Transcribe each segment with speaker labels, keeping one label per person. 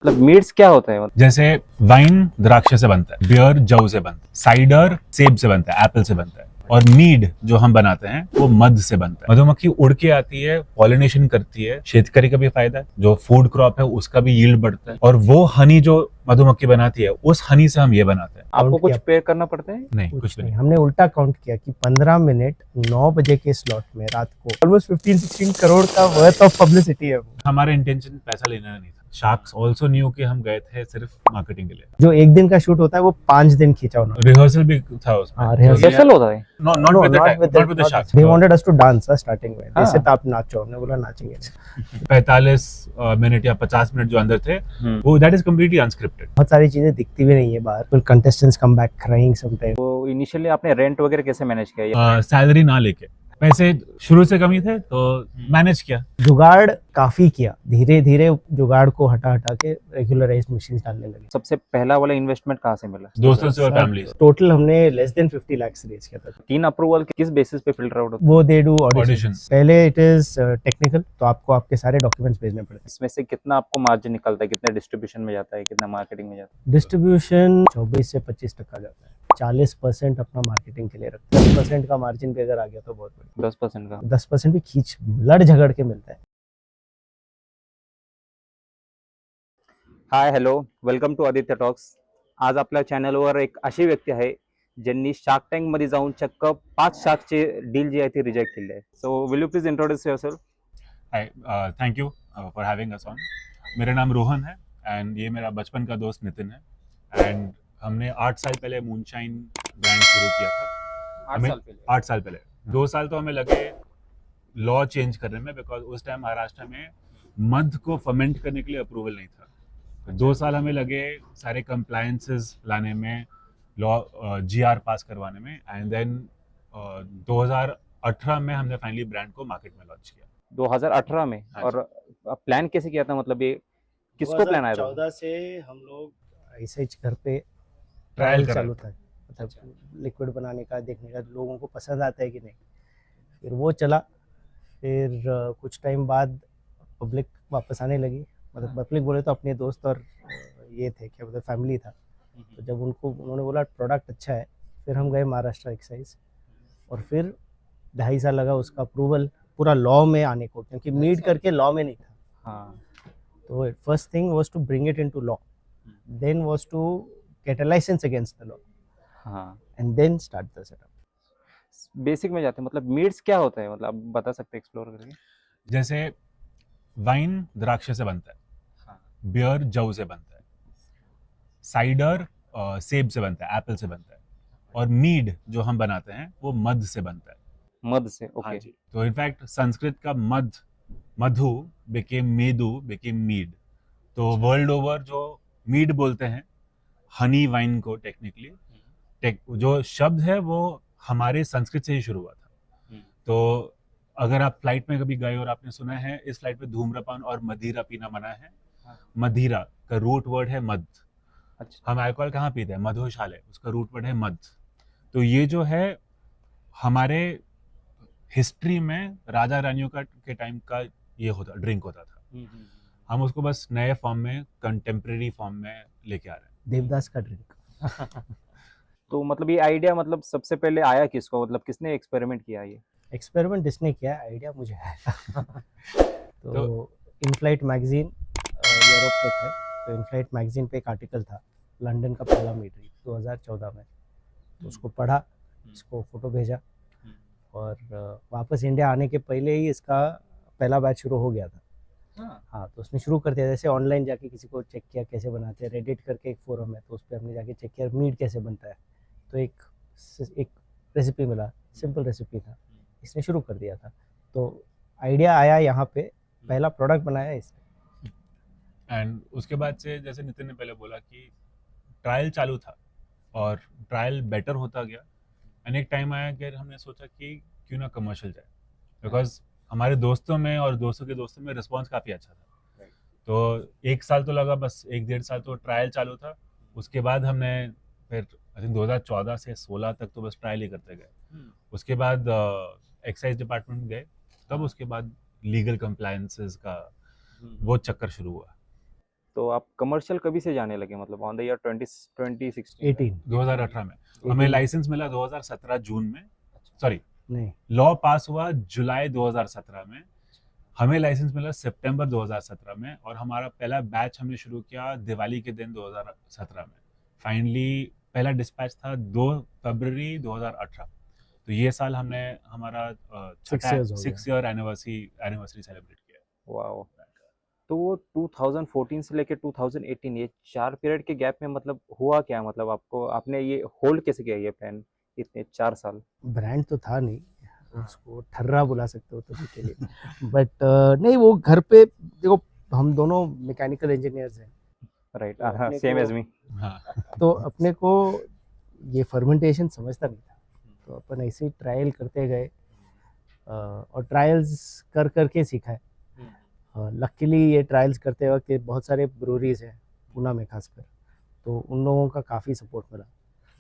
Speaker 1: मतलब मीट्स क्या होता है?
Speaker 2: जैसे वाइन द्राक्ष से बनता है, बियर जव से बनता है, साइडर सेब से बनता है, एप्पल से बनता है, और मीड जो हम बनाते हैं वो मध से बनता है। मधुमक्खी उड़ के आती है, पॉलिनेशन करती है, शेतकरी का भी फायदा है, जो फूड क्रॉप है उसका भी यील्ड बढ़ता है, और वो हनी जो मधुमक्खी बनाती है उस हनी से हम ये बनाते हैं।
Speaker 1: आपको
Speaker 3: काउंट
Speaker 1: कुछ
Speaker 3: किया?
Speaker 1: पे करना पड़ता है?
Speaker 2: नहीं, कुछ भी नहीं।
Speaker 3: हमने उल्टा काउंट किया कि 15 मिनट 9 बजे के स्लॉट में रात को ऑलमोस्ट 15-16 करोड़ का वर्थ ऑफ पब्लिसिटी है वो।
Speaker 2: हमारा इंटेंशन पैसा लेना नहीं था। शार्क्स ऑल्सो न्यू कि हम गए थे सिर्फ मार्केटिंग के लिए।
Speaker 3: जो एक दिन का शूट होता है वो 5 दिन खींचा उन्होंने।
Speaker 2: रिहर्सल भी था उसमें।
Speaker 3: हाँ, rehearsal।
Speaker 1: रिहर्सल होता है?
Speaker 2: No, not with the sharks.
Speaker 3: They wanted us to dance starting में।
Speaker 1: हाँ।
Speaker 3: जैसे तो आप नाचो, हमने बोला नाचेंगे।
Speaker 2: 45 मिनट या 50 मिनट जो अंदर थे वो दैट इज कम्प्लीटली अनस्क्रिप्टेड।
Speaker 3: बहुत सारी चीजें दिखती भी नहीं है बाहर। Contestants come back crying sometime.
Speaker 1: तो इनिशियली आपने रेंट वगैरह कैसे मैनेज किया?
Speaker 2: सैलरी ना लेके, पैसे शुरू से कम ही थे तो मैनेज किया।
Speaker 3: जुगाड़ काफी किया, धीरे धीरे जुगाड़ को हटा हटा के रेगुलराइज मशीन डालने लगे।
Speaker 1: सबसे पहला वाला इन्वेस्टमेंट कहाँ से मिला?
Speaker 2: दोस्तों से और फैमिली से।
Speaker 3: टोटल हमने लेस देन 50 लाख रेज किया था।
Speaker 1: 3 अप्रूवल किस बेसिस पे फिल्टर आउट होता
Speaker 3: वो दे डू
Speaker 2: Auditions।
Speaker 3: ऑडिशंस। पहले इट इज टेक्निकल, तो आपको आपके सारे डॉक्यूमेंट्स भेजने पड़ते
Speaker 1: है? इसमें से कितना आपको मार्जिन निकलता है? कितना डिस्ट्रीब्यूशन में जाता है, कितना मार्केटिंग में जाता
Speaker 3: हैं। डिस्ट्रीब्यूशन 24 से 25% जाता है। 40% अपना मार्केटिंग के लिए रखते हैं। 10% का मार्जिन भी अगर आ गया तो बहुत बढ़िया।
Speaker 1: है? 10% का?
Speaker 3: 10% भी खींच लड़ झगड़ के मिलता है।
Speaker 1: Hi hello, welcome to Aditya talks. आज आपल्या चॅनलवर एक अशी व्यक्ती आहे ज्यांनी शार्क टँक मध्ये जाऊन चक्क 5 शार्कचे डील जी आहे ती रिजेक्ट केली आहे. So will you please introduce yourself?
Speaker 2: Hi, thank you for having us on. मेरा नाम रोहन है एंड ये मेरा बचपन का दोस्त नितिन है। एंड हमने 8 साल पहले मूनशाइन ब्रांड शुरू किया था।
Speaker 1: 8 साल पहले?
Speaker 2: 8 साल पहले। 2 साल तो हमें लगे लॉ चेंज करने में, बिकॉज उस टाइम महाराष्ट्र में मध को फर्मेंट करने के लिए अप्रूवल नहीं था। तो 2 साल हमें लगे सारे कंप्लायंसेस लाने में, लॉ GR पास करवाने में, एंड देन 2018 में हमने फाइनली ब्रांड को मार्केट में लॉन्च किया।
Speaker 1: 2018 में?
Speaker 2: हाँ
Speaker 1: और प्लान कैसे किया था? मतलब ये किसको प्लान आया था?
Speaker 3: 2014 से हम लोग ऐसे ही घर पे
Speaker 2: ट्रायल कर
Speaker 3: चालू था, मतलब लिक्विड बनाने का, देखने का लोगों को पसंद आता है कि नहीं। फिर वो चला। फिर कुछ टाइम बाद पब्लिक वापस आने लगी। मतलब पब्लिक बोले तो अपने दोस्त और ये थे, क्या बोलते, फैमिली था। तो जब उन्होंने बोला प्रोडक्ट अच्छा है, फिर हम गए महाराष्ट्र एक्साइज, और फिर 2.5 साल लगा उसका अप्रूवल पूरा लॉ में आने को, क्योंकि मीट करके लॉ में नहीं था।
Speaker 1: हाँ।
Speaker 3: तो first thing was to bring it into law, then was to get a licence against the law,
Speaker 1: हाँ,
Speaker 3: and then start the setup.
Speaker 1: Basic में जाते हैं। मतलब मीट्स क्या होता है? मतलब आप बता सकते हैं एक्सप्लोर करके?
Speaker 2: जैसे वाइन द्राक्ष से बनता है,
Speaker 1: हाँ।
Speaker 2: बियर जव से बनता है, साइडर सेब से बनता है, एप्पल से बनता है, और मीड जो हम बनाते हैं वो मध से बनता है।
Speaker 1: मध से?
Speaker 2: हाँ
Speaker 1: ओके।
Speaker 2: जी। तो इनफैक्ट संस्कृत का मध, मधु बिकेम मेदु बिकेम मीड। तो वर्ल्ड ओवर जो मीड बोलते हैं हनी वाइन को, टेक्निकली जो शब्द है वो हमारे संस्कृत से ही शुरू हुआ था। तो अगर आप फ्लाइट में कभी गए और आपने सुना है इस फ्लाइट में धूम्रपान और मदिरा पीना मना है, मदिरा का रूट वर्ड है मध।
Speaker 1: अच्छा।
Speaker 2: हम अल्कोहल कहाँ पीते हैं? मधुशाले, उसका रूट वर्ड है मध। तो ये जो है हमारे हिस्ट्री में राजा रानियों का के टाइम का ये होता ड्रिंक होता था। हम उसको बस नए फॉर्म में, कंटेम्प्रेरी फॉर्म में लेके आ रहे हैं।
Speaker 3: देवदास का ड्रिंक।
Speaker 1: तो मतलब ये आइडिया मतलब सबसे पहले आया किसको? मतलब किसने एक्सपेरिमेंट किया ये?
Speaker 3: एक्सपेरिमेंट जिसने किया, आइडिया मुझे आया। तो इनफ्लाइट मैगजीन यूरोप पे था, तो इनफ्लाइट मैगजीन पे एक आर्टिकल था, लंदन का पहला मीटरी 2014 में। तो उसको पढ़ा, इसको फोटो भेजा, और वापस इंडिया आने के पहले ही इसका पहला बैच शुरू हो गया था। हाँ, तो उसने शुरू कर दिया। जैसे ऑनलाइन जाके किसी को चेक किया कैसे बनाते हैं, रेडिट करके एक फोरम है, तो उस पर हमने जाके चेक किया मीट कैसे बनता है। तो एक रेसिपी मिला, सिंपल रेसिपी था, इसने शुरू कर दिया था। तो आइडिया आया यहाँ पे, पहला प्रोडक्ट बनाया इसने।
Speaker 2: एंड उसके बाद से जैसे नितिन ने पहले बोला कि ट्रायल चालू था और ट्रायल बेटर होता गया। एंड एक टाइम आया कि हमने सोचा कि क्यों ना कमर्शियल जाए, बिकॉज हमारे दोस्तों में और दोस्तों के दोस्तों में रिस्पॉन्स काफ़ी अच्छा था। तो 1 साल तो लगा, बस 1-1.5 साल तो ट्रायल चालू था। उसके बाद हमने फिर आई थिंक 2014 से 16 तक तो बस ट्रायल ही करते गए। उसके बाद एक्साइज डिपार्टमेंट गए, तब उसके बाद लीगल कंप्लायंसेस का वो चक्कर शुरू हुआ।
Speaker 1: तो आप कमर्शियल कभी से जाने लगे, मतलब ऑन द ईयर 2016?
Speaker 3: 18
Speaker 2: 2018 में हमें लाइसेंस मिला 2017 जून में, सॉरी
Speaker 3: नहीं,
Speaker 2: लॉ पास हुआ जुलाई 2017 में, हमें लाइसेंस मिला सितंबर 2017 में, और हमारा पहला बैच हमने शुरू किया दिवाली के दिन 2017 में। फाइनली पहला डिस्पैच था 2 फरवरी 2018। तो ये साल हमने हमारा
Speaker 3: 6 years हो गया।
Speaker 2: 6 ईयर एनिवर्सरी सेलिब्रेट किया।
Speaker 1: वाओ। तो वो 2014 से लेके 2018, ये 4 पीरियड के गैप में मतलब हुआ क्या, मतलब आपको, आपने ये होल्ड कैसे किया ये प्लान इतने 4 साल?
Speaker 3: ब्रांड तो था नहीं, उसको ठर्रा बुला सकते हो तभी के लिए। बट नहीं, वो घर पे देखो, हम दोनों मैकेनिकल इंजीनियर्स हैं,
Speaker 1: राइट,
Speaker 3: तो अपने
Speaker 1: सेम
Speaker 3: को-
Speaker 1: एज मी।
Speaker 2: हाँ,
Speaker 3: तो अपने को ये फर्मेंटेशन समझता नहीं था, तो अपन ऐसे ही ट्रायल करते गए, और ट्रायल्स कर करके सीखा है। लकीली ये ट्रायल्स करते वक्त ये बहुत सारे ब्रूरीज हैं पूना में खासकर, तो उन लोगों का काफ़ी सपोर्ट मिला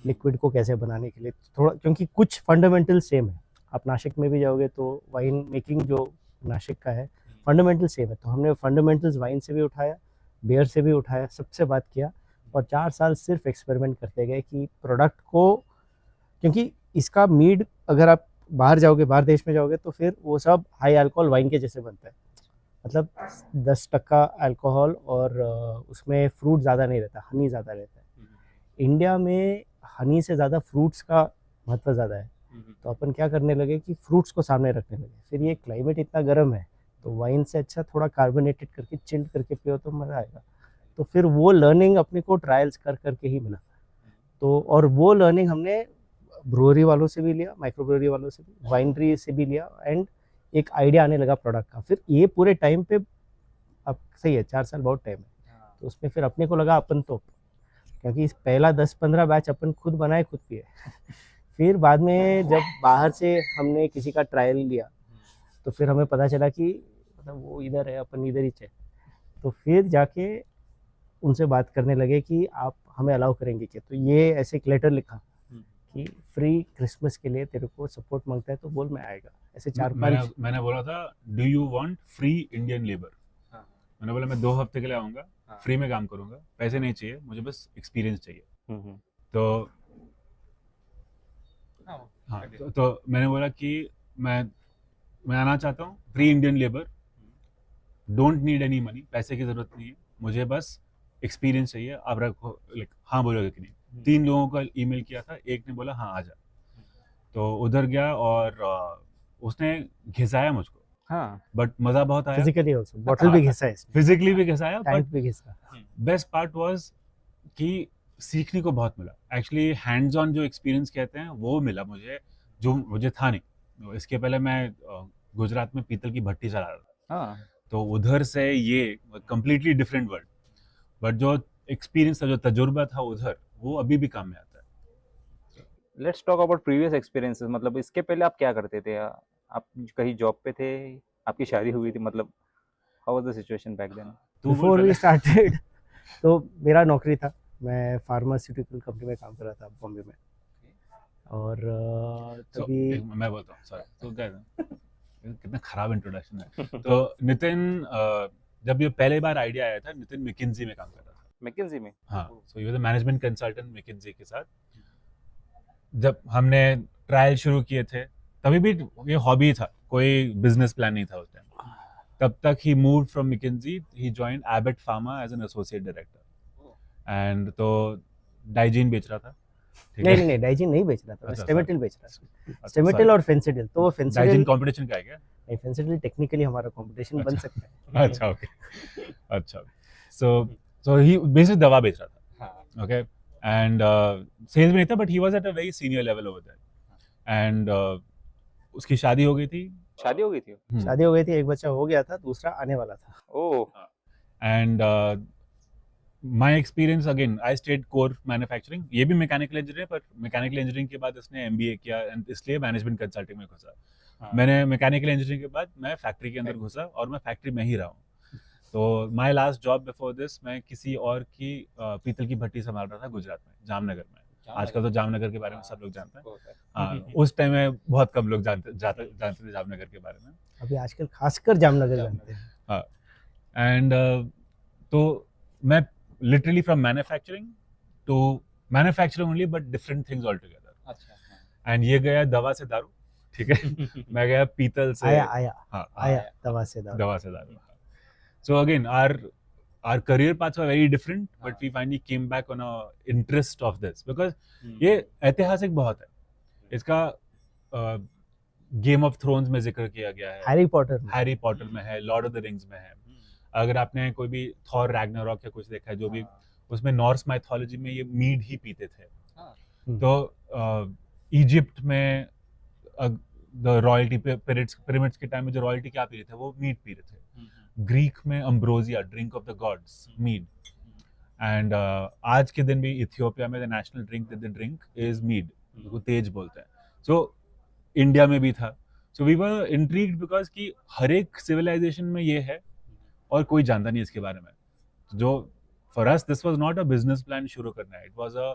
Speaker 3: लिक्विड को कैसे बनाने के लिए। थोड़ा क्योंकि कुछ फंडामेंटल सेम है, आप नासिक में भी जाओगे तो वाइन मेकिंग जो नासिक का है फंडामेंटल सेम है, तो हमने फंडामेंटल्स वाइन से भी उठाया, बियर से भी उठाया, सबसे बात किया, और 4 साल सिर्फ एक्सपेरिमेंट करते गए कि प्रोडक्ट को, क्योंकि इसका मीड अगर आप बाहर जाओगे, बाहर देश में जाओगे, तो फिर वो सब हाई अल्कोहल वाइन के जैसे बनता है, मतलब 10% अल्कोहल, और उसमें फ्रूट ज़्यादा नहीं रहता, हनी ज़्यादा रहता है। इंडिया में हनी से ज़्यादा फ्रूट्स का महत्व ज़्यादा है, तो अपन क्या करने लगे कि फ्रूट्स को सामने रखने लगे। फिर ये क्लाइमेट इतना गर्म है, तो वाइन से अच्छा थोड़ा कार्बोनेटेड करके चिल्ड करके पियो तो मज़ा आएगा। तो फिर वो लर्निंग अपने को ट्रायल्स कर करके ही मिला। तो और वो लर्निंग हमने ब्रूअरी वालों से भी लिया, माइक्रो ब्रूअरी वालों से भी, वाइनरी से भी लिया, एंड एक आइडिया आने लगा प्रोडक्ट का। फिर ये पूरे टाइम पे, अब सही है 4 साल बहुत टाइम है, तो उसमें फिर अपने को लगा अपन तो, क्योंकि इस पहला 10-15 बैच अपन खुद बनाए खुद पिए। फिर बाद में जब बाहर से हमने किसी का ट्रायल लिया, तो फिर हमें पता चला कि मतलब वो इधर है, अपन इधर ही चाहिए। तो फिर जाके उनसे बात करने लगे कि आप हमें अलाउ करेंगे क्या। तो ये ऐसे एक लेटर लिखा कि फ्री क्रिसमस के लिए तेरे को सपोर्ट मांगता है तो बोल, मैं आएगा। ऐसे 4-5
Speaker 2: मैंने बोला था do you want free Indian labour. मैंने बोला मैं 2 हफ्ते के लिए आऊँगा, फ्री में काम करूँगा, पैसे नहीं चाहिए मुझे, बस एक्सपीरियंस चाहिए। तो हाँ, तो मैंने बोला कि मैं आना चाहता हूँ, free Indian labour, don't need any money, पैसे की ज़रूरत नहीं है मुझे, बस एक्सपीरियंस चाहिए, आप रखो, लाइक हाँ बोलोगे कि नहीं। 3 लोगों का ईमेल किया था, एक ने बोला हाँ आ जा। तो उधर गया और उसने घिसाया मुझको,
Speaker 1: हाँ,
Speaker 2: बट मज़ा बहुत आया।
Speaker 3: फिजिकली ऑल्सो, बॉटल भी घिसा है इसमें,
Speaker 2: फिजिकली भी घिसाया,
Speaker 3: टैंक
Speaker 2: बट
Speaker 3: भी घिसा।
Speaker 2: बेस्ट पार्ट वाज कि सीखने को बहुत मिला। एक्चुअली हैंड्स ऑन जो एक्सपीरियंस कहते हैं वो मिला मुझे, जो मुझे था नहीं। इसके पहले मैं गुजरात में पीतल की भट्टी चला रहा था,
Speaker 1: हाँ।
Speaker 2: तो उधर से ये कम्प्लीटली डिफरेंट वर्ल्ड, बट जो एक्सपीरियंस था, जो तजुर्बा था उधर, वो अभी भी काम में आता है।
Speaker 1: Let's talk about previous experiences, मतलब इसके पहले आप क्या करते थे? आप कहीं जॉब पे थे, आपकी शादी हुई थी, मतलब how was the situation back then?
Speaker 2: तू बोल
Speaker 3: बिफोर वी
Speaker 2: पहले।
Speaker 3: स्टार्टेड, तो मेरा नौकरी था, मैं फार्मास्यूटिकल कंपनी में काम कर रहा था बॉम्बे में, और
Speaker 2: So,
Speaker 3: तभी
Speaker 2: मैं बोलता हूँ, सॉरी, तो क्या है, कितना खराब इंट्रोडक्शन है। तो नितिन, जब ये पहले बार आइडिया आया था, नितिन मैकिन्जी में काम कर रहा था।
Speaker 1: मैकिन्जी में?
Speaker 2: हाँ, सो ये मैनेजमेंट कंसल्टेंट मैकिन्जी के साथ। जब हमने ट्रायल शुरू किए थे, तभी भी ये हॉबी था, कोई बिजनेस प्लान नहीं था उस टाइम। तब तक he moved from McKinsey, he joined Abbott pharma as an associate director, and तो डाइजीन बेच रहा था। ठीक है?
Speaker 3: नहीं, डाइजिन नहीं बेच रहा था,
Speaker 2: अच्छा,
Speaker 3: स्टेमेटिल बेच रहा था,
Speaker 2: अच्छा,
Speaker 3: स्टेमेटिल
Speaker 2: sorry.
Speaker 3: और फेंसिडिल। तो वो
Speaker 2: डाइजीन
Speaker 3: फेंसिडिल
Speaker 2: कंपटीशन का है क्या?
Speaker 3: नहीं, फेंसिडिल टेक्निकली हमारा कंपटीशन बन सकता है।
Speaker 2: अच्छा, ओके, अच्छा। सो ही बेसिकली दवा बेच रहा था, ओके, एंड सेल्स में नहीं था, but he was at a very senior level over there, and उसकी शादी हो गई थी।
Speaker 1: शादी हो गई थी?
Speaker 3: शादी हो गई थी, एक बच्चा हो गया था, दूसरा आने वाला था।
Speaker 1: Oh,
Speaker 2: and my experience again, I stayed core manufacturing. ये भी मैकेनिकल इंजीनियर, पर मैकेनिकल इंजीनियरिंग के बाद इसने एमबीए किया, एंड इसलिए मैनेजमेंट कंसल्टिंग में घुसा। मैंने मैकेनिकल इंजीनियरिंग के बाद मैं फैक्ट्री के अंदर घुसा, और मैं फैक्ट्री में ही रहा हूँ। तो my last job before this, मैं किसी और की पीतल की भट्टी संभाल रहा था गुजरात में, जामनगर में। आजकल तो जामनगर के बारे में सब लोग जानते हैं, हाँ, उस टाइम में बहुत कम लोग जानते थे जामनगर के बारे में।
Speaker 3: अभी आजकल खासकर जामनगर जानते हैं।
Speaker 2: हाँ, एंड तो मैं literally from manufacturing only but different things all together.
Speaker 1: अच्छा
Speaker 2: एंड ये गया दवा से दारू, ठीक है. मैं गया पीतल से
Speaker 3: आया
Speaker 2: हाँ,
Speaker 3: आया दवा से दारू.
Speaker 2: दवा से दारू. So again, our career paths were very different, but we finally came back on a interest of this because ये ऐतिहासिक बहुत है. इसका गेम ऑफ थ्रोन्स में जिक्र किया गया है, हैरी पॉटर में है, लॉर्ड ऑफ द रिंग्स में है. अगर आपने कोई भी थॉर रैग्नारॉक या कुछ देखा है, जो भी उसमें नॉर्स माइथोलॉजी में ये मीड ही पीते थे. तो इजिप्ट में द रॉयल्टी पिरामिड्स के टाइम में जो रॉयल्टी क्या पी रहे थे, वो मीड पी रहे थे. ग्रीक में ambrosia, drink of the gods, mead. And आज के दिन भी इथियोपिया में the national drink that they drink is mead, जिसको तेज बोलते हैं. सो इंडिया में भी था. So we were intrigued because कि हर एक सिविलाइजेशन में ये है और कोई जानता नहीं इसके बारे में. जो for us this was not a business plan शुरू करना है, इट वाज अ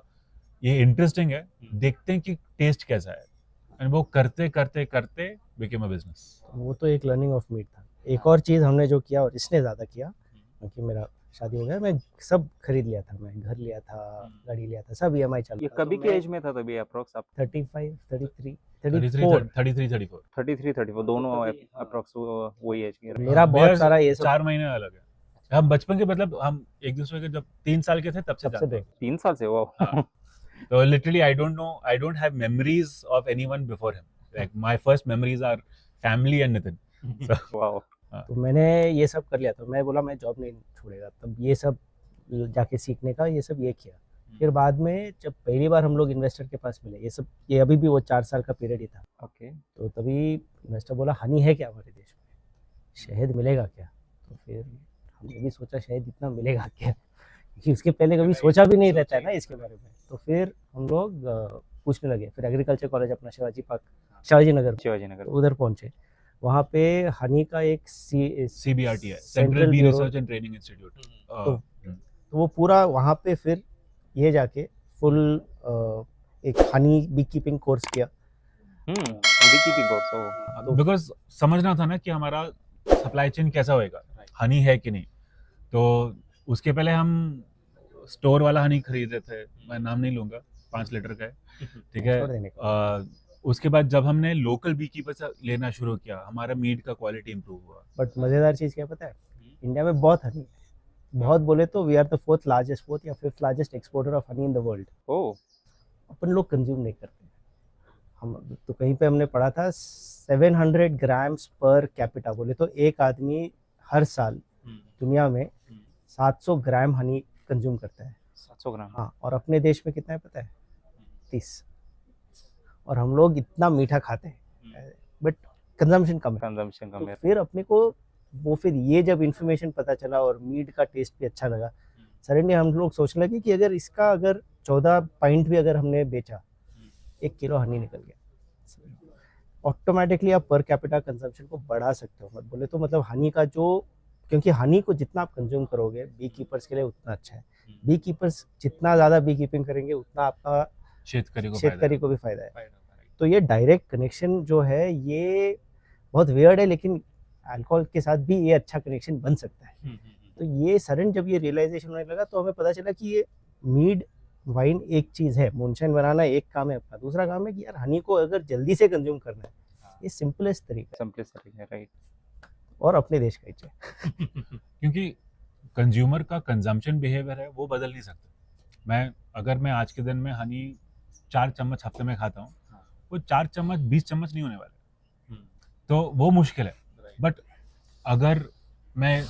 Speaker 2: ये इंटरेस्टिंग है, देखते हैं कि टेस्ट कैसा है. एंड वो करते करते करते बिकेम अ बिजनेस.
Speaker 3: वो तो एक लर्निंग ऑफ मीट था. एक और चीज़ हमने जो किया, और इसने ज़्यादा किया क्योंकि मेरा शादी हो गया, मैं सब खरीद लिया था. मैं घर लिया था, गाड़ी लिया था, सब EMI चल
Speaker 1: ये
Speaker 3: रहा था.
Speaker 1: कभी के एज में था तभी अप्रोक्स आप?
Speaker 3: 35, 33,
Speaker 2: 33,
Speaker 3: 34.
Speaker 2: 33, 34.
Speaker 1: 33 दोनों अप्रोक्स वही एज के.
Speaker 3: मेरा बहुत सारा ये सब
Speaker 2: 4 महीने अलग है. हम बचपन के मतलब हम एक दूसरे के जब 3 साल के थे तब से
Speaker 3: सबसे
Speaker 2: जानते हैं.
Speaker 3: दोस्त.
Speaker 1: 3 साल से? वाह.
Speaker 2: हाँ. So literally I don't have memories of anyone before him. Like my first memories are family and Nitin. So,
Speaker 1: वाह.
Speaker 3: तो मैंने ये सब कर लिया था. मैं बोला मैं जॉब नहीं छोड़ेगा. तब ये सब जाके सीखने का ये सब ये किया. फिर बाद में जब पहली बार हम लोग इन्वेस्टर के पास मिले, ये अभी भी वो 4 साल का पीरियड ही था.
Speaker 1: ओके.
Speaker 3: तो तभी इन्वेस्टर बोला हनी है क्या हमारे देश में, शहद मिलेगा क्या? तो फिर हमने भी सोचा शहद इतना मिलेगा क्या, क्योंकि उसके पहले कभी सोचा भी नहीं रहता है ना इसके बारे में. तो फिर हम लोग पूछने लगे. फिर एग्रीकल्चर कॉलेज अपना शिवाजी नगर उधर पहुंचे. वहाँ पे हनी का एक
Speaker 2: CBRT है, Central Bee Research and Training Institute.
Speaker 3: तो वो पूरा वहाँ पे फिर ये जाके फुल एक हनी बी कीपिंग कोर्स किया.
Speaker 1: Bee keeping course.
Speaker 2: बिकॉज समझना था ना कि हमारा सप्लाई चेन कैसा होएगा, हनी है कि नहीं. तो उसके पहले हम स्टोर वाला हनी खरीद रहे थे, मैं नाम नहीं लूंगा, 5 लीटर का है, ठीक है. उसके बाद जब हमने लोकल बी कीपर से लेना शुरू किया, हमारा मीट का क्वालिटी इंप्रूव हुआ.
Speaker 3: बट मजेदार चीज क्या पता है, इंडिया में बहुत हनी है. बहुत बोले तो वी आर द 4th या 5th largest exporter of honey in the world.
Speaker 1: Oh.
Speaker 3: अपन लोग कंज्यूम नहीं करते. हम तो कहीं पे हमने पढ़ा था 700 ग्राम्स पर कैपिटा. बोले तो एक आदमी हर साल दुनिया में 700 ग्राम हनी कंज्यूम करता है.
Speaker 1: 700 ग्राम?
Speaker 3: हाँ. और अपने देश में कितना है पता है? 30. और हम लोग इतना मीठा खाते हैं बट कंजम्पशन कम है. तो फिर अपने को फिर ये जब इन्फॉर्मेशन पता चला और मीट का टेस्ट भी अच्छा लगा, सडनली हम लोग सोचने लगे कि अगर 14 पॉइंट भी अगर हमने बेचा, 1 किलो हनी निकल गया, ऑटोमेटिकली आप पर कैपिटा कंजम्पशन को बढ़ा सकते हो. बोले तो मतलब हनी का क्योंकि हनी को जितना आप कंज्यूम करोगे बी कीपर्स के लिए उतना अच्छा है. बी कीपर्स जितना ज़्यादा बी कीपिंग करेंगे उतना आपका शेतकरी को भी फायदा है. तो ये डायरेक्ट कनेक्शन जो है ये बहुत वियर्ड है, लेकिन अल्कोहल के साथ भी ये अच्छा कनेक्शन बन सकता है. तो ये सडन जब ये रियलाइजेशन होने लगा तो हमें पता चला कि ये मीड वाइन एक चीज़ है, मूनशाइन बनाना एक काम है अपना, दूसरा काम है कि यार हनी को अगर जल्दी से कंज्यूम करना है, ये सिंपलेस्ट तरीका
Speaker 1: है. राइट.
Speaker 3: और अपने देश का ही है.
Speaker 2: क्योंकि कंज्यूमर का कंजम्पशन बिहेवियर है वो बदल नहीं सकते. अगर मैं आज के दिन में हनी 4 चम्मच हफ्ते में खाता हूँ, वो 4 चम्मच 20 चम्मच नहीं होने वाले. तो वो मुश्किल है. बट अगर मैं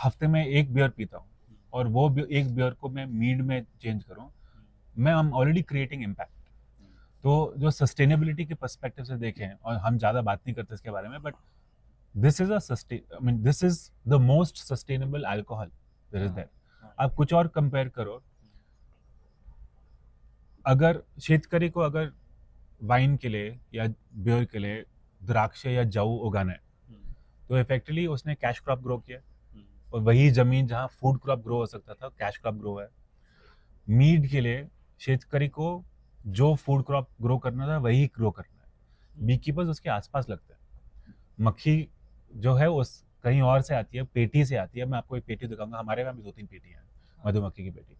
Speaker 2: हफ्ते में 1 बियर पीता हूँ और वो 1 बियर को मैं मीड में चेंज करूँ, मैं I am already creating impact. तो जो सस्टेनेबिलिटी के पर्सपेक्टिव से देखें, और हम ज़्यादा बात नहीं करते इसके बारे में, but this is the most sustainable alcohol there is there. आप कुछ और कंपेयर करो, अगर शेतकरी को अगर वाइन के लिए या बियर के लिए द्राक्ष या जौ उगाना है, तो इफेक्टिवली उसने कैश क्रॉप ग्रो किया, और वही जमीन जहाँ फूड क्रॉप ग्रो हो सकता था, कैश क्रॉप ग्रो है. मीट के लिए शेतकरी को जो फूड क्रॉप ग्रो करना था वही ग्रो करना है. बी कीपर्स उसके आसपास लगते हैं. मक्खी जो है उस कहीं और से आती है, पेटी से आती है। मैं आपको एक पेटी दिखाऊंगा, हमारे यहाँ भी 2-3 पेटियां हैं मधुमक्खी की पेटी।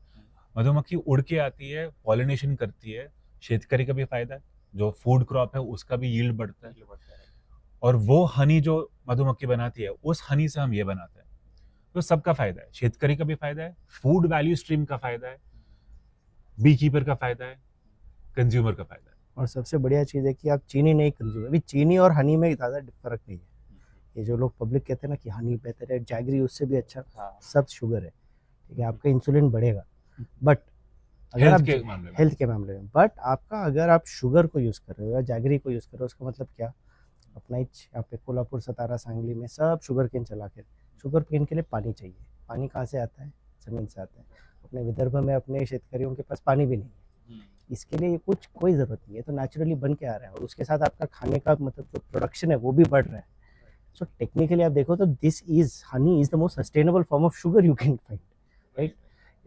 Speaker 2: मधुमक्खी उड़ के आती है, पॉलिनेशन करती है, शेतकरी का भी फायदा है, जो फूड क्रॉप है उसका भी यील्ड बढ़ता है, और वो हनी जो मधुमक्खी बनाती है उस हनी से हम ये बनाते हैं। तो सबका फायदा है, शेतकरी का भी फायदा है, फूड वैल्यू स्ट्रीम का फायदा है, बी कीपर का फायदा है, कंज्यूमर का फायदा है।
Speaker 3: और सबसे बढ़िया चीज़ है कि आप चीनी नहीं कंज्यूम, अभी चीनी और हनी में ज़्यादा फर्क नहीं है। ये जो लोग पब्लिक कहते हैं ना कि हनी बेहतर है, जैगरी उससे भी अच्छा, सब शुगर है, ठीक है, आपका इंसुलिन बढ़ेगा, बट अगर
Speaker 2: हेल्थ
Speaker 3: आप
Speaker 2: के मामले में
Speaker 3: हेल्थ के मामले में, बट आपका अगर आप शुगर को यूज़ कर रहे हो या जैगरी को यूज़ कर रहे हो, उसका मतलब क्या, अपना ही यहाँ पे कोल्हापुर, सतारा, सांगली में सब शुगर केन चला के, शुगर केन के लिए पानी चाहिए। पानी कहाँ से आता है? ज़मीन से आता है। अपने विदर्भ में अपने शेतकरियों के पास पानी भी नहीं है, इसके लिए कुछ कोई ज़रूरत नहीं है, तो नेचुरली बन के आ रहा है, और उसके साथ आपका खाने का मतलब जो प्रोडक्शन है वो भी बढ़ रहा है। सो टेक्निकली आप देखो तो this is honey is the most sustainable form of sugar you can find, right?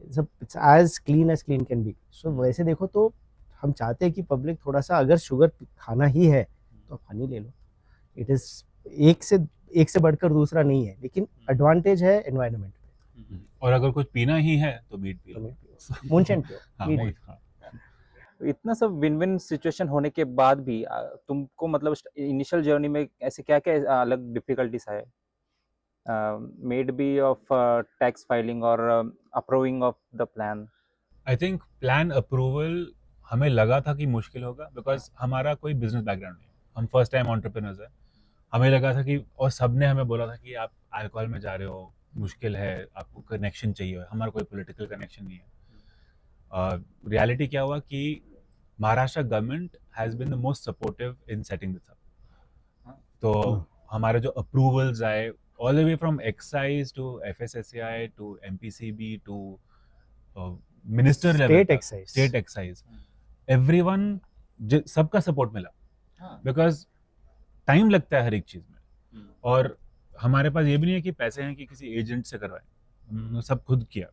Speaker 3: It's as clean can be. So वैसे देखो तो हम चाहते हैं कि पब्लिक थोड़ा सा, अगर शुगर खाना ही है तो आप हनी ले लो। इट इज़ एक से बढ़कर दूसरा नहीं है, लेकिन एडवांटेज है एनवायरनमेंट पे।
Speaker 2: और अगर कुछ पीना ही है तो मीट पी लो।
Speaker 3: मूनशाइन पियो,
Speaker 2: हाँ,
Speaker 3: मीट
Speaker 2: मीट, हाँ।
Speaker 1: इतना सब विन विन सिचुएशन होने के बाद भी तुमको मतलब इनिशियल जर्नी में ऐसे क्या क्या अलग डिफिकल्टीज आए? Maybe of tax filing और approving of the plan.
Speaker 2: I think plan approval हमें लगा था कि मुश्किल होगा, बिकॉज हमारा कोई बिजनेस बैकग्राउंड नहीं है, हम फर्स्ट टाइम एंटरप्रेन्योर्स हैं। हमें लगा था कि, और सबने हमें बोला था कि आप अल्कोहल में जा रहे हो, मुश्किल है, आपको कनेक्शन चाहिए, हमारा कोई पॉलिटिकल कनेक्शन नहीं है। रियलिटी क्या हुआ कि Maharashtra government has been the most supportive in setting this up. तो हमारे जो अप्रूवल्स आए, all the way from excise to FSSAI to MPCB to minister level, state excise, everyone, सबका सपोर्ट मिला, बिकॉज टाइम लगता है हर एक चीज में, और हमारे पास ये भी नहीं है कि पैसे हैं कि किसी एजेंट से करवाएं, हमने सब खुद किया।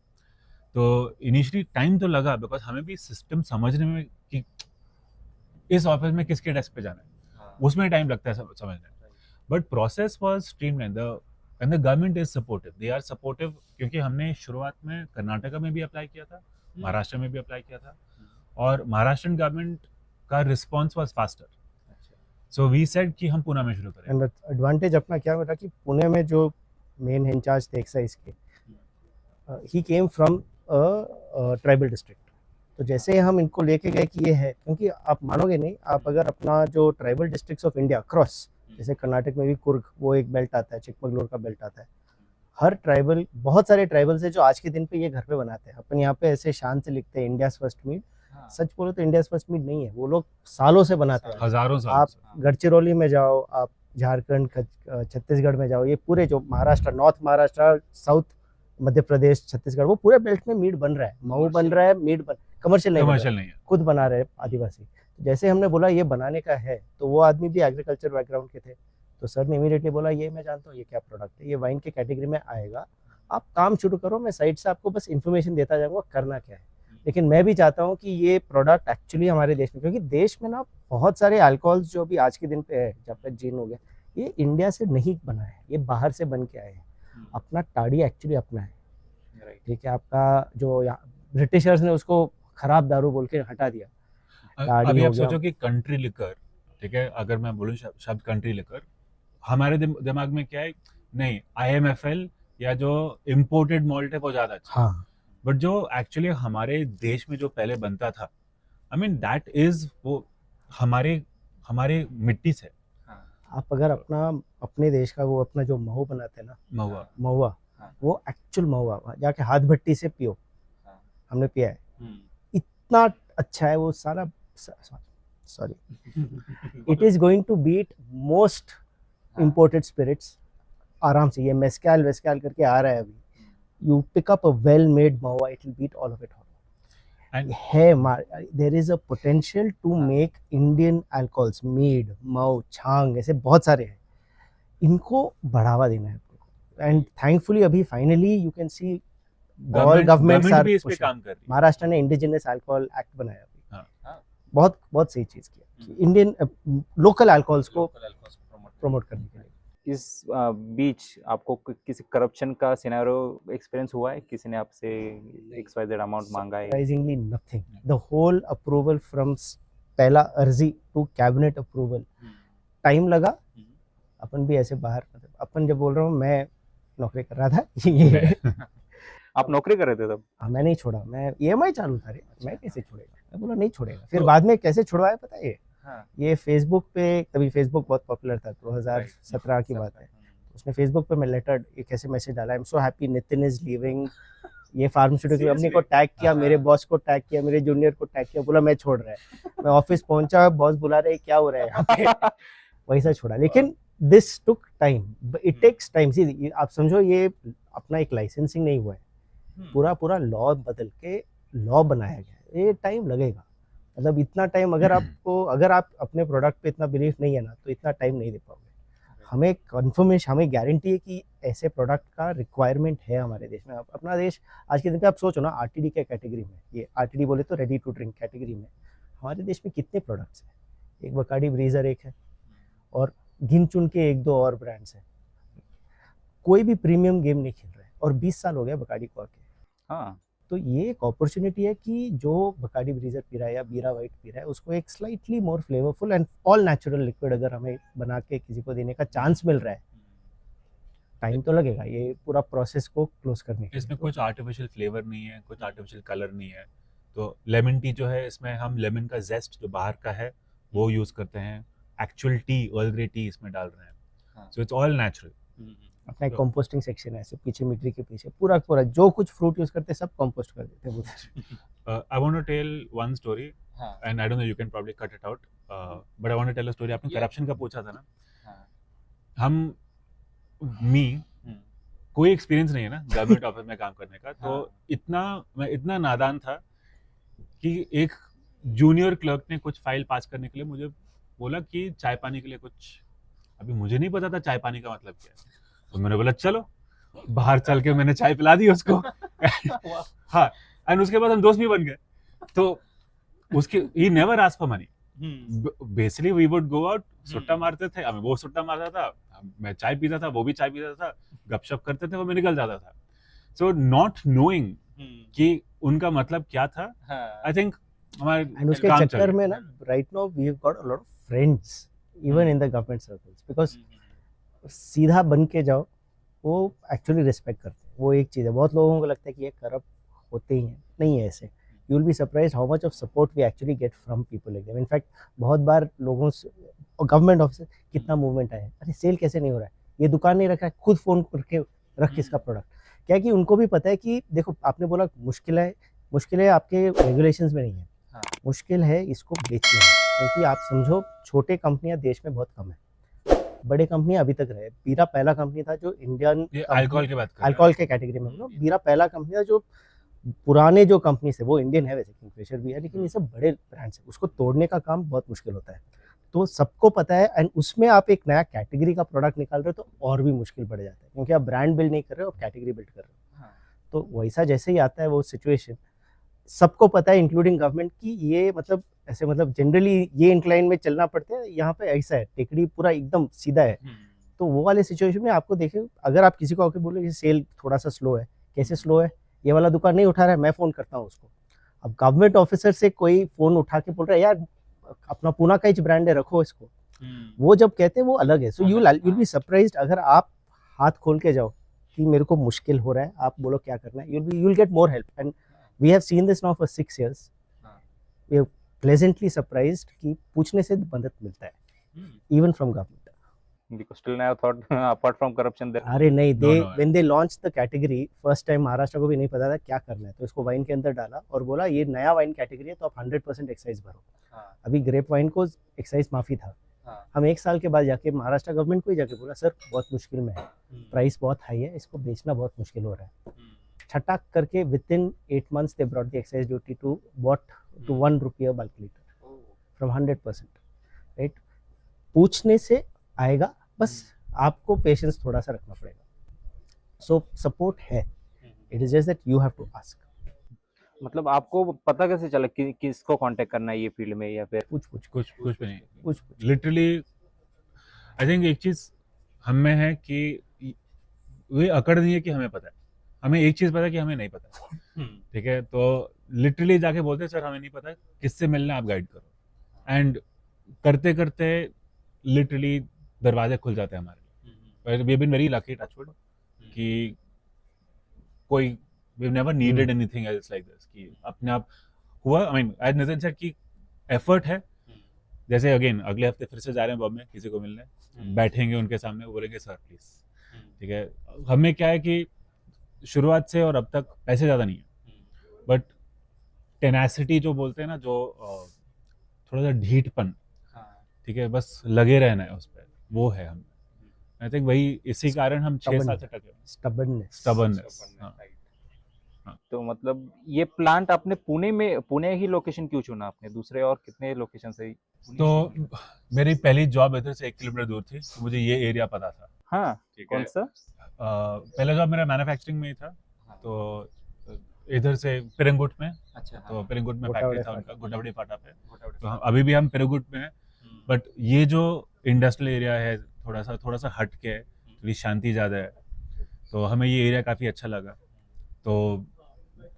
Speaker 2: तो इनिशियली टाइम तो लगा, बिकॉज हमें भी सिस्टम समझने में कि इस ऑफिस में किसके डेस्क पे जाना है, उसमें टाइम लगता है समझने में, but process was streamline, and the government is supportive, they are supportive, क्योंकि हमने शुरुआत में कर्नाटका में भी अप्लाई किया था, महाराष्ट्र में भी अप्लाई किया था, और महाराष्ट्रन गवर्नमेंट का response was faster, so we said कि हम पुणे में शुरू करें।
Speaker 3: एंड एडवांटेज अपना क्या बेटा कि पुणे में जो मेन इंचार्ज थे एक्साइज के, ही केम फ्रॉम ट्राइबल डिस्ट्रिक्ट, तो जैसे हम इनको लेके गए कि ये है, क्योंकि आप मानोगे नहीं, आप अगर अपना जो tribal districts of India cross, जैसे कर्नाटक में भी कुर्ग वो एक बेल्ट आता है, चिकमगलूर का बेल्ट आता है, हर ट्राइबल, बहुत सारे ट्राइबल्स है जो आज के दिन पे ये घर पे बनाते हैं। अपन यहाँ पे ऐसे शान से लिखते हैं इंडियाज फर्स्ट मीट, सच बोलो तो इंडियाज फर्स्ट मीट नहीं है, वो लोग सालों से बनाते हैं,
Speaker 2: हजारों साल
Speaker 3: आप
Speaker 2: से।
Speaker 3: गढ़चिरौली में जाओ, आप झारखंड, छत्तीसगढ़ में जाओ, ये पूरे जो महाराष्ट्र, नॉर्थ महाराष्ट्र, साउथ मध्य प्रदेश, छत्तीसगढ़, वो पूरे बेल्ट में मीट बन रहा है, मऊ बन रहा है, मीट कमर्शियल नहीं है, खुद बना रहे आदिवासी। तो जैसे हमने बोला ये बनाने का है, तो वो आदमी भी एग्रीकल्चर बैकग्राउंड के थे, तो सर ने इमीडिएटली बोला ये मैं जानता हूँ ये क्या प्रोडक्ट है, ये वाइन के कैटेगरी में आएगा, आप काम शुरू करो, मैं साइड से आपको बस इन्फॉर्मेशन देता जाऊँगा करना क्या है। लेकिन मैं भी चाहता हूँ कि ये प्रोडक्ट एक्चुअली हमारे देश में, क्योंकि देश में ना बहुत सारे अल्कोहल्स जो अभी आज के दिन पे है, जब तक जीन हो गया, ये इंडिया से नहीं बना है, ये बाहर से बन के आए हैं। अपना टाड़ी एक्चुअली अपना है, ठीक है, आपका जो ब्रिटिशर्स ने उसको खराब दारू बोल के हटा दिया।
Speaker 2: अभी आप सोचो कि कंट्री लिकर, ठीक है, अगर मैं बोलूँ शब्द कंट्री लिकर, हमारे दिमाग में क्या है, नहीं IMFL या जो इम्पोर्टेड मॉल्ट है वो ज्यादा अच्छा,
Speaker 3: हाँ,
Speaker 2: बट जो एक्चुअली हमारे देश में जो पहले बनता था, आई मीन दैट इज वो हमारे मिट्टी से।
Speaker 3: आप अगर अपने देश का वो अपना जो महू बनाते हैं ना, महुआ, वो एक्चुअल महुआ जाके हाथ भट्टी से पियो, हमने पिया है, इतना अच्छा है वो सारा, sorry, it is going to beat most imported spirits आराम से। ये मेस्कैल वेस्कैल करके आ रहा है अभी, you pick up a well-made mahua, it will beat all of it. And there is a potential to make Indian alcohols, mead, mau, chang, ऐसे बहुत सारे हैं, इनको बढ़ावा देना है आपको। And thankfully अभी finally you can see all governments are pushing. Maharashtra ने इंडिजिनस अल्कोहल एक्ट बनाया अभी, बहुत बहुत सही चीज़ की, इंडियन लोकल अल्कोहल्स को प्रमोट करने के लिए।
Speaker 1: इस बीच आपको किसी करप्शन का सिनेरियो एक्सपीरियंस हुआ है? किसी ने आपसे XYZ अमाउंट मांगा है?
Speaker 3: Surprisingly nothing, the whole approval from पहला अर्जी टू कैबिनेट अप्रूवल टाइम लगा। अपन भी ऐसे बाहर, मतलब अपन जब बोल रहा हूँ, मैं नौकरी कर रहा था ये
Speaker 1: आप नौकरी कर रहे थे तब?
Speaker 3: हाँ, मैं नहीं छोड़ा, मैं EMI चालू था रे, मैं कैसे छोड़ेगा, मैं बोला नहीं छोड़ेगा। फिर बाद में कैसे छुड़वाया पता है? ये फेसबुक पे, तभी फेसबुक बहुत पॉपुलर था, 2017 की बात है। उसने फेसबुक पे मैं लेटर एक ऐसे मैसेज डाला, I am so happy Nitin is leaving, ये फार्मास्यूटिकल कंपनी को टैग किया, मेरे बॉस को टैग किया, मेरे जूनियर को टैग किया, बोला मैं छोड़ रहा है। मैं ऑफिस पहुंचा, बॉस बुला रहे क्या हो रहा है यहाँ पे वैसा छोड़ा। लेकिन this took time, it takes time. See आप समझो, ये अपना एक लाइसेंसिंग नहीं हुआ है, पूरा लॉ बदल के लॉ बनाया गया है, ये टाइम लगेगा। मतलब इतना टाइम अगर आप अपने प्रोडक्ट पे इतना बिलीफ नहीं है ना, तो इतना टाइम नहीं दे पाओगे। हमें कन्फर्मेशन, हमें गारंटी है कि ऐसे प्रोडक्ट का रिक्वायरमेंट है हमारे देश में। अपना देश आज के दिन पे आप सोचो ना, RTD के कैटेगरी में, ये RTD बोले तो रेडी टू ड्रिंक कैटेगरी में हमारे देश में कितने प्रोडक्ट्स हैं? एक बकाडी ब्रीजर एक है, और गिन चुन के 1-2 और ब्रांड्स हैं। कोई भी प्रीमियम गेम नहीं खेल रहा है, और 20 साल हो गया बकाडी को आके।
Speaker 1: हाँ,
Speaker 3: तो ये एक अपॉर्चुनिटी है कि जो बकाडी ब्रीजर पी रहा है या बीरा वाइट पी रहा है, उसको एक slightly more flavourful and all natural liquid अगर हमें बना के किसी को देने का चांस मिल रहा है, टाइम तो लगेगा ये पूरा प्रोसेस को क्लोज करने के
Speaker 2: इसमें
Speaker 3: लिए।
Speaker 2: कुछ आर्टिफिशियल फ्लेवर नहीं है, कुछ आर्टिफिशियल कलर नहीं है। तो लेमन टी जो है, इसमें हम लेमन का जेस्ट जो बाहर का है वो यूज करते हैं, actual T, earl grey T इसमें डाल रहे हैं। So it's all natural.
Speaker 3: अपना एक कंपोस्टिंग सेक्शन है ऐसे पीछे, मिट्टी के पीछे पूरा जो कुछ फ्रूट यूज करते हैं सब कंपोस्ट कर देते हैं उधर।
Speaker 2: I want to tell one story,
Speaker 1: हाँ,
Speaker 2: and I don't know, you can probably cut it out, but I want to tell a story. आपने
Speaker 1: Yeah.
Speaker 2: करप्शन का पूछा था ना,
Speaker 1: हाँ,
Speaker 2: हम कोई एक्सपीरियंस नहीं है ना गवर्नमेंट ऑफिस में काम करने का, तो
Speaker 1: हाँ.
Speaker 2: मैं इतना नादान था कि एक जूनियर क्लर्क ने कुछ फाइल पास करने के लिए मुझे बोला कि चाय पानी के लिए कुछ, अभी मुझे नहीं पता था चाय पानी का मतलब क्या है। तो मैंने बोला चलो, बाहर चल के मैंने चाय पिला दी उसको हाँ, एंड उसके बाद हम दोस्त भी बन गए। तो उसके he never ask for money, basically we would go out, सुट्टा मारते थे, हमें वो सुट्टा मारता था, मैं चाय पीता था, वो भी चाय पीता था, गपशप करते थे, वो मैं निकल जाता था। सो नॉट नोइंग कि उनका मतलब क्या था, आई थिंक हमारे
Speaker 3: एंड उसके
Speaker 2: काम
Speaker 3: चक्कर
Speaker 2: चल
Speaker 3: में ना, right now we have got a lot of friends even in the government circles, because सीधा बन के जाओ, वो एक्चुअली रिस्पेक्ट करते हैं। वो एक चीज़ है, बहुत लोगों को लगता है कि ये करप्ट होते ही हैं, नहीं है ऐसे। You will be surprised how much of support we actually get from people like them. In fact बहुत बार लोगों से गवर्नमेंट ऑफिसर कितना मूवमेंट आया है, अरे सेल कैसे नहीं हो रहा है, ये दुकान नहीं रखा है, खुद फोन करके रख किसका प्रोडक्ट। क्या है कि उनको भी पता है कि देखो, आपने बोला मुश्किल है आपके रेगुलेशंस में नहीं है, मुश्किल है इसको बेचना है। क्योंकि आप समझो, छोटे कंपनियां देश में बहुत कम है, बड़े कंपनियां अभी तक रहे। बीरा पहला कंपनी था जो इंडियन
Speaker 2: अल्कोहल की बात कर रहे हैं।
Speaker 3: अल्कोहल के कैटेगरी में, मतलब बीरा पहला कंपनी था जो पुराने जो कंपनी से, वो इंडियन है वैसे, किंगफिशर भी है, लेकिन ये सब बड़े ब्रांड्स है, उसको तोड़ने का काम बहुत मुश्किल होता है। तो सबको पता है, एंड उसमें आप एक नया कैटेगरी का प्रोडक्ट निकाल रहे हो तो और भी मुश्किल बढ़ जाता है, क्योंकि आप ब्रांड बिल्ड नहीं कर रहे हो, आप कैटेगरी बिल्ड कर रहे हो। तो वैसा जैसे ही आता है वो सिचुएशन, सबको पता है इंक्लूडिंग गवर्नमेंट की ये मतलब ऐसे, मतलब जनरली ये इंक्लाइन में चलना पड़ता है, यहाँ पे ऐसा है, टेकड़ी पूरा एकदम सीधा है। तो वो वाले सिचुएशन में आपको देखें, अगर आप किसी को आके बोले सेल थोड़ा सा स्लो है, कैसे स्लो है, ये वाला दुकान नहीं उठा रहा है, मैं फ़ोन करता हूँ उसको। अब गवर्नमेंट ऑफिसर से कोई फ़ोन उठा के बोल रहा है यार अपना पूना का ही ब्रांड है, रखो इसको, वो जब कहते हैं वो अलग है। So you will be surprised अगर आप हाथ खोल के जाओ कि मेरे को मुश्किल हो रहा है, आप बोलो क्या करना है, you will get more help. And we have seen this now for 6 years। We are pleasantly surprised कि पूछने से मदद मिलता है, even from government.
Speaker 1: Because still now thought apart from corruption there.
Speaker 3: अरे नहीं, दे
Speaker 2: no,
Speaker 3: when they launch the category first time, Maharashtra को भी नहीं पता था क्या करना है, तो इसको वाइन के अंदर डाला और बोला ये नया वाइन कैटेगरी है तो आप 100% एक्साइज भरो। अभी ग्रेप वाइन को एक्साइज माफी था। हम 1 साल के बाद जाके महाराष्ट्र गवर्नमेंट को ही जाके बोला सर बहुत मुश्किल में है, प्राइस बहुत हाई है, इसको बेचना बहुत मुश्किल हो रहा है। छटाक करके within 8 months they brought the excise duty to 1 rupee a bulk liter फ्रॉम 100%, राइट। पूछने से आएगा, बस आपको पेशेंस थोड़ा सा रखना पड़ेगा। सो सपोर्ट है, it is just that you have to ask.
Speaker 1: मतलब आपको पता कैसे चला कि किसको कांटेक्ट करना है ये फील्ड में, या फिर
Speaker 3: कुछ
Speaker 2: कुछ भी नहीं,
Speaker 3: कुछ
Speaker 2: लिटरली आई थिंक एक चीज हम में है कि वे अकड़ नहीं है कि हमें पता है, हमें एक चीज पता है कि हमें नहीं पता, ठीक है। तो लिटरली जाके बोलते हैं सर हमें नहीं पता, किससे मिलना है आप गाइड करो, एंड करते करते लिटरली दरवाजे खुल जाते हैं हमारे लिए। We have been very lucky touch wood कि कोई we never needed anything else like this, कि अपने आप हुआ। I mean as Nitin sir की एफर्ट है, जैसे अगेन अगले हफ्ते फिर से जा रहे हैं बॉम्बे किसी को मिलने, बैठेंगे उनके सामने, वो बोलेंगे सर प्लीज, ठीक है। हमें क्या है कि शुरुआत से और अब तक पैसे ज़्यादा नहीं है, बट टेनासिटी जो बोलते हैं ना, जो थोड़ा सा ढीठपन, ठीक है, बस लगे रहना है उस पर, वो है हम। आई थिंक वही इसी कारण हम 6 साल से टके हुए हैं। स्टबर्ननेस।
Speaker 1: तो मतलब ये प्लांट आपने पुणे ही लोकेशन क्यों चुना आपने, दूसरे और कितने लोकेशन से?
Speaker 2: तो मेरी पहली जॉब इधर से 1 किलोमीटर दूर थी, तो मुझे ये एरिया पता था।
Speaker 1: हाँ,
Speaker 2: ठीक है।
Speaker 1: कौन सा?
Speaker 2: पहला जॉब मेरा मैन्युफैक्चरिंग में ही था, तो इधर से पिरंगुट में,
Speaker 1: अच्छा,
Speaker 2: तो पिरंगुट में
Speaker 3: गोटावड़े
Speaker 2: फैक्ट्री था
Speaker 3: फाटा।
Speaker 2: उनका, गोटावड़ी फाटा पे। तो अभी भी हम पिरंगुट में हैं, बट ये जो इंडस्ट्रियल एरिया है थोड़ा सा हट के है, थोड़ी शांति ज़्यादा है, तो हमें ये एरिया काफ़ी अच्छा लगा। तो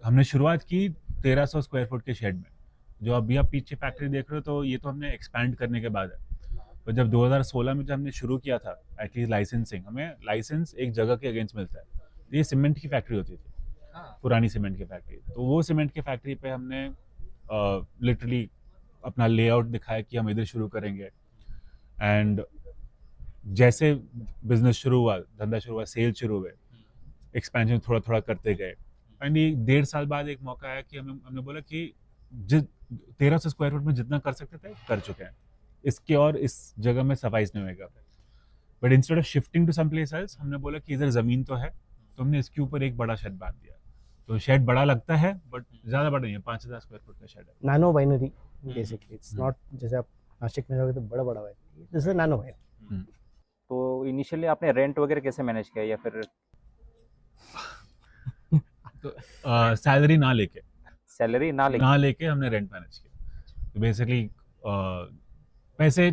Speaker 2: हमने शुरुआत की 1300 स्क्वायर फुट के शेड में, जो अभी आप पीछे फैक्ट्री देख रहे हो, तो ये तो हमने एक्सपैंड करने के बाद है। तो जब 2016 में जब हमने शुरू किया था एटलीस्ट लाइसेंसिंग, हमें लाइसेंस एक जगह के अगेंस्ट मिलता है। तो ये सीमेंट की फैक्ट्री होती थी, पुरानी सीमेंट की फैक्ट्री। तो वो सीमेंट की फैक्ट्री पे हमने लिटरली अपना लेआउट दिखाया कि हम इधर शुरू करेंगे, एंड जैसे बिजनेस शुरू हुआ, धंधा शुरू हुआ, सेल शुरू हुए, एक्सपेंशन थोड़ा थोड़ा करते गए, एंड ये 1.5 साल बाद एक मौका आया कि हमने बोला कि जिस 1300 स्क्वायर फुट में जितना कर सकते थे कर चुके हैं, इसके और इस जगह में सफाइस नहीं होगा। But instead of shifting to some place else, हमने बोला कि इधर ज़मीन तो है, तो हमने इसके ऊपर एक बड़ा शेड बांध दिया। तो शेड बड़ा लगता है, बट ज़्यादा बड़ा नहीं है, 5000 स्क्वायर फुट का शेड है।
Speaker 3: Nano binary basically, it's not जैसे आप नासिक में जाओगे तो बड़ा बड़ा binary, this is nano binary.
Speaker 1: तो इनिशियली आपने रेंट वगैरह कैसे मैनेज किया, या फिर
Speaker 2: तो सैलरी ना लेके
Speaker 1: सैलरी ना
Speaker 2: लेके हमने रेंट मैनेज किया। तो बेसिकली पैसे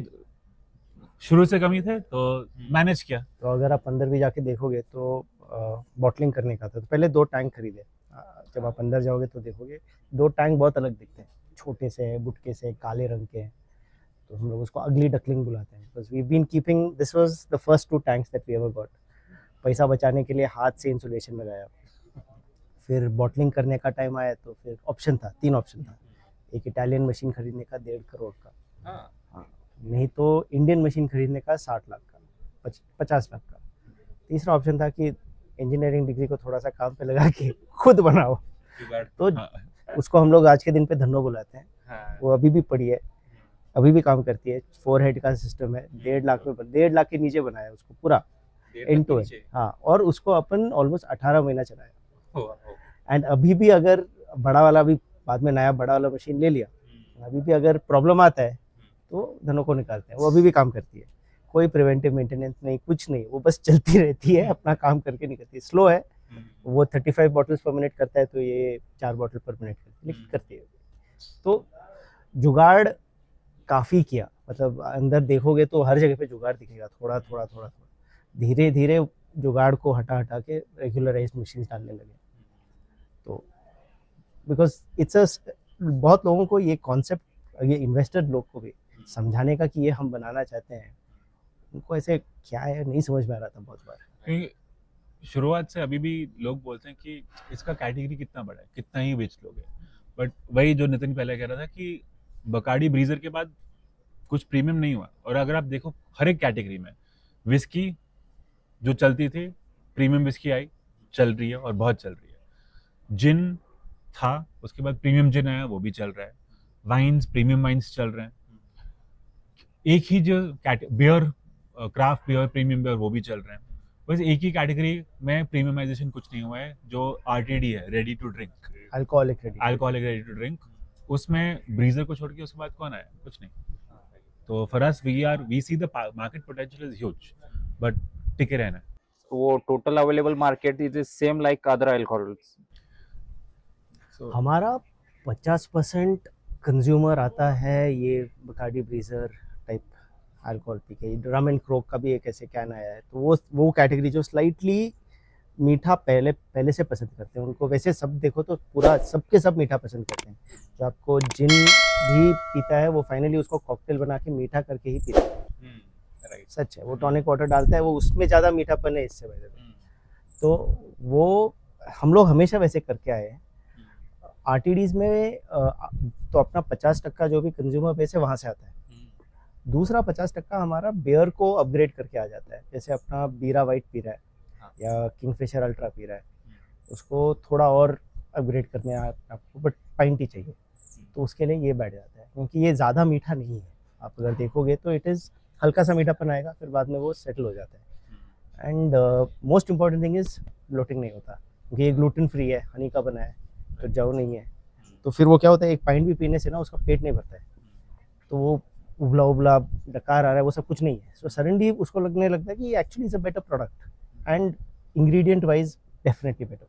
Speaker 2: शुरू से कम ही थे, तो मैनेज किया।
Speaker 3: तो अगर आप अंदर भी जाके देखोगे तो बॉटलिंग करने का था, तो पहले 2 टैंक खरीदे। जब आप अंदर जाओगे तो देखोगे 2 टैंक बहुत अलग दिखते हैं, छोटे से बुटके से काले रंग के हैं, तो हम लोग उसको अगली डकलिंग बुलाते हैं, because we been keeping, this was the first 2 tanks that we ever got. पैसा बचाने के लिए हाथ से इंसुलेशन लगाया, फिर बॉटलिंग करने का टाइम आया तो फिर ऑप्शन था, 3 ऑप्शन था। एक इटालियन मशीन खरीदने का 1.5 करोड़ का, हाँ, नहीं तो इंडियन मशीन खरीदने का 60 लाख का, 50 लाख का। तीसरा ऑप्शन था कि इंजीनियरिंग डिग्री को थोड़ा सा काम पे लगा के खुद बनाओ, तो उसको हम लोग आज के दिन पे धन्नो बुलाते हैं। वो अभी भी पड़ी है, अभी भी काम करती है। 4 हेड का सिस्टम है, 1.5 लाख में 1.5 लाख के नीचे बनाया उसको पूरा एंड टू एंड, हाँ, और उसको अपन ऑलमोस्ट 18 महीना चलाया। एंड अभी भी अगर बड़ा वाला भी बाद में नया बड़ा वाला मशीन ले लिया, अभी भी अगर प्रॉब्लम आता है तो धनों को निकालते हैं, वो अभी भी काम करती है। कोई प्रिवेंटिव मेंटेनेंस नहीं, कुछ नहीं, वो बस चलती रहती है, अपना काम करके निकलती है। स्लो है, वो 35 बॉटल्स पर मिनट करता है, तो ये 4 बॉटल पर मिनट लेकिन करती है। तो जुगाड़ काफ़ी किया, मतलब अंदर देखोगे तो हर जगह पे जुगाड़ दिखेगा, थोड़ा थोड़ा थोड़ा थोड़ा, धीरे धीरे जुगाड़ को हटा हटा के रेगुलराइज मशीन डालने लगे। तो बिकॉज इट्स बहुत लोगों को ये कॉन्सेप्ट, ये इन्वेस्टर लोग को भी समझाने का कि ये हम बनाना चाहते हैं, उनको ऐसे क्या है नहीं समझ में आ रहा था बहुत बार।
Speaker 2: शुरुआत से अभी भी लोग बोलते हैं कि इसका कैटेगरी कितना बड़ा है, कितना ही बेच लोगे, बट वही जो नितिन पहले कह रहा था कि बकाडी ब्रीजर के बाद कुछ प्रीमियम नहीं हुआ। और अगर आप देखो हर एक कैटेगरी में विस्की जो चलती थी, प्रीमियम विस्की आई, चल रही है और बहुत चल रही है। जिन था, उसके बाद प्रीमियम जिन आया, वो भी चल रहा है। वाइन्स, प्रीमियम वाइन्स चल रहे हैं। एक ही जो beer, craft beer, premium beer, वो भी चल रहे हैं। बस एक ही कैटेगरी में प्रीमियमाइजेशन कुछ नहीं हुआ है, जो आरटीडी है, ready to drink,
Speaker 3: alcoholic
Speaker 2: ready to drink, उसमें ब्रीजर को छोड़ के उसके बाद कौन आया? कुछ नहीं। तो for us we see the market potential is huge, but टिके रहना।
Speaker 1: वो total available market is same like other alcohols.
Speaker 3: हमारा 50% कंज्यूमर आता है ये बकाडी ब्रीजर टाइप अल्कोहल पी के। रम एंड क्रोक का भी एक ऐसे कैन आया है, तो वो कैटेगरी जो स्लाइटली मीठा पहले से पसंद करते हैं। उनको वैसे सब देखो तो पूरा सबके सब मीठा पसंद करते हैं। जो आपको जिन भी पीता है वो फाइनली उसको कॉकटेल बना के मीठा करके ही पीता है।
Speaker 1: राइट।
Speaker 3: सच है, वो टॉनिक वाटर डालता है, वो उसमें ज़्यादा मीठापन है इससे वजह से। तो वो हम लोग हमेशा वैसे करके आए हैं। आरटीडीज में तो अपना 50% जो भी कंज्यूमर बेस है वहाँ से आता है। दूसरा 50% हमारा बियर को अपग्रेड करके आ जाता है। जैसे अपना बीरा वाइट पी रहा है या किंगफिशर अल्ट्रा पी रहा है, उसको थोड़ा और अपग्रेड करने आपको बट पाइंट ही चाहिए, तो उसके लिए ये बैठ जाता है, क्योंकि ये ज़्यादा मीठा नहीं है। आप अगर देखोगे तो इट इज़ हल्का सा मीठापन आएगा, फिर बाद में वो सेटल हो जाता है। And most important thing is bloating नहीं होता, क्योंकि ये ग्लूटेन फ्री है, हनी का बना है, तो जव नहीं है। तो फिर वो क्या होता है, एक पाइंट भी पीने से ना उसका पेट नहीं भरता है, तो वो उबला उबला डकार आ रहा है, वो सब कुछ नहीं है। सो सडनली उसको लगने लगता है कि actually is a better product and ingredient wise definitely better.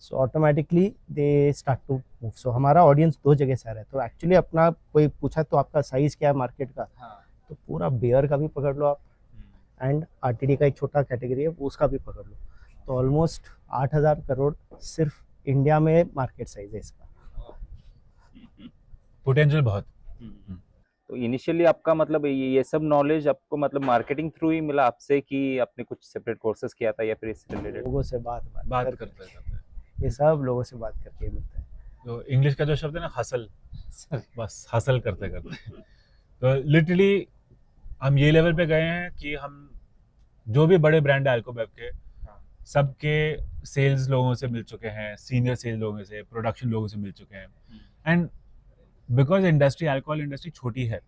Speaker 3: So automatically they start to move. So हमारा ऑडियंस 2 जगह से आ रहा है। तो एक्चुअली अपना कोई पूछा तो आपका साइज़ क्या है मार्केट का, तो पूरा बियर का भी पकड़ लो आप, एंड आरटीडी का एक छोटा कैटेगरी है उसका भी पकड़ लो, तो ऑलमोस्ट 8,000 करोड़ सिर्फ इंडिया में मार्केट साइज है इसका।
Speaker 2: पोटेंशियल बहुत।
Speaker 1: तो इनिशियली आपका मतलब ये सब नॉलेज आपको मतलब मार्केटिंग थ्रू ही मिला आपसे, कि आपने कुछ सेपरेट कोर्सेज किया था या फिर इससे रिलेटेड?
Speaker 3: लोगों से बात
Speaker 2: करते हैं।
Speaker 3: ये सब लोगों से बात करके मिलता है।
Speaker 2: तो इंग्लिश का जो शब्द है ना, हसल, बस हसल करते करते तो लिटरली हम ये लेवल पे गए हैं कि हम जो भी बड़े ब्रांड है अल्कोबेव के, सबके सेल्स लोगों से मिल चुके हैं, सीनियर सेल्स लोगों से, प्रोडक्शन लोगों से मिल चुके हैं। And because industry, alcohol industry छोटी है,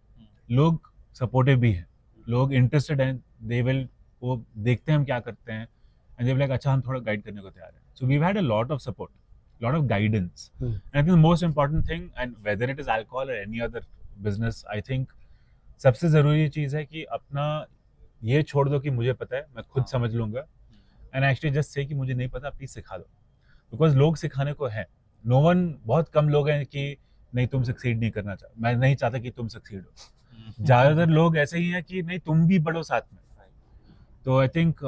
Speaker 2: लोग सपोर्टिव भी हैं, लोग इंटरेस्टेड हैं, दे विल, वो देखते हैं हम क्या करते हैं, एंड दे विल लाइक अच्छा हम थोड़ा गाइड करने को तैयार हैं। So we had a lot of support, lot of guidance, and I think most important thing, and whether it is alcohol और any other business, I think सबसे ज़रूरी चीज़ है कि अपना ये छोड़ दो कि मुझे पता है, मैं खुद समझ लूँगा, एंड एक्चुअली जस्ट से कि मुझे नहीं पता, प्लीज़ सिखा दो, बिकॉज लोग सिखाने को हैं। नो वन, बहुत कम लोग हैं कि नहीं तुम सक्सीड नहीं करना चाहते, मैं नहीं चाहता कि तुम सक्सीड हो। ज़्यादातर लोग ऐसे ही हैं कि नहीं तुम भी बढ़ो साथ में। तो आई थिंक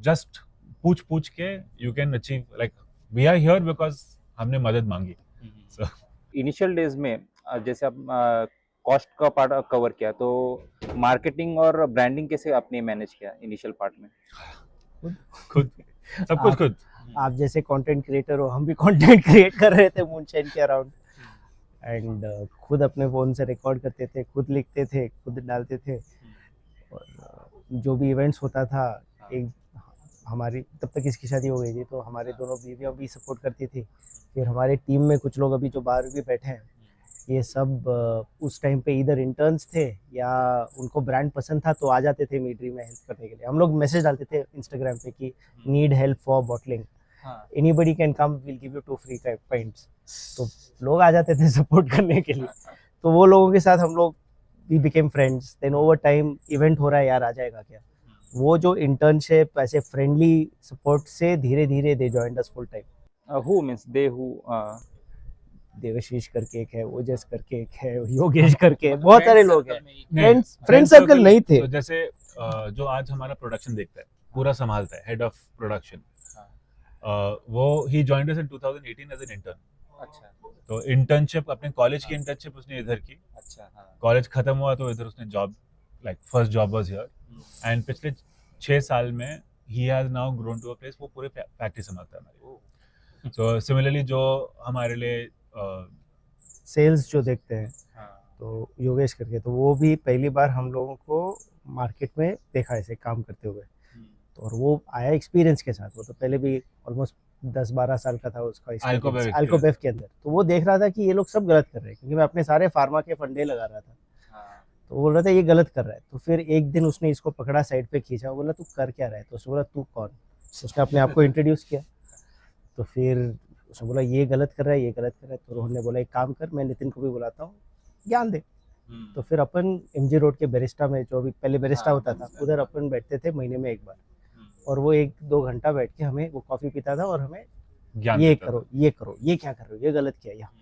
Speaker 2: जस्ट पूछ के you can achieve, like we are here because हमने मदद मांगी। सो
Speaker 1: इनिशियल डेज में जैसे आप कॉस्ट का पार्ट कवर किया, तो मार्केटिंग और ब्रांडिंग कैसे आपने मैनेज किया इनिशियल पार्ट में?
Speaker 2: खुद सब कुछ खुद।
Speaker 3: आप जैसे कंटेंट क्रिएटर हो, हम भी कंटेंट क्रिएट कर रहे थे मूनशाइन के अराउंड, एंड खुद अपने फ़ोन से रिकॉर्ड करते थे, खुद लिखते थे, खुद डालते थे, और जो भी इवेंट्स होता था, एक हमारी तब तक इसकी शादी हो गई थी, तो हमारे दोनों बीवियाँ भी सपोर्ट करती थी। फिर हमारे टीम में कुछ लोग अभी जो बाहर भी बैठे हैं, ये सब उस टाइम पे इधर इंटर्न्स थे या उनको ब्रांड पसंद था तो आ जाते थे मीडरी में हेल्प करने के लिए। हम लोग मैसेज डालते थे इंस्टाग्राम पे कि need help for bottling, anybody can come, will give you 2 free points. तो लोग आ जाते थे सपोर्ट करने के लिए, तो वो लोगों के साथ हम लोग we became friends. Then over time event हो रहा है यार, आ जाएगा क्या, वो जो इंटर्नशिप ऐसे फ्रेंडली सपोर्ट से धीरे धीरे they joined us full time.
Speaker 1: Who means they who?
Speaker 3: Devashish करके एक है, ओजस करके एक है, योगेश करके, बहुत सारे लोग हैं। फ्रेंड
Speaker 2: फ्रेंड
Speaker 3: सर्कल नहीं थे।
Speaker 2: तो जैसे जो आज हमारा प्रोडक्शन देखता है, पूरा संभालता है, हेड ऑफ प्रोडक्शन, वो he joined us in 2018 as an intern.
Speaker 1: अच्छा,
Speaker 2: तो इंटर्नशिप, अपने कॉलेज की इंटर्नशिप उसने इधर की।
Speaker 1: अच्छा, हाँ।
Speaker 2: कॉलेज खत्म हुआ तो इधर उसने job, like first job was here, and पिछले 6 साल में ही has now grown to a place, वो पूरे फैक्ट्री संभालता है हमारी। सो सिमिलरली जो हमारे लिए
Speaker 3: सेल्स जो देखते हैं,
Speaker 1: हाँ।
Speaker 3: तो योगेश करके, तो वो भी पहली बार हम लोगों को मार्केट में देखा ऐसे काम करते हुए। तो और वो आया एक्सपीरियंस के साथ, वो तो पहले भी ऑलमोस्ट 10-12 साल का था उसका अल्कोबेव के अंदर। तो वो देख रहा था कि ये लोग सब गलत कर रहे हैं, क्योंकि मैं अपने सारे फार्मा के फंडे लगा रहा था। तो बोल रहा था ये गलत कर रहा है। तो फिर एक दिन उसने इसको पकड़ा, साइड पे खींचा, बोला तू कर क्या रहा है? तो उसने बोला तू कौन? उसने अपने आप को इंट्रोड्यूस किया। तो फिर उसने बोला ये गलत कर रहा है, ये गलत कर रहा है। तो रोहन ने बोला एक काम कर, मैं नितिन को भी बुलाता हूँ, ज्ञान दे। तो फिर अपन MG रोड के बैरिस्टा में, जो भी पहले बैरिस्टा होता था, उधर अपन बैठते थे महीने में एक बार, और वो 1-2 घंटा बैठ के हमें वो कॉफ़ी पीता था और हमें ये करो, ये करो, ये क्या कर रहे हो, ये गलत किया यहाँ।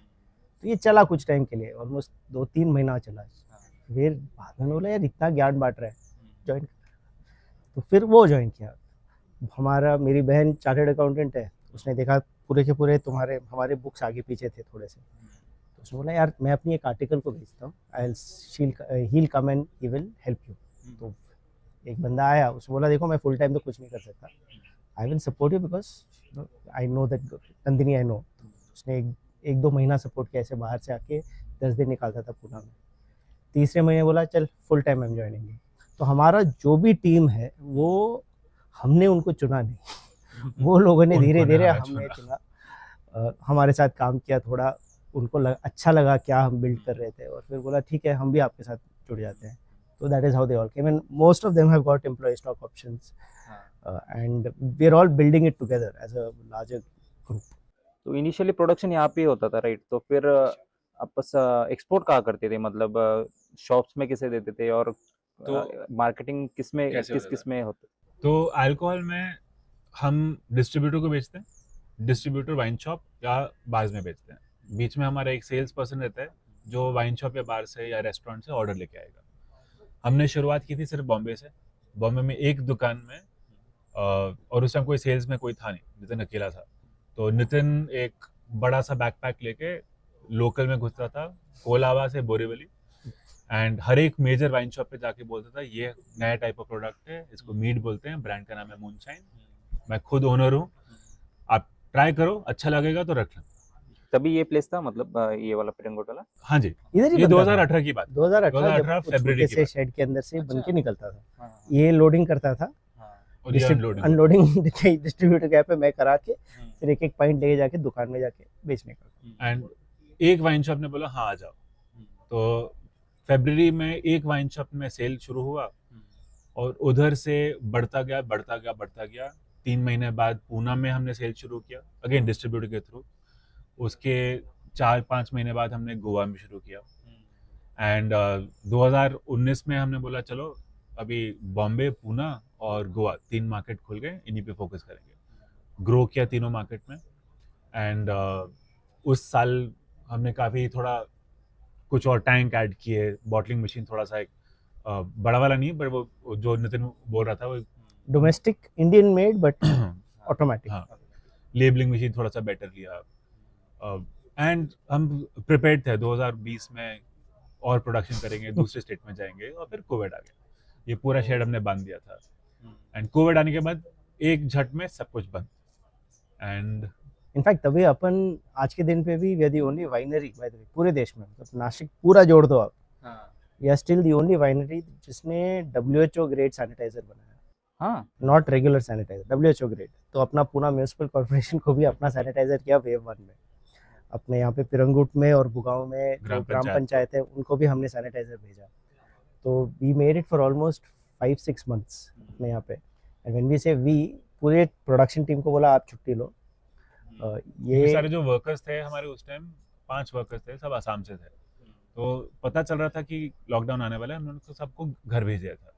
Speaker 3: तो ये चला कुछ टाइम के लिए, ऑलमोस्ट 2-3 महीना चला। फिर बाद में बोला यार इतना ज्ञान बांट रहा है, ज्वाइन। तो फिर वो ज्वाइन किया। मेरी बहन चार्टर्ड अकाउंटेंट है, उसने देखा पूरे के पूरे हमारे बुक्स आगे पीछे थे थोड़े से, तो उसने बोला यार मैं अपनी एक आर्टिकल को भेजता हूँ, he'll come and he will help you। तो एक बंदा आया, उसने बोला देखो मैं फुल टाइम तो कुछ नहीं कर सकता, I will support you because I know that Nandini I know. उसने एक 2 महीना सपोर्ट किया, ऐसे बाहर से आके 10 दिन निकालता था पूना में। तीसरे महीने बोला चल फुल टाइम हम ज्वाइनिंग। तो हमारा जो भी टीम है वो हमने उनको चुना नहीं, वो लोगों ने धीरे धीरे हमें चुना, हमारे साथ काम किया, थोड़ा उनको अच्छा लगा क्या हम बिल्ड कर रहे थे, और फिर बोला ठीक है हम भी आपके साथ जुड़ जाते हैं। तो that is how they all came and most of them have got employ stock options and we are all building it together as a larger group.
Speaker 1: तो इनिशियली प्रोडक्शन यहाँ पे ही होता था, राइट? तो फिर आपस एक्सपोर्ट कहाँ करते थे, मतलब शॉप्स में किसे देते थे, और
Speaker 2: तो
Speaker 1: मार्केटिंग किस
Speaker 2: कैसे होता
Speaker 1: किस में होता?
Speaker 2: तो अल्कोहल में हम डिस्ट्रीब्यूटर को बेचते हैं, डिस्ट्रीब्यूटर वाइन शॉप या बार्स में बेचते हैं। बीच में हमारा एक सेल्स पर्सन रहता है जो वाइन शॉप या बार से या रेस्टोरेंट से ऑर्डर लेके आएगा। हमने शुरुआत की थी सिर्फ बॉम्बे से, बॉम्बे में एक दुकान में, और उस टाइम कोई सेल्स में कोई था नहीं, नितिन अकेला था। तो नितिन एक बड़ा सा बैकपैक लेके लोकल में घुसता था, कोलाबा से बोरीवली, एंड हर एक मेजर वाइन शॉप पे जाके बोलता था ये नया टाइप ऑफ प्रोडक्ट है, इसको मीड बोलते हैं, ब्रांड का नाम है मूनशाइन, मैं खुद ओनर हूँ, आप ट्राई करो, अच्छा लगेगा तो रख लें।
Speaker 1: तभी ये प्लेस था, मतलब ये वाला पिरंगोट वाला?
Speaker 2: हाँ जी,
Speaker 3: इधर ही
Speaker 2: ये
Speaker 3: बनता
Speaker 2: 2018 की बात,
Speaker 3: 2018 जब
Speaker 2: 2018
Speaker 3: छोटे
Speaker 2: फरवरी की
Speaker 3: से
Speaker 2: बात।
Speaker 3: शेड के अंदर से बन के निकलता था।
Speaker 1: हाँ,
Speaker 3: ये लोडिंग करता था,
Speaker 2: और ये अनलोडिंग
Speaker 3: अनलोडिंग डिस्ट्रीब्यूटर के यहाँ पे मैं करा के फिर एक एक पॉइंट लेके जाके दुकान में जाके बेचने का।
Speaker 2: एंड एक वाइन शॉप ने बोला हाँ आ जाओ। तो फरवरी में एक वाइन शॉप में सेल शुरू हुआ, और उधर से बढ़ता गया बढ़ता गया बढ़ता गया। 3 महीने बाद पूना में हमने सेल शुरू किया, अगेन डिस्ट्रीब्यूटर के थ्रू। उसके 4-5 महीने बाद हमने गोवा में शुरू किया, एंड 2019 में हमने बोला चलो अभी बॉम्बे, पूना और गोवा 3 मार्केट खुल गए, इन्हीं पे फोकस करेंगे। ग्रो किया तीनों मार्केट में, एंड उस साल हमने काफ़ी थोड़ा कुछ और टैंक ऐड किए, बॉटलिंग मशीन थोड़ा सा एक बड़ा वाला नहीं, पर वो जो नितिन बोल रहा था वो
Speaker 3: domestic Indian made but automatic.
Speaker 2: हाँ, लेबलिंग मशीन थोड़ा सा बेटर लिया, एंड हम प्रिपेयर्ड थे 2020 में और प्रोडक्शन करेंगे, दूसरे स्टेट में जाएंगे, और फिर कोविड आ गया, ये पूरा शेड हमने बांध दिया था। एंड कोविड आने के बाद एक झट में सब कुछ बंद। एंड
Speaker 3: इनफैक्ट तभी अपन आज के दिन पे भी we are the only winery by the way पूरे देश में, मतलब नासिक पूरा जोड़ दो आप, we are still the only winery जिसने WHO ग्रेड सैनिटाइजर बनाया।
Speaker 1: हाँ,
Speaker 3: not regular sanitizer, WHO grade. तो अपना पूना म्यूनिसिपल कॉर्पोरेशन को भी अपना सैनिटाइजर किया वेव 1 में। अपने यहाँ पे पिरंगुट में और बुगांव में जो ग्राम पंचायत है उनको भी हमने सैनिटाइजर भेजा। तो we made it for almost 5-6 months अपने यहाँ पे। And when we say we, पूरे प्रोडक्शन टीम को बोला आप छुट्टी लो।
Speaker 2: ये सारे जो वर्कर्स थे हमारे उस टाइम 5 वर्कर्स थे, सब आसाम से थे। तो पता चल रहा था कि लॉकडाउन आने वाला है, उन्होंने तो सबको घर भेज दिया था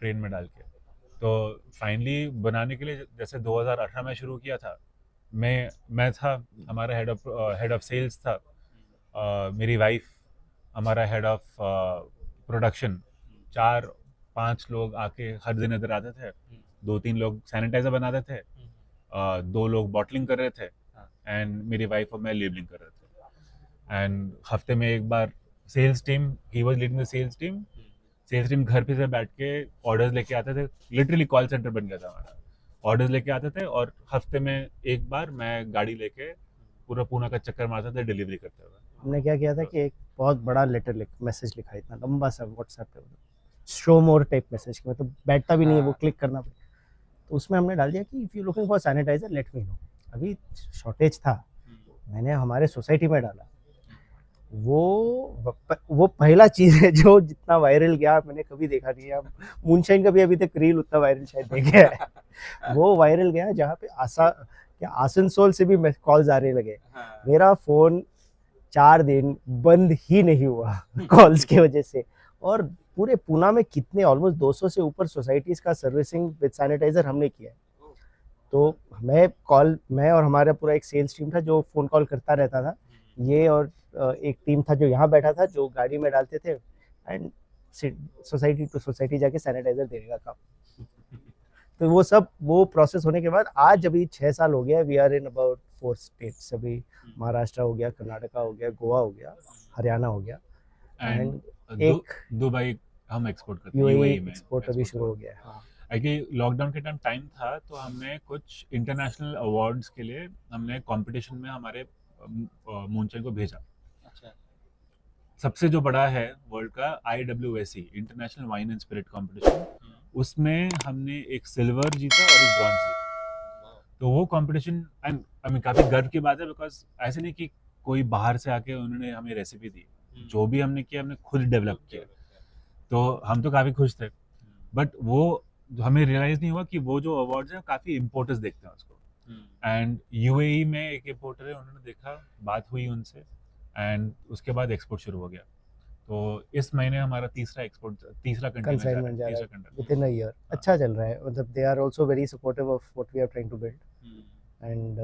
Speaker 2: ट्रेन में डाल के। तो फाइनली बनाने के लिए जैसे 2018 में शुरू किया था, मैं था, हमारा हेड ऑफ सेल्स था, मेरी वाइफ, हमारा हेड ऑफ प्रोडक्शन, 4-5 लोग आके हर दिन इधर आते थे। 2-3 लोग सैनिटाइजर बनाते थे, 2 लोग बॉटलिंग कर रहे थे, एंड मेरी वाइफ और मैं लेबलिंग कर रहे थे। एंड हफ्ते में एक बार sales team, he was leading the sales team घर पे से बैठ के ऑर्डर्स लेके आते थे, लिटरली कॉल सेंटर बन गया था हमारा। ऑर्डर्स लेके आते थे, और हफ्ते में एक बार मैं गाड़ी लेके पूरा पूना का चक्कर मारता था डिलीवरी करते हुए।
Speaker 3: हमने क्या किया था कि एक बहुत बड़ा लेटर मैसेज लिखा, इतना लंबा सा व्हाट्सएप पे, शो मोर टाइप मैसेज, कि मतलब बैठता भी नहीं है, वो क्लिक करना पड़े। तो उसमें हमने डाल दिया कि if you looking for sanitizer let me know. अभी शॉर्टेज था, मैंने हमारे सोसाइटी में डाला। वो पहला चीज़ है जो जितना वायरल गया मैंने कभी देखा नहीं है। मूनशाइन का भी अभी तक रील उतना वायरल शायद देखे है। वो वायरल गया जहाँ पे आसनसोल से भी कॉल्स आने लगे। मेरा फ़ोन 4 दिन बंद ही नहीं हुआ कॉल्स की वजह से। और पूरे पूना में कितने ऑलमोस्ट 200 से ऊपर सोसाइटीज़ का सर्विसिंग विद सैनिटाइजर हमने किया है। तो मैं और हमारा पूरा एक सेल्स टीम था जो फ़ोन कॉल करता रहता था। ये और एक टीम था जो यहाँ बैठा था, जो गाड़ी में डालते थे, एंड सोसाइटी टू सोसाइटी जाके सैनिटाइजर देने का काम। तो वो सब वो प्रोसेस होने के बाद आज अभी 6 साल हो गया, we are in about 4 states. अभी महाराष्ट्र हो गया, कर्नाटका हो गया, गोवा हो गया, हरियाणा हो गया,
Speaker 2: एंड
Speaker 3: एक
Speaker 2: दुबई हम एक्सपोर्ट करते हैं,
Speaker 3: यूएई
Speaker 2: यूएई में
Speaker 3: एक्सपोर्ट अभी शुरू हो गया है। हाँ,
Speaker 2: एक्चुअली लॉकडाउन के टाइम था, तो हमने कुछ इंटरनेशनल अवार्ड्स के लिए हमने कंपटीशन में हमारे मूनचेन को भेजा।
Speaker 1: अच्छा
Speaker 2: सबसे जो बड़ा है वर्ल्ड का IWSC, international wine and spirit competition, उसमें हमने एक सिल्वर जीता और एक ब्रॉन्ज जीता। तो वो कंपटीशन आई मीन काफ़ी गर्व की बात है, बिकॉज ऐसे नहीं कि कोई बाहर से आके उन्होंने हमें रेसिपी दी, जो भी हमने किया हमने खुद डेवलप किया। तो हम तो काफ़ी खुश थे, बट वो हमें रियलाइज नहीं हुआ कि वो जो अवार्ड्स हैं काफ़ी इम्पोर्टर्स देखते हैं उसको। एंड यूएई में एक इम्पोर्टर है, उन्होंने देखा, बात हुई उनसे, एंड उसके बाद एक्सपोर्ट शुरू हो गया। तो इस महीने हमारा तीसरा कंटेनर
Speaker 3: कंसाइनमेंट जा रहा है
Speaker 2: container.
Speaker 3: Within a year. अच्छा चल रहा है, मतलब they are also very supportive of what we are trying to build. And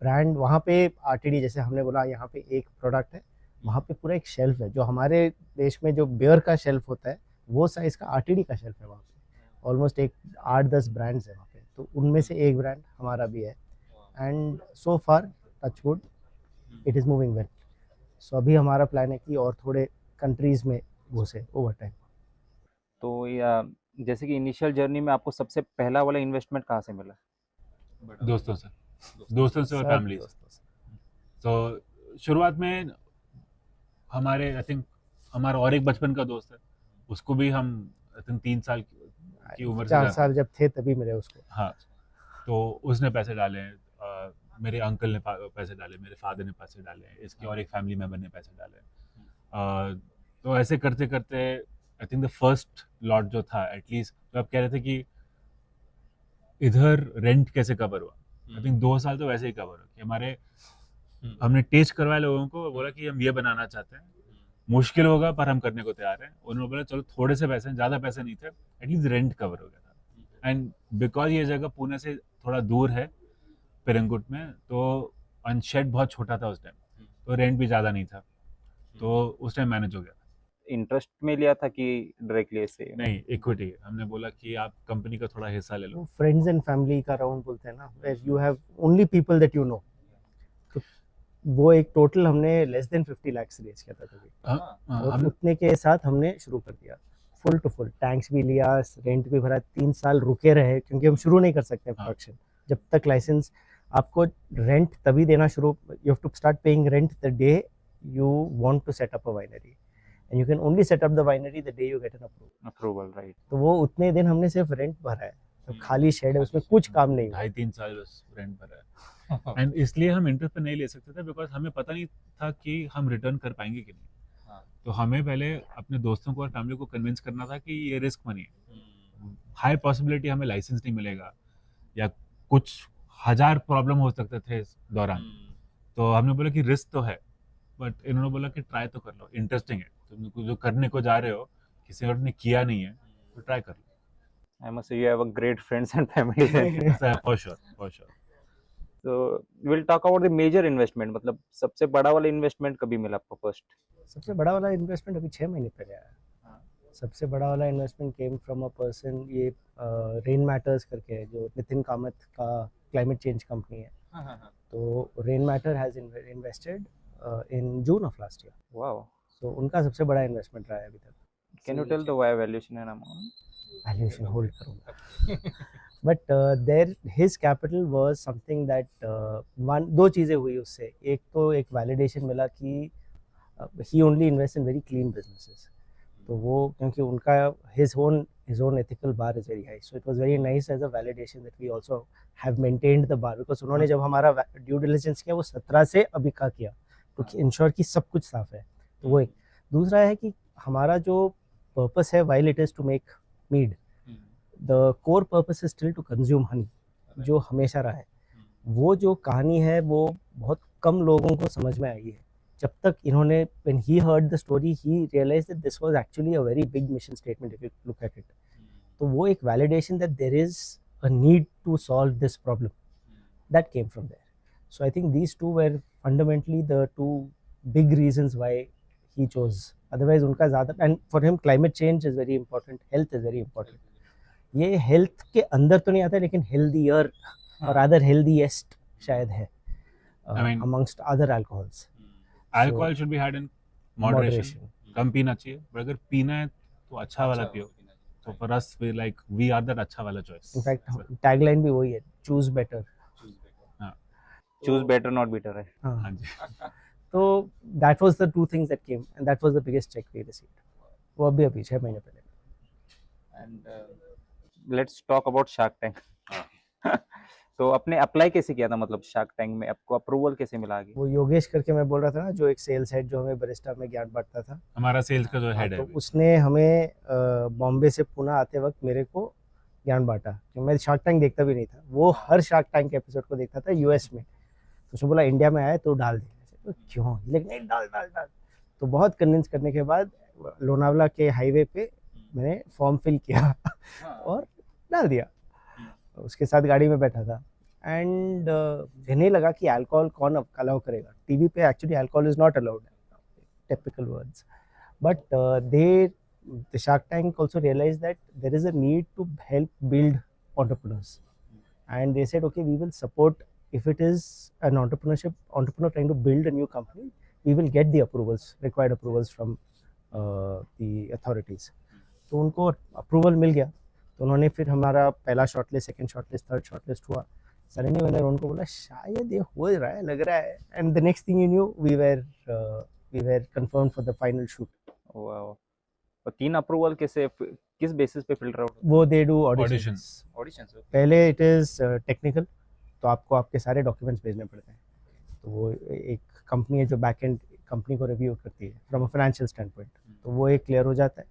Speaker 3: brand वहाँ पे आरटीडी, जैसे हमने बोला यहाँ पे एक प्रोडक्ट है, वहाँ पे पूरा एक शेल्फ है। जो हमारे देश में जो बियर का शेल्फ होता है, वो साइज का आरटीडी का शेल्फ है वहाँ पे। ऑलमोस्ट एक 8-10 ब्रांड्स है वहाँ पे, तो उनमें से एक ब्रांड हमारा भी है। And so far touch wood it is moving well. So अभी हमारा प्लान है कि और थोड़े कंट्रीज में घुसे ओवर टाइम।
Speaker 1: तो जैसे कि इनिशियल जर्नी में आपको सबसे पहला वाला इन्वेस्टमेंट कहाँ से मिला?
Speaker 2: दोस्तों से और फैमिली से। तो शुरुआत में हमारे आई थिंक हमारा और एक बचपन का दोस्त है, उसको भी हम आई थिंक 3 साल की उम्र से
Speaker 3: 4
Speaker 2: जानते
Speaker 3: साल जब थे तभी मिले उसको।
Speaker 2: हैं। हाँ, तो उसने पैसे डाले, मेरे अंकल ने पैसे डाले, मेरे फादर ने पैसे डाले, इसके और एक फैमिली मेम्बर ने पैसे डाले। तो ऐसे करते करते I think the first lot जो था, एटलीस्ट तो आप कह रहे थे कि इधर रेंट कैसे कवर हुआ, आई थिंक 2 साल तो वैसे ही कवर हुआ कि हमारे हमने टेस्ट करवाया लोगों को, बोला कि हम ये बनाना चाहते हैं, मुश्किल होगा पर हम करने को तैयार हैं। उन्होंने बोला चलो थोड़े से पैसे, ज़्यादा पैसे नहीं थे, एटलीस्ट रेंट कवर हो गया था। एंड बिकॉज ये जगह पुणे से थोड़ा दूर है पेरंगुट में, तो शेड बहुत छोटा था उस टाइम, तो रेंट भी ज़्यादा नहीं था, तो उस टाइम मैनेज हो गया।
Speaker 1: इंटरेस्ट में लिया था कि डायरेक्टली ऐसे?
Speaker 2: नहीं, इक्विटी। हमने बोला कि आप कंपनी का थोड़ा हिस्सा ले लो।
Speaker 3: फ्रेंड्स एंड फैमिली का राउंड बोलते हैं ना, where you have only people that you know. तो वो एक टोटल हमने लेस देन 50 लाख रेज किया था तभी, और उतने के साथ हमने शुरू कर दिया। फुल टू फुल टैंक्स भी लिया, रेंट भी भरा, 3 साल रुके रहे, क्योंकि हम शुरू नहीं कर सकते प्रोडक्शन जब तक लाइसेंस। आपको रेंट तभी देना शुरू, you have to start paying rent the day you want to set up a winery, and you can only set up the winery the day you get an
Speaker 1: approval, right?
Speaker 3: तो वो उतने दिन हमने सिर्फ rent भरा है, तो खाली शेड है, उसमें कुछ काम नहीं हुआ।
Speaker 2: 2.5-3 साल बस रेंट भरा है। एंड इसलिए हम इंटरेस्ट पे नहीं ले सकते थे, बिकॉज हमें पता नहीं था कि हम रिटर्न कर पाएंगे कि नहीं। तो हमें पहले अपने दोस्तों को और फैमिली को कन्विंस करना था कि ये रिस्क मनी है, हाई पॉसिबिलिटी हमें लाइसेंस नहीं मिलेगा, या कुछ हजार प्रॉब्लम हो सकते थे इस दौरान। तो हमने बोला कि रिस्क तो है, बट इन्होंने बोला कि ट्राई तो कर लो, इंटरेस्टिंग है, तुम जो करने को जा रहे हो किसी और ने किया नहीं है, तो ट्राई कर लो।
Speaker 1: I must say you have a great friends and family there.
Speaker 2: For sure.
Speaker 1: So we'll talk about the major investment, मतलब सबसे बड़ा वाला इन्वेस्टमेंट कभी मिला आपको फर्स्ट?
Speaker 3: सबसे बड़ा वाला इन्वेस्टमेंट अभी 6 महीने पहले आया। सबसे बड़ा वाला investment came from a person, ये रेन मैटर्स करके है, जो नितिन कामत का क्लाइमेट चेंज कंपनी है। तो rain matter has invested in June of last year.
Speaker 1: Wow.
Speaker 3: So उनका सबसे बड़ा इन्वेस्टमेट रहा है अभी तक।
Speaker 1: Can you tell the valuation and amount?
Speaker 3: Valuation hold करूँगा। But there his capital was something that दो चीज़ें हुई उससे। एक तो एक वैलिडेशन मिला कि he only invests in very clean businesses. तो वो क्योंकि उनका his own ethical bar is very high. So it was very nice as a validation that we also have maintained the bar, because उन्होंने जब हमारा due diligence किया वो 17 से अभी का किया, तो इंश्योर कि सब कुछ साफ है। तो वो एक। दूसरा है कि हमारा जो पर्पस है, while it is to make mead, the core purpose is still to consume honey, जो हमेशा रहा है। वो जो कहानी है वो बहुत कम लोगों को समझ में आई है। जब तक इन्होंने, when he heard the story, he realized that this was actually a very big mission statement if you look at it. तो वो एक validation that there is a need to solve this problem that came from there. So I think these two were fundamentally the two big reasons why he chose otherwise उनका ज़्यादा, and for him climate change is very important, health is very important. ये health के अंदर तो नहीं आता, लेकिन healthier और अदर हेल्दीएस्ट शायद है
Speaker 2: I mean-
Speaker 3: amongst other alcohols.
Speaker 2: Alcohol should be had in moderation. कम पीना चाहिए, पर अगर पीना है तो अच्छा वाला पियो. तो for us we are that अच्छा वाला चॉइस.
Speaker 3: इनफैक्ट टैगलाइन भी वही है, choose better.
Speaker 1: Choose better not better है.
Speaker 2: हाँ जी.
Speaker 3: तो that was the two things that came and that was the biggest check we received. वो अभी 6 महीने पहले.
Speaker 1: And let's talk about Shark Tank. तो आपने अप्लाई कैसे किया था, मतलब शार्क टैंक में आपको अप्रूवल कैसे मिला आगे?
Speaker 3: वो योगेश करके मैं बोल रहा था ना, जो एक सेल्स हेड जो हमें बरिस्टा में ज्ञान बांटता था,
Speaker 2: हमारा सेल्स का जो हेड
Speaker 3: तो
Speaker 2: है,
Speaker 3: उसने हमें बॉम्बे से पुणे आते वक्त मेरे को ज्ञान बांटा. क्योंकि मैं शार्क टैंक देखता भी नहीं था, वो हर शार्क टैंक के एपिसोड को देखता था यूएस में. तो उसने बोला इंडिया में आए तो डाल दे. तो क्यों, लेकिन नहीं, डाल डाल डाल. तो बहुत कन्विंस करने के बाद लोनावला के हाईवे पे मैंने फॉर्म फिल किया और डाल दिया. उसके साथ गाड़ी में बैठा था एंड मुझे नहीं लगा कि अल्कोहल कौन अलाउ करेगा. टीवी पे actually alcohol is not allowed, typical words, but the Shark Tank also realized that there is a need to help build entrepreneurs, and they said, okay, we will support. If it is an entrepreneur trying to build a new company, we will get the required approvals from the authorities. तो उनको approval मिल गया. तो उन्होंने फिर हमारा पहला shortlist, second shortlist, third shortlist हुआ. Suddenly मैंने उनको बोला शायद ये हो रहा है, लग रहा है, and the next thing you knew we were confirmed for the final shoot.
Speaker 1: Wow. और 3 अप्रूवल कैसे, किस बेसिस पे फिल्टर आउट?
Speaker 3: वो दे डू
Speaker 2: Auditions.
Speaker 3: ऑडिशंस. पहले इट इज़ टेक्निकल, तो आपको आपके सारे डॉक्यूमेंट्स भेजने पड़ते हैं. तो वो एक कंपनी है जो बैक एंड कंपनी को रिव्यू करती है from a financial stand point. तो वो एक क्लियर हो जाता है.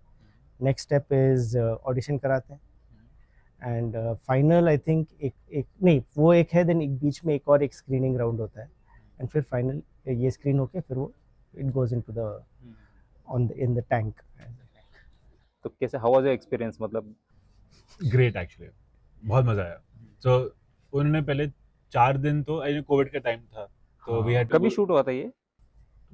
Speaker 3: नेक्स्ट स्टेप इज़ ऑडिशन कराते हैं एंड फाइनल आई थिंक एक नहीं, वो एक है. देन एक बीच में एक और एक स्क्रीनिंग राउंड होता है एंड फिर फाइनल ये स्क्रीन होके फिर वो it goes into the in the tank.
Speaker 1: तो कैसे, हाउ वाज योर एक्सपीरियंस, मतलब?
Speaker 2: ग्रेट एक्चुअली, बहुत मजा आया. तो उन्होंने पहले 4 दिन तो कोविड का टाइम था, तो वी हैड
Speaker 1: कभी शूट हुआ था ये?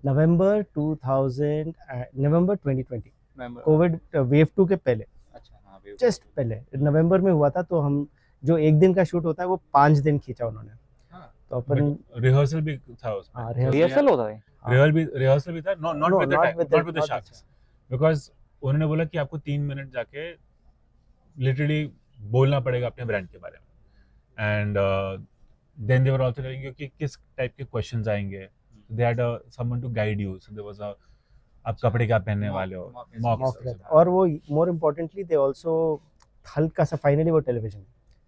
Speaker 3: नवंबर 2020, कोविड वेव 2 के पहले.
Speaker 1: अच्छा, हाँ,
Speaker 3: जस्ट पहले नवंबर में हुआ था. तो हम जो एक दिन का शूट होता है वो 5 दिन खींचा उन्होंने. तो अपन
Speaker 2: रिहर्सल भी था उसमें.
Speaker 3: हाँ,
Speaker 1: रिहर्सल होता है?
Speaker 2: रिहर्सल भी था, not with the sharks, because उन्होंने बोला कि आपको 3 मिनट जाके लिटरली बोलना पड़ेगा अपने ब्रांड के बारे में. And then they were also telling you कि किस टाइप के क्वेश्चंस आएंगे. They had someone to guide you. So there was आप कपड़े क्या पहनने वाले हो, मॉक.
Speaker 3: और वो मोर इम्पोर्टेंटली दे ऑल्सो हल्का सा, फाइनली वो टेलीविजन,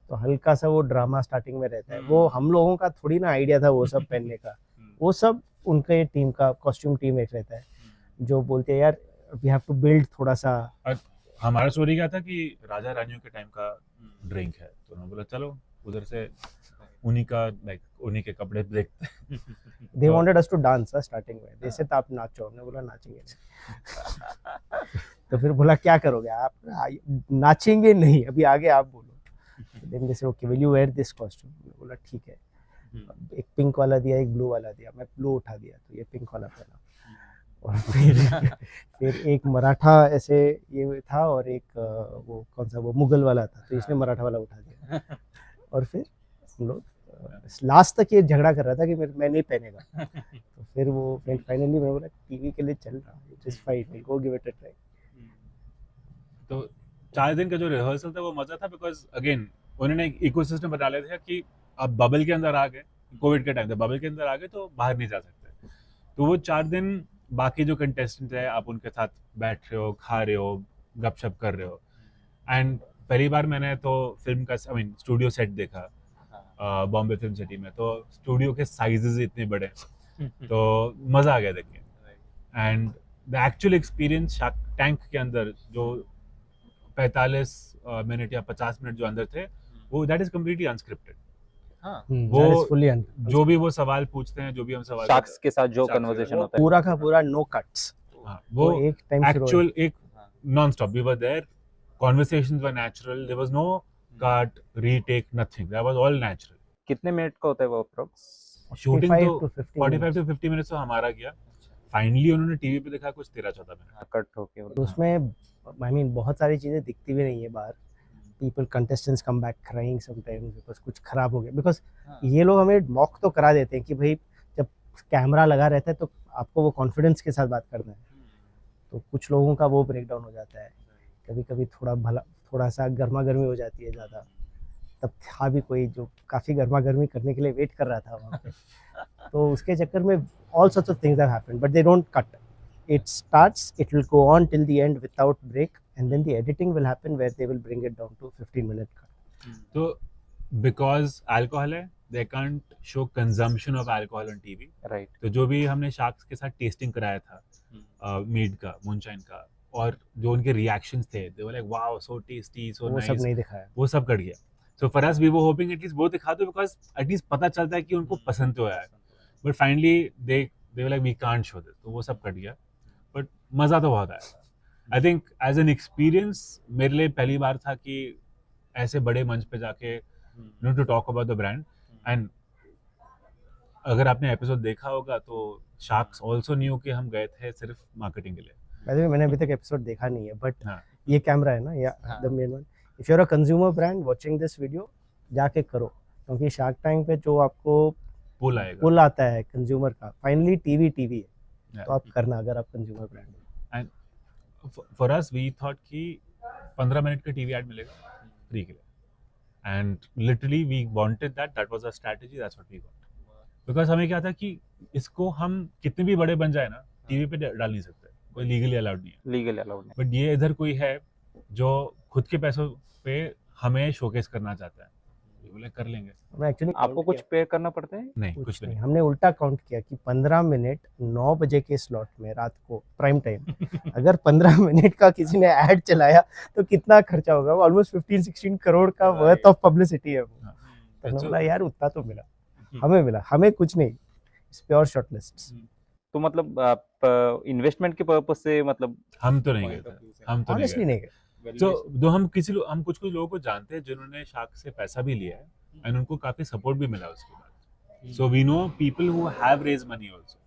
Speaker 3: तो हल्का सा वो ड्रामा स्टार्टिंग में रहता है. वो हम लोगों का थोड़ी ना आइडिया था वो सब पहनने का. वो सब उनके टीम का, कॉस्ट्यूम टीम एक रहता है जो बोलते हैं यार वी हैव टू बिल्ड थोड़ा सा.
Speaker 2: हमारा स्टोरी क्या था कि राजा रानियों के टाइम का ड्रिंक है, तो उन्होंने बोला चलो उधर से उन्हीं के कपड़े देखते हैं.
Speaker 3: They wanted us to dance starting में. दे सेड आप नाचो. हमने बोला नाचेंगे. तो फिर बोला क्या करोगे आप? नाचेंगे नहीं, अभी आगे आप बोलो. Then they said okay will you wear this costume. बोला ठीक है. एक पिंक वाला दिया, एक ब्लू वाला दिया. मैं ब्लू उठा दिया तो ये पिंक वाला पहना. और फिर एक मराठा ऐसे ये था और एक वो कौन सा वो मुगल वाला था, तो इसने मराठा वाला उठा दिया. और फिर हम लोग लास्ट तक ये झगड़ा कर रहा था कि मैं नहीं पहनेगा. तो फिर वो फाइनली मैं बोला टीवी के लिए चल रहा, it is fine, go give it a try.
Speaker 2: तो 4 दिन का जो रिहर्सल था वो मजा था, बिकॉज अगेन उन्होंने एक इकोसिस्टम बना लिया था कि आप बबल के अंदर आ गए. कोविड के टाइम था, बबल के अंदर आ गए तो बाहर नहीं जा सकते. तो वो 4 दिन बाकी जो कंटेस्टेंट है आप उनके साथ बैठ रहे हो, खा रहे हो, गपशप कर रहे हो. एंड पहली बार मैंने तो फिल्म का स्टूडियो सेट देखा बॉम्बे फिल्म सिटी में. तो स्टूडियो के साइजेस इतने बड़े, तो मज़ा आ गया देख के. And the actual experience shark tank के अंदर जो 45 मिनट या 50 मिनट जो अंदर थे, वो दैट इज कम्प्लीटली अनस्क्रिप्टेड.
Speaker 3: वो
Speaker 2: जो भी वो सवाल पूछते हैं, जो भी हम सवाल
Speaker 1: शार्क्स के साथ जो कन्वर्सेशन होता है,
Speaker 3: पूरा का पूरा नो कट्स.
Speaker 2: वो
Speaker 3: एक टाइम
Speaker 2: एक्चुअल एक non stop. We were there, conversations were natural, there was no cut, retake, nothing. That was all natural.
Speaker 1: कितने मिनट का होता है वो अप्रोक्स?
Speaker 2: शूटिंग तो
Speaker 3: 45 to 50
Speaker 2: 45 to 50 मिनट्स तो हमारा गया. फाइनली उन्होंने टीवी पे दिखा कुछ 13-14 मिनट।
Speaker 1: कट होके
Speaker 3: तो उसमें आई मीन बहुत सारी चीज़ें दिखती भी नहीं है बाहर. People contestants come back crying sometimes because कुछ खराब हो गया. बिकॉज ये लोग हमें मॉक तो करा देते हैं कि भाई जब कैमरा लगा रहता है तो आपको वो कॉन्फिडेंस के साथ बात करना है. तो कुछ लोगों का वो ब्रेक डाउन हो जाता है. कभी कभी थोड़ा सा गर्मा गर्मी हो जाती है ज़्यादा. तब था भी कोई जो काफ़ी गर्मा गर्मी करने के लिए वेट कर रहा था वहाँ पे. तो उसके चक्कर में all sorts of things have happened, but they don't cut. It starts, it will go on till the end without break, and then the editing will happen where they will bring it down to 15-minute cut.
Speaker 2: तो because alcohol है, they can't show consumption of alcohol on TV.
Speaker 1: Right.
Speaker 2: तो जो भी हमने sharks के साथ testing कराया था मीड का, मूनशाइन का, और जो उनके रिएक्शंस थे, they were like wow so tasty so
Speaker 3: वो सब
Speaker 2: नाइस,
Speaker 3: नहीं दिखाया.
Speaker 2: वो सब कट गया. So for us we were hoping at least वो दिखा दो, बिकॉज एटलीस्ट पता चलता है कि उनको पसंद तो आया है. But finally they were like we can't show this, तो वो सब कट गया. बट मज़ा तो बहुत आया. I think as an experience मेरे लिए पहली बार था कि ऐसे बड़े मंच पे जाके to talk about the brand. And अगर आपने एपिसोड देखा होगा तो शार्क्स ऑल्सो न्यू कि हम गए थे सिर्फ मार्केटिंग के लिए.
Speaker 3: वैसे भी मैंने अभी तक एपिसोड देखा नहीं है, बट
Speaker 2: हाँ.
Speaker 3: ये कैमरा है ना, या the main one. If you are a consumer brand watching this video, जाके करो. क्योंकि शार्क टैंक पे जो आपको
Speaker 2: पुल आएगा.
Speaker 3: पुल आता है कंज्यूमर का, फाइनली टीवी है.
Speaker 2: Yeah.
Speaker 3: तो आप करना अगर आप कंज्यूमर ब्रांड हो.
Speaker 2: फॉर अस वी थॉट कि 15 मिनट का टीवी एड मिलेगा फ्री के लिए. And literally we wanted that was our strategy, that's what we got. Because हमें क्या था कि इसको हम कितने भी बड़े बन जाए ना, टीवी पे डाल नहीं सकते, कोई लीगली अलाउड नहीं है.
Speaker 1: लीगल अलाउड नहीं.
Speaker 2: बट ये इधर कोई है जो खुद के पैसों पे हमें शोकेस करना चाहता है, ये बोले कर लेंगे.
Speaker 3: हमने एक्चुअली
Speaker 1: आपको कुछ पे करना पड़ता है?
Speaker 2: नहीं,
Speaker 3: कुछ
Speaker 2: कुछ
Speaker 3: नहीं.
Speaker 2: नहीं.
Speaker 3: हमने उल्टा काउंट किया कि 15 मिनट 9 बजे के स्लॉट में रात को प्राइम टाइम अगर 15 मिनट का किसी ने ऐड चलाया तो कितना खर्चा होगा. वो ऑलमोस्ट 15-16 करोड़ का वर्थ ऑफ पब्लिसिटी है वो. तो हमने बोला यार उतना तो मिला, हमें कुछ नहीं. It's pure short lists.
Speaker 1: तो मतलब आप इन्वेस्टमेंट के पर्पस से मतलब
Speaker 2: हम तो नहीं गए थे. हम तो नहीं
Speaker 3: ऑनेस्टली
Speaker 2: गए.
Speaker 3: नहीं गए.
Speaker 2: तो हम कुछ लोगों को जानते हैं जिन्होंने शार्क से पैसा भी लिया है, एंड उनको काफी सपोर्ट भी मिला उसके बाद. So we know people who have raise money also,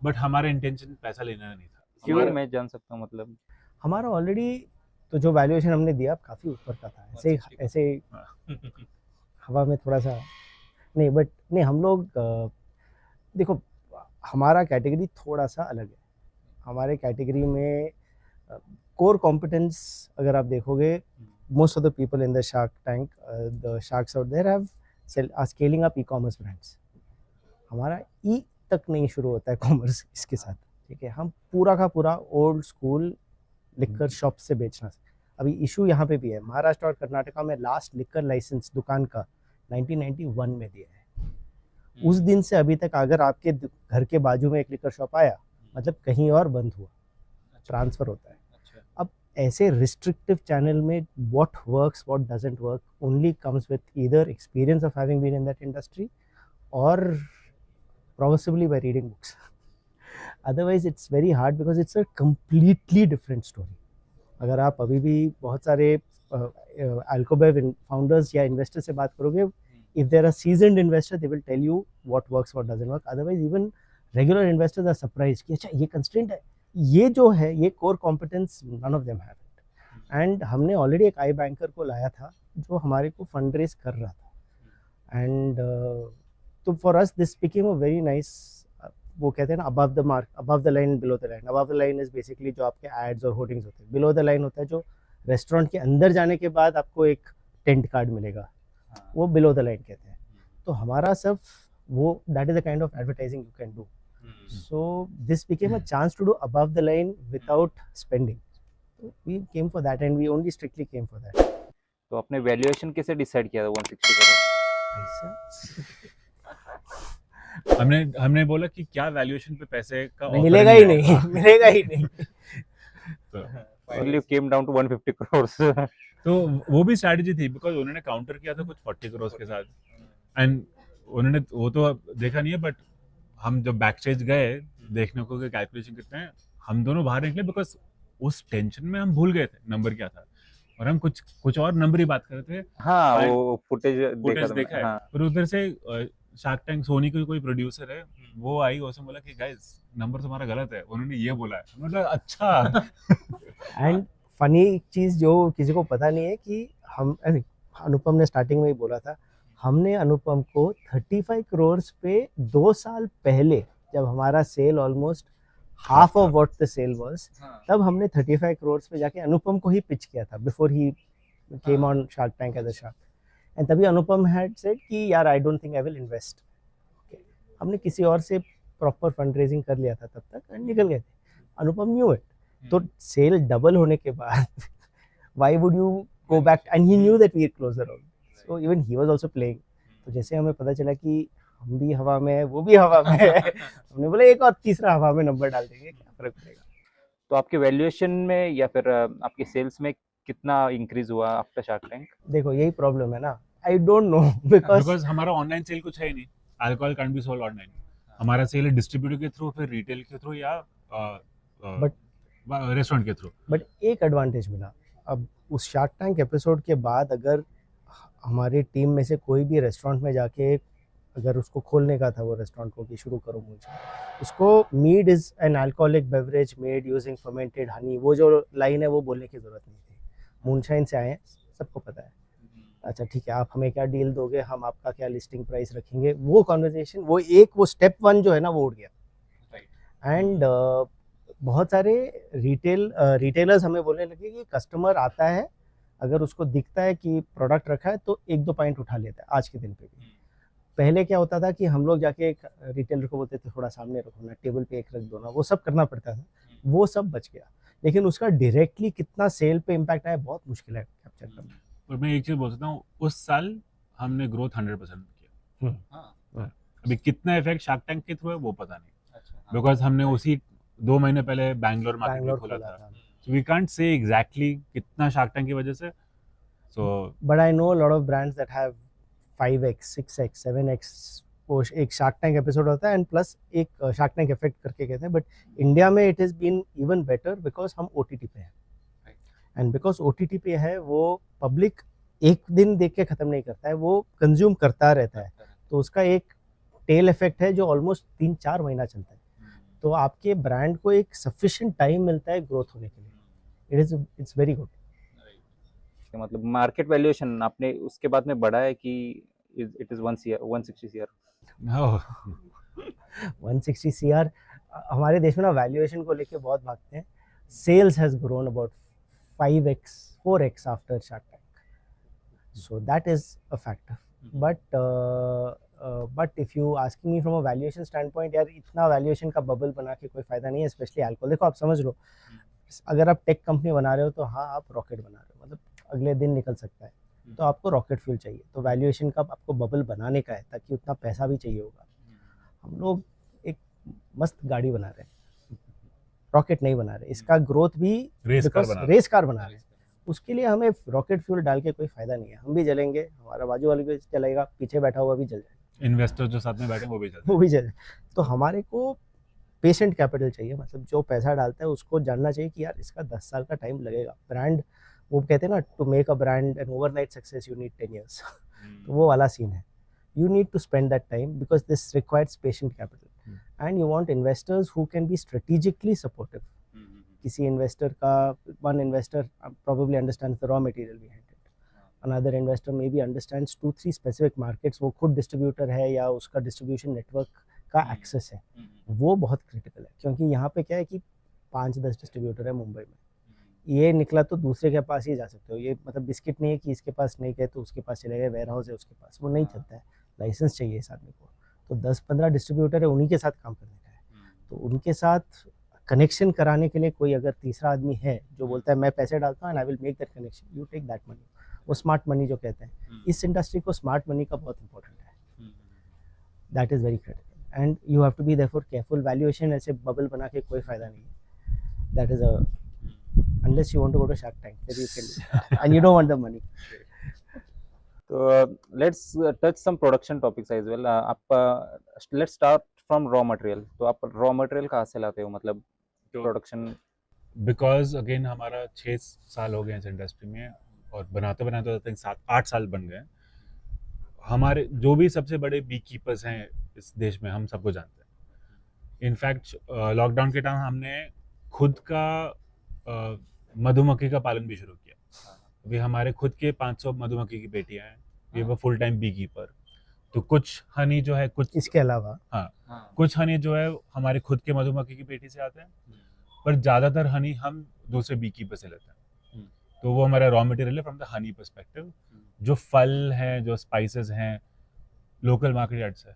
Speaker 2: but हमारा इंटेंशन पैसा लेना नहीं था.
Speaker 1: क्यों, मैं जान सकता हूँ मतलब?
Speaker 3: हमारा ऑलरेडी तो जो वैल्यूएशन हमने दिया काफ़ी ऊपर का था. ऐसे हवा में थोड़ा सा नहीं, बट नहीं हम लोग देखो हमारा कैटेगरी थोड़ा सा अलग है. हमारे कैटेगरी में कोर कॉम्पिटेंस अगर आप देखोगे, most of the people in the shark tank, the sharks out there have scaling up e-commerce brands. हमारा ई तक नहीं शुरू होता है कॉमर्स इसके साथ. ठीक है, हम पूरा का पूरा ओल्ड स्कूल लिकर शॉप से बेचना. अभी इशू यहाँ पे भी है. महाराष्ट्र और कर्नाटका में लास्ट लिकर लाइसेंस दुकान का 1991 में दिया है. उस दिन से अभी तक अगर आपके घर के बाजू में एक लिकर शॉप आया, मतलब कहीं और बंद हुआ, ट्रांसफर होता है. अब ऐसे रिस्ट्रिक्टिव चैनल में what works what doesn't work only comes with either experience of having been in that industry और probably by reading books. Otherwise it's very hard because it's a completely different story. अगर आप अभी भी बहुत सारे अल्कोबेव founders या investor से बात करोगे, if they're a seasoned investor they will tell you what works what doesn't work. Otherwise even regular investors are surprised कि अच्छा ये constraint है, ये जो है ये core competence none of them have it. And हमने already एक आई बैंकर को लाया था जो हमारे को फंड रेज कर रहा था. And तो for us this became a very nice, वो कहते हैं ना above the mark, above the line, below the line. Above the line is basically जो आपके एड्स और होर्डिंग्स होते हैं. बिलो द लाइन होता है जो रेस्टोरेंट के अंदर जाने के बाद आपको एक टेंट कार्ड मिलेगा, वो बिलो द लाइन कहते हैं. तो हमारा सिर्फ वो that is the kind of advertising you can do. So this became a chance to do above the line without spending. We came for that and we only strictly came for that.
Speaker 1: तो आपने valuation कैसे decide किया था 160 करोड़?
Speaker 3: ऐसा
Speaker 2: हमने बोला कि क्या वैल्यूएशन पे पैसे का offer
Speaker 3: मिलेगा ही
Speaker 2: नहीं
Speaker 3: नहीं, मिलेगा ही नहीं.
Speaker 2: तो
Speaker 1: Only came down to 150 crores.
Speaker 2: तो वो भी स्ट्रैटेजी थी, बिकॉज उन्होंने काउंटर किया था कुछ 40 करोड़ के साथ. एंड उन्होंने वो तो देखा नहीं है, बट हम जब बैक स्टेज गए देखने को कि कैलकुलेशन कितने हैं, हम दोनों बाहर निकले बिकॉज उस टेंशन में हम भूल गए थे नंबर क्या था, और हम कुछ और नंबर ही बात कर रहे थे.
Speaker 1: हाँ, वो फुटेज
Speaker 2: फुटेज देखा है.
Speaker 1: हाँ.
Speaker 2: फिर उधर से शार्क टैंक सोनी की कोई प्रोड्यूसर है, वो आई, उसने बोला कि गाइस नंबर तुम्हारा गलत है, उन्होंने ये बोला है, मतलब अच्छा।
Speaker 3: एंड फनी चीज़ जो किसी को पता नहीं है कि हम अनुपम ने स्टार्टिंग में ही बोला था, हमने अनुपम को 35 करोड़ पे 2 साल पहले, जब हमारा sale almost half of what the sale was, तब हमने 35 करोड़ पे जाके अनुपम को ही पिच किया था before he came on shark tank as a shark. And तभी अनुपम हैड सेड कि यार I don't think I will invest. हमने किसी और से प्रॉपर फंड रेजिंग कर लिया था तब तक एंड निकल गए थे। Anupam knew it. तो सेल डबल होने के बाद why would you go back, and he knew that we are closer on, so even he was also playing. तो जैसे हमें पता चला कि हम भी हवा में है, वो भी हवा में है, हमने बोला एक और तीसरा हवा में नंबर डाल देंगे, क्या फर्क पड़ेगा।
Speaker 1: तो आपके वैल्यूएशन में या फिर आपके सेल्स में कितना इंक्रीज हुआ आफ्टर शार्क टैंक?
Speaker 3: देखो यही प्रॉब्लम है ना, आई डोंट नो बिकॉज
Speaker 2: बिकॉज हमारा ऑनलाइन सेल कुछ है ही नहीं, alcohol can be sold online. हमारा सेल है डिस्ट्रीब्यूटर के थ्रू, फिर रिटेल के थ्रू, या रेस्टोरेंट के थ्रू।
Speaker 3: बट एक एडवांटेज मिला, अब उस शार्क टैंक एपिसोड के बाद अगर हमारी टीम में से कोई भी रेस्टोरेंट में जाके, अगर उसको खोलने का था वो रेस्टोरेंट को कि शुरू करो मुझे, उसको mead is an alcoholic beverage made using fermented honey, वो जो लाइन है वो बोलने की ज़रूरत नहीं थी। मूनशाइन से आए हैं, सबको पता है। अच्छा ठीक है, आप हमें क्या डील दोगे, हम आपका क्या लिस्टिंग प्राइस रखेंगे, वो कॉन्वर्जेशन, वो स्टेप 1 जो है ना वो उड़ गया। एंड बहुत सारे रिटेलर्स हमें बोलने लगे कि कस्टमर आता है, अगर उसको दिखता है कि प्रोडक्ट रखा है तो 1-2 पॉइंट उठा लेता है आज के दिन पे भी। पहले क्या होता था कि हम लोग जाके एक रिटेलर को बोलते थे थोड़ा सामने रखो ना, टेबल पे एक रख दो ना, वो सब करना पड़ता था, वो सब बच गया। लेकिन उसका डायरेक्टली कितना सेल पे इम्पैक्ट आया बहुत मुश्किल है कैप्चर करना।
Speaker 2: और मैं एक चीज बोल सकता हूँ, उस साल हमने ग्रोथ 100% किया। अभी कितना इफेक्ट शार्क टैंक के थ्रू है वो पता नहीं, बिकॉज हमने उसी 2 महीने पहले बैंगलोर मार्केट में खोला था, so we can't say exactly कितना शार्क टैंक की वजह से। so
Speaker 3: but I know a lot of brands that have 5x 6x 7x, वो एक शार्क टैंक एपिसोड होता है एंड प्लस एक शार्क टैंक इफेक्ट करके कहते हैं। बट इंडिया में it has been even better because हम OTT पे हैं, एंड बिकॉज OTT पे है वो पब्लिक एक दिन देख के ख़त्म नहीं करता है, वो कंज्यूम करता रहता है, तो उसका एक टेल इफेक्ट है जो ऑलमोस्ट 3-4 महीना चलता है। तो आपके ब्रांड को एक सफिशिएंट टाइम मिलता है ग्रोथ होने के लिए। It's very good.
Speaker 1: मतलब मार्केट वैल्यूएशन आपने उसके बाद में बढ़ा है कि it is 160 CR?
Speaker 2: no,
Speaker 3: 160 CR हमारे देश में ना वैल्यूएशन को लेके बहुत भागते हैं। Sales has grown about 5x 4x after shark tank, so that is a factor. But if you asking me from a valuation stand point, यार इतना वैल्यूएशन का बबल बना के कोई फायदा नहीं है, स्पेशली अल्कोहल। देखो आप समझ लो, अगर आप टेक कंपनी बना रहे हो तो हाँ आप रॉकेट बना रहे हो, मतलब अगले दिन निकल सकता है, तो आपको रॉकेट फ्यूल चाहिए, तो वैल्यूएशन का आपको बबल बनाने का है ताकि उतना पैसा भी चाहिए होगा। हम लोग एक मस्त गाड़ी बना रहे हैं, रॉकेट नहीं बना रहे, इसका ग्रोथ भी
Speaker 2: रेस
Speaker 3: कार बना रहे हैं, उसके लिए हमें रॉकेट फ्यूल डाल के कोई फायदा नहीं है। हम भी जलेंगे, हमारा बाजू वाले भी जलेगा, पीछे बैठा हुआ भी जल जाए,
Speaker 2: इन्वेस्टर जो साथ में बैठे वो भी चलते
Speaker 3: वो भी जले। तो हमारे को पेशेंट कैपिटल चाहिए, मतलब जो पैसा डालता है उसको जानना चाहिए कि यार इसका 10 साल का टाइम लगेगा। ब्रांड, वो कहते हैं ना, to make a brand an overnight success you need 10 years, तो वो वाला सीन है। You need to spend that time because this requires patient capital, and you want investors who can be strategically supportive. किसी investor का, one investor probably understands the raw material behind it, another investor maybe understands 2-3 specific markets, वो खुद distributor है या उसका distribution network का access है, वो बहुत क्रिटिकल है। क्योंकि यहाँ पे क्या है कि 5-10 डिस्ट्रीब्यूटर है मुंबई में, ये निकला तो दूसरे के पास ही जा सकते हो। ये मतलब बिस्किट नहीं है कि इसके पास नहीं गए तो उसके पास चले गए, वेयर हाउस है उसके पास, वो नहीं चलता है। लाइसेंस चाहिए इस आदमी को, तो 10-15 डिस्ट्रीब्यूटर है, उन्हीं के साथ काम करने का है। तो उनके साथ कनेक्शन कराने के लिए कोई अगर तीसरा आदमी है जो बोलता है मैं पैसे डालता हूँ and I will make that connection, you take that money, वो स्मार्ट मनी जो कहते हैं, इस इंडस्ट्री को स्मार्ट मनी का बहुत इंपॉर्टेंट है। That is very critical and you have to be therefore careful. Valuation ऐसे बबल बना के कोई फ़ायदा नहीं है। That is a, unless you want to go to Shark Tank, then you can do that. And you don't want the money.
Speaker 1: So let's touch some production topics as well. आप let's start from raw material. तो आप raw material कहाँ से लाते हो, मतलब production?
Speaker 2: Because again हमारा 6 साल हो गए इस इंडस्ट्री में, और बनाते बनाते 7-8 साल बन गए। हमारे जो भी सबसे बड़े बी कीपर्स हैं इस देश में, हम सबको जानते हैं। इनफैक्ट लॉकडाउन के टाइम हमने खुद का मधुमक्खी का पालन भी शुरू किया। अभी हमारे खुद के 500 मधुमक्खी की पेटियां हैं, we have a full time bee keeper. तो कुछ हनी जो है, कुछ
Speaker 3: इसके अलावा
Speaker 2: हाँ, कुछ हनी जो है हमारे खुद के मधुमक्खी की पेटी से आते हैं, पर ज्यादातर हनी हम दूसरे बी कीपर से लेते हैं। तो वो हमारा रॉ मटेरियल है फ्रॉम द हनी पर्सपेक्टिव। जो फल हैं, जो स्पाइसेस हैं, लोकल मार्केट यार्ड से।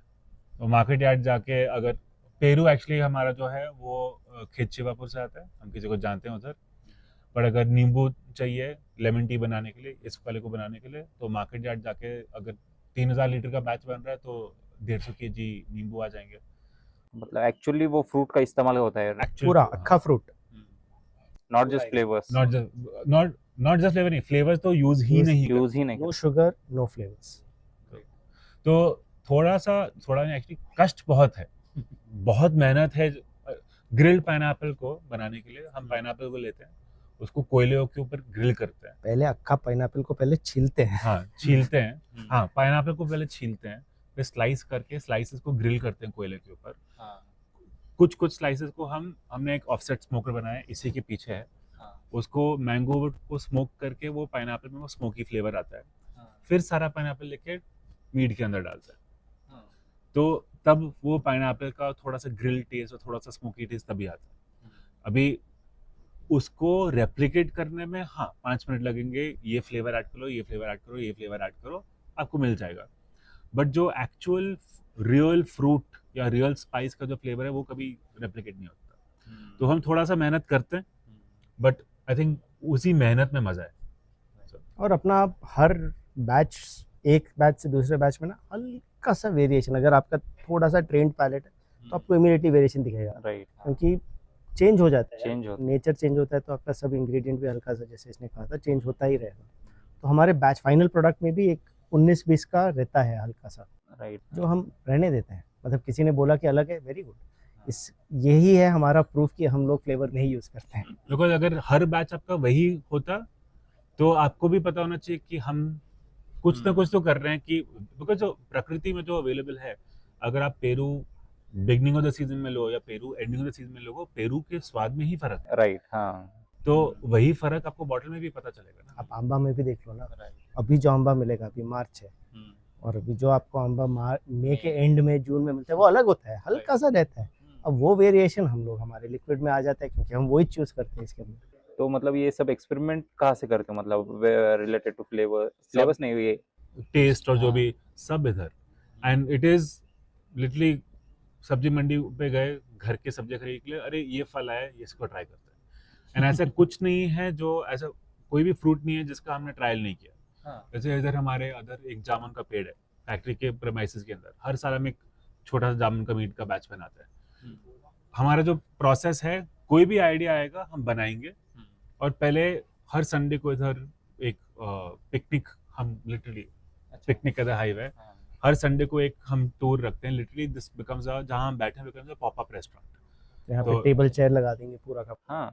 Speaker 2: तो मार्केट यार्ड जाके, अगर पेरू एक्चुअली हमारा जो है वो खेत शिवापुर से आता है, हम किसी को जानते हैं उधर। पर अगर नींबू चाहिए लेमन टी बनाने के लिए, इस वाले को बनाने के लिए, तो मार्केट यार्ड जाके अगर 3000 लीटर का बैच बन रहा है तो 150 केजी नींबू आ जाएंगे।
Speaker 1: मतलब एक्चुअली वो फ्रूट का इस्तेमाल होता है,
Speaker 3: पूरा अक्खा fruit,
Speaker 1: not just flavours.
Speaker 2: Not just flavour, नहीं फ्लेवर्स तो यूज ही नहीं
Speaker 1: यूज ही नहीं
Speaker 3: नो शुगर नो फ्लेवर्स।
Speaker 2: तो थोड़ा नहीं, एक्चुअली कष्ट बहुत है, बहुत मेहनत है। ग्रिल्ड पाइनएप्पल को बनाने के लिए हम पाइनएप्पल को लेते हैं, उसको कोयले के ऊपर ग्रिल करते हैं।
Speaker 3: पहले अक्खा पाइनएप्पल को पहले छीलते हैं।
Speaker 2: हाँ, छीलते हैं। हाँ, पाइनएप्पल को पहले छीलते हैं, फिर स्लाइस करके स्लाइसेस को ग्रिल करते हैं कोयले के ऊपर। कुछ स्लाइसेस को हमने एक ऑफसेट स्मोकर बनाया है, इसी के पीछे है। उसको मैंगो को स्मोक करके वो पाइनएप्पल में वो स्मोकी फ्लेवर आता है। फिर सारा पाइनएप्पल लेके मीट के अंदर डालता है, तो तब वो पाइनएप्पल का थोड़ा सा ग्रिल टेस्ट और थोड़ा सा स्मोकी टेस्ट तभी आता है। अभी उसको रेप्लिकेट करने में 5 मिनट लगेंगे, ये फ्लेवर ऐड करो, ये फ्लेवर ऐड करो, ये फ्लेवर ऐड करो, आपको मिल जाएगा। बट जो एक्चुअल रियल फ्रूट या रियल स्पाइस का जो फ्लेवर है वो कभी रेप्लिकेट नहीं होता। तो हम थोड़ा सा मेहनत करते हैं, बट आई थिंक उसी मेहनत में मजा है।
Speaker 3: और अपना आप हर बैच, एक बैच से दूसरे बैच में ना हल्का सा वेरिएशन, अगर आपका थोड़ा सा ट्रेंड पैलेट है तो आपको इमीडिएटली वेरिएशन दिखेगा,
Speaker 1: राइट।
Speaker 3: क्योंकि चेंज हो जाता है,
Speaker 1: चेंज होता
Speaker 3: नेचर चेंज होता है, तो आपका सब इंग्रेडिएंट भी हल्का सा, जैसे इसने कहा था, चेंज होता ही रहेगा। तो हमारे बैच फाइनल प्रोडक्ट में भी एक 19-20 का रहता है हल्का सा,
Speaker 1: राइट।
Speaker 3: जो हम रहने देते हैं। मतलब किसी ने बोला कि अलग है, वेरी गुड, यही है हमारा प्रूफ कि हम लोग फ्लेवर नहीं यूज करते हैं।
Speaker 2: बिकॉज अगर हर बैच आपका वही होता तो आपको भी पता होना चाहिए कि हम कुछ ना कुछ तो कर रहे हैं। कि बिकॉज जो प्रकृति में जो अवेलेबल है, अगर आप Peru beginning of the season में लो या Peru ending of the season में लो, पेरू के स्वाद में ही फर्क है।
Speaker 1: राइट। हाँ,
Speaker 2: तो वही फर्क आपको बॉटल में भी पता चलेगा ना।
Speaker 3: आप आंबा में भी देख लो ना, अभी जो आंबा मिलेगा, अभी मार्च है, और अभी जो आपको आंबा मई के एंड में, जून में मिलता है, वो अलग होता है, हल्का सा रहता है। अब वो वेरिएशन हम लोग हमारे लिक्विड में आ जाता है, क्योंकि हम वही चूज करते हैं इसके अंदर।
Speaker 1: तो मतलब ये सब एक्सपेरिमेंट कहाँ से करते हो, मतलब रिलेटेड टू फ्लेवर्स नहीं, ये
Speaker 2: टेस्ट और जो भी सब इधर। एंड इट इज लिटरली सब्जी मंडी पे गए, घर के सब्जी खरीद के लिए, अरे ये फल आया, इसको ट्राई करते हैं। एंड ऐसा कुछ नहीं है जो, ऐसा कोई भी फ्रूट नहीं है जिसका हमने ट्रायल नहीं किया। जैसे इधर हमारे अदर एक जामुन का पेड़ है फैक्ट्री के प्रेमाइसेस के अंदर, हर साल हम एक छोटा सा जामुन का मीट का बैच बनाते हैं। हमारा जो प्रोसेस है, कोई भी आइडिया आएगा हम बनाएंगे, और पहले हर संडे को इधर एक पिकनिक, हम लिटरली पिकनिक का हाईवे, हर संडे को एक हम टूर रखते हैं। लिटरली दिस बिकम्स अ, जहां हम बैठे becomes a pop up restaurant.
Speaker 3: यहाँ पे
Speaker 2: तो-
Speaker 3: टेबल चेयर लगा देंगे पूरा का।
Speaker 1: हाँ,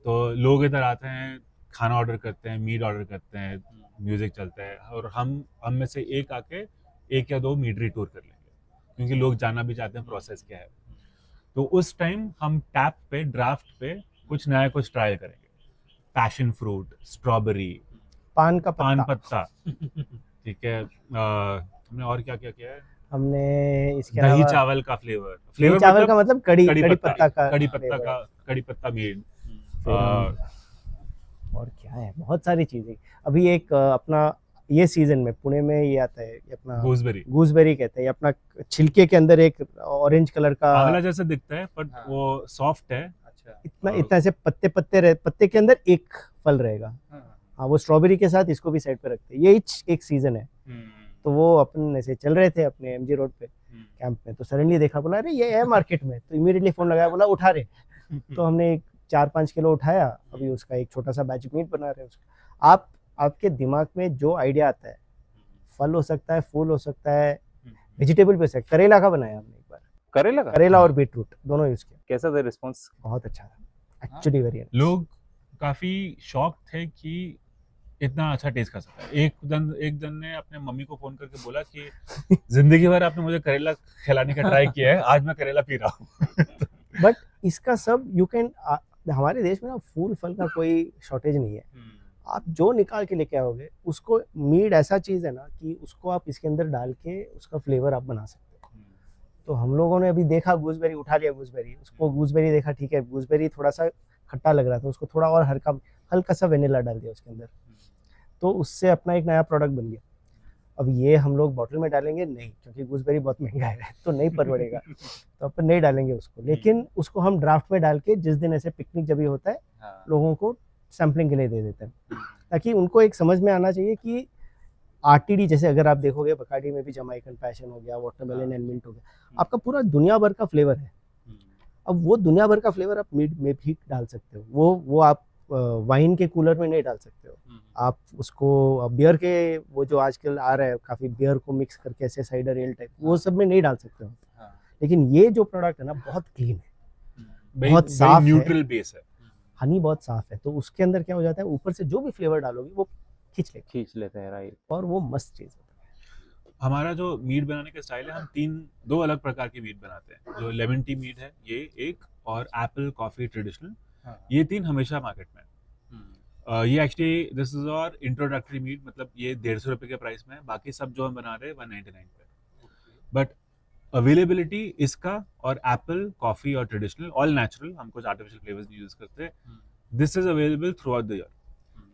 Speaker 2: तो लोग इधर आते हैं, खाना ऑर्डर करते हैं, मीट ऑर्डर करते हैं, म्यूजिक चलता है, और हम में से एक आके 1 या 2 मीटरी टूर कर लेंगे, क्योंकि लोग जाना भी चाहते हैं प्रोसेस क्या है। तो उस टाइम हम टैप पे, ड्राफ्ट पे कुछ नया कुछ ट्राई करेंगे। पैशन फ्रूट, स्ट्रॉबेरी,
Speaker 3: पान का
Speaker 2: पान
Speaker 3: पत्ता,
Speaker 2: पत्ता, ठीक है। हमने और क्या क्या किया है?
Speaker 3: हमने इसके
Speaker 2: दही
Speaker 3: अलावा
Speaker 2: चावल का फ्लेवर,
Speaker 3: दही चावल
Speaker 2: मतलब
Speaker 3: का मतलब कड़ी
Speaker 2: कड़ी
Speaker 3: पत्ता का
Speaker 2: कड़ी पत्ता
Speaker 3: flavor।
Speaker 2: का कड़ी पत्ता मीट।
Speaker 3: फिर और क्या है, बहुत सारी चीजें। अभी एक अपना ये सीजन में पुणे में ये आता है, ये अपना गूसबेरी कहते हैं, ये अपना छिलके के अंदर एक ऑरेंज कलर का
Speaker 2: आंवला जैसा दिखता है, बट वो सॉफ्ट है।
Speaker 3: इतना ऐसे पत्ते के अंदर एक फल रहेगा। हाँ, वो स्ट्रॉबेरी के साथ इसको भी साइड पे रखते हैं। ये एक सीजन है। तो वो अपन ऐसे चल रहे थे अपने एमजी रोड पे कैंप में, तो सडनली देखा, बोला अरे ये है मार्केट में, तो इमीडिएटली फोन लगाया, बोला उठा रहे। तो हमने 4-5 किलो उठाया, अभी उसका एक छोटा सा बैच मीट बना रहे हैं उसका। आपके दिमाग में जो आइडिया आता है, फल हो सकता है, फूल हो सकता है, वेजिटेबल भी हो सकता है। करेला का बनाया हमने एक बार, करेला और बीटरूट दोनों यूज किया।
Speaker 1: कैसा था रिस्पॉन्स?
Speaker 3: बहुत अच्छा था, एक्चुअली वेरी।
Speaker 2: लोग काफी शॉक थे कि इतना अच्छा टेस्ट कर सकता है। एक जन ने अपने मम्मी को फोन करके बोला कि जिंदगी भर आपने मुझे करेला खिलाने का ट्राई किया है, आज मैं करेला पी रहा हूँ।
Speaker 3: बट इसका सब यू कैन, हमारे देश में ना फूल फल का कोई शॉर्टेज नहीं है। आप जो निकाल के लेके आओगे उसको, मीड ऐसा चीज़ है ना कि उसको आप इसके अंदर डाल के उसका फ्लेवर आप बना सकते हो। तो हम लोगों ने अभी देखा गूसबेरी, उठा लिया गूसबेरी, उसको गूसबेरी देखा, ठीक है गूसबेरी थोड़ा सा खट्टा लग रहा था, उसको थोड़ा और हल्का सा वेनिला डाल दिया उसके अंदर, तो उससे अपना एक नया प्रोडक्ट बन गया। अब ये हम लोग बॉटल में डालेंगे नहीं, क्योंकि गूसबेरी बहुत महंगा है तो नहीं परवड़ेगा, तो अपन नहीं डालेंगे उसको। लेकिन उसको हम ड्राफ्ट में डाल के जिस दिन ऐसे पिकनिक जब भी होता है,
Speaker 1: हाँ,
Speaker 3: लोगों को सैम्पलिंग के लिए दे देते हैं, ताकि उनको एक समझ में आना चाहिए कि आरटीडी, जैसे अगर आप देखोगे बकाडी में भी जमाइकन पैशन हो गया, वाटरमेलन एंड मिंट हो गया, आपका पूरा दुनिया भर का फ्लेवर है। अब वो दुनिया भर का फ्लेवर आप मीट में भी डाल सकते हो, वो आप वाइन के कूलर में नहीं डाल सकते हो। आप उसको बियर के, वो जो आजकल आ रहा है काफ़ी, बियर को मिक्स करके ऐसे साइडर एल टाइप, वो सब में नहीं डाल सकते हो। लेकिन ये जो प्रोडक्ट है ना बहुत क्लीन है, बहुत साफ है,
Speaker 2: न्यूट्रल बेस है।
Speaker 3: हनी बहुत साफ है, तो उसके अंदर क्या हो जाता है, ऊपर से जो भी फ्लेवर डालोगे वो खींच
Speaker 1: लेते हैं, राइट।
Speaker 3: और वो मस्त चीज़ होता है।
Speaker 2: हमारा जो मीट बनाने का स्टाइल है, हम दो अलग प्रकार की मीट बनाते हैं। जो लेमन टी मीट है ये एक, और एप्पल कॉफी ट्रेडिशनल, ये 3 हमेशा मार्केट में है। ये एक्चुअली दिस इज और इंट्रोडक्टरी मीट, मतलब ये 150 रुपए के प्राइस में है। बाकी सब जो हम बना रहे हैं 199 पे। बट अवेलेबिलिटी इसका और एप्पल कॉफी और ट्रेडिशनल ऑल नेचुरल, हम कुछ आर्टिफिशियल फ्लेवर्स नहीं यूज करते, this is available throughout the year.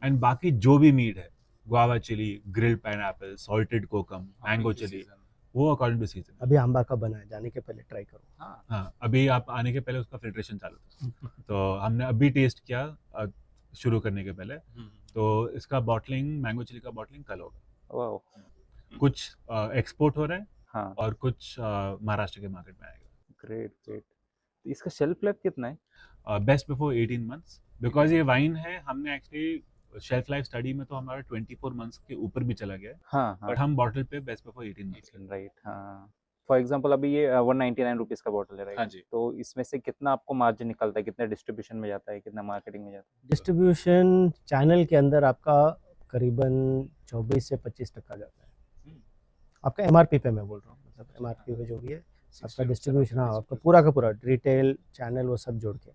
Speaker 2: And बाकी जो भी मीट है, guava chilli, grilled pineapple, salted kokum, mango chilli, वो अकॉर्डिंग टू सीजन।
Speaker 3: अभी आंबा का बना है, जाने के पहले ट्राई करो।
Speaker 2: हाँ, अभी आप आने के पहले उसका फिल्ट्रेशन चालू था। तो हमने अभी टेस्ट किया शुरू करने के पहले। तो इसका बॉटलिंग, मैंगो चिली का बॉटलिंग कल होगा।
Speaker 1: वाह,
Speaker 2: कुछ एक्सपोर्ट हो रहा है
Speaker 1: हाँ,
Speaker 2: और कुछ महाराष्ट्र के मार्केट में आएगा।
Speaker 1: Great great. इसका शेल्फ लाइफ कितना है?
Speaker 2: बेस्ट बिफोर 18 मंथ्स, बिकॉज ये वाइन है। हमने एक्चुअली शेल्फ लाइफ स्टडी में तो हमारा 24 मंथ्स के ऊपर भी चला गया है,
Speaker 1: हाँ हाँ,
Speaker 2: बट हम बॉटल पे बेस्ट बिफोर 18 मंथ्स।
Speaker 1: राइट, हाँ। फॉर एग्जांपल अभी ये 199 रुपीज़ का बॉटल है,
Speaker 2: हाँ
Speaker 1: राइट?
Speaker 2: जी।
Speaker 1: तो इसमें से कितना आपको मार्जिन निकलता है, कितना डिस्ट्रीब्यूशन में जाता है, कितना मार्केटिंग में जाता है?
Speaker 3: डिस्ट्रीब्यूशन चैनल के अंदर आपका करीबन 24 से 25% जाता है। आपका एमआरपी पे मैं बोल रहा हूँ, मतलब एमआरपी पे जो भी है आपका डिस्ट्रीब्यूशन, हाँ आपका पूरा का पूरा रिटेल चैनल वो सब जोड़ के।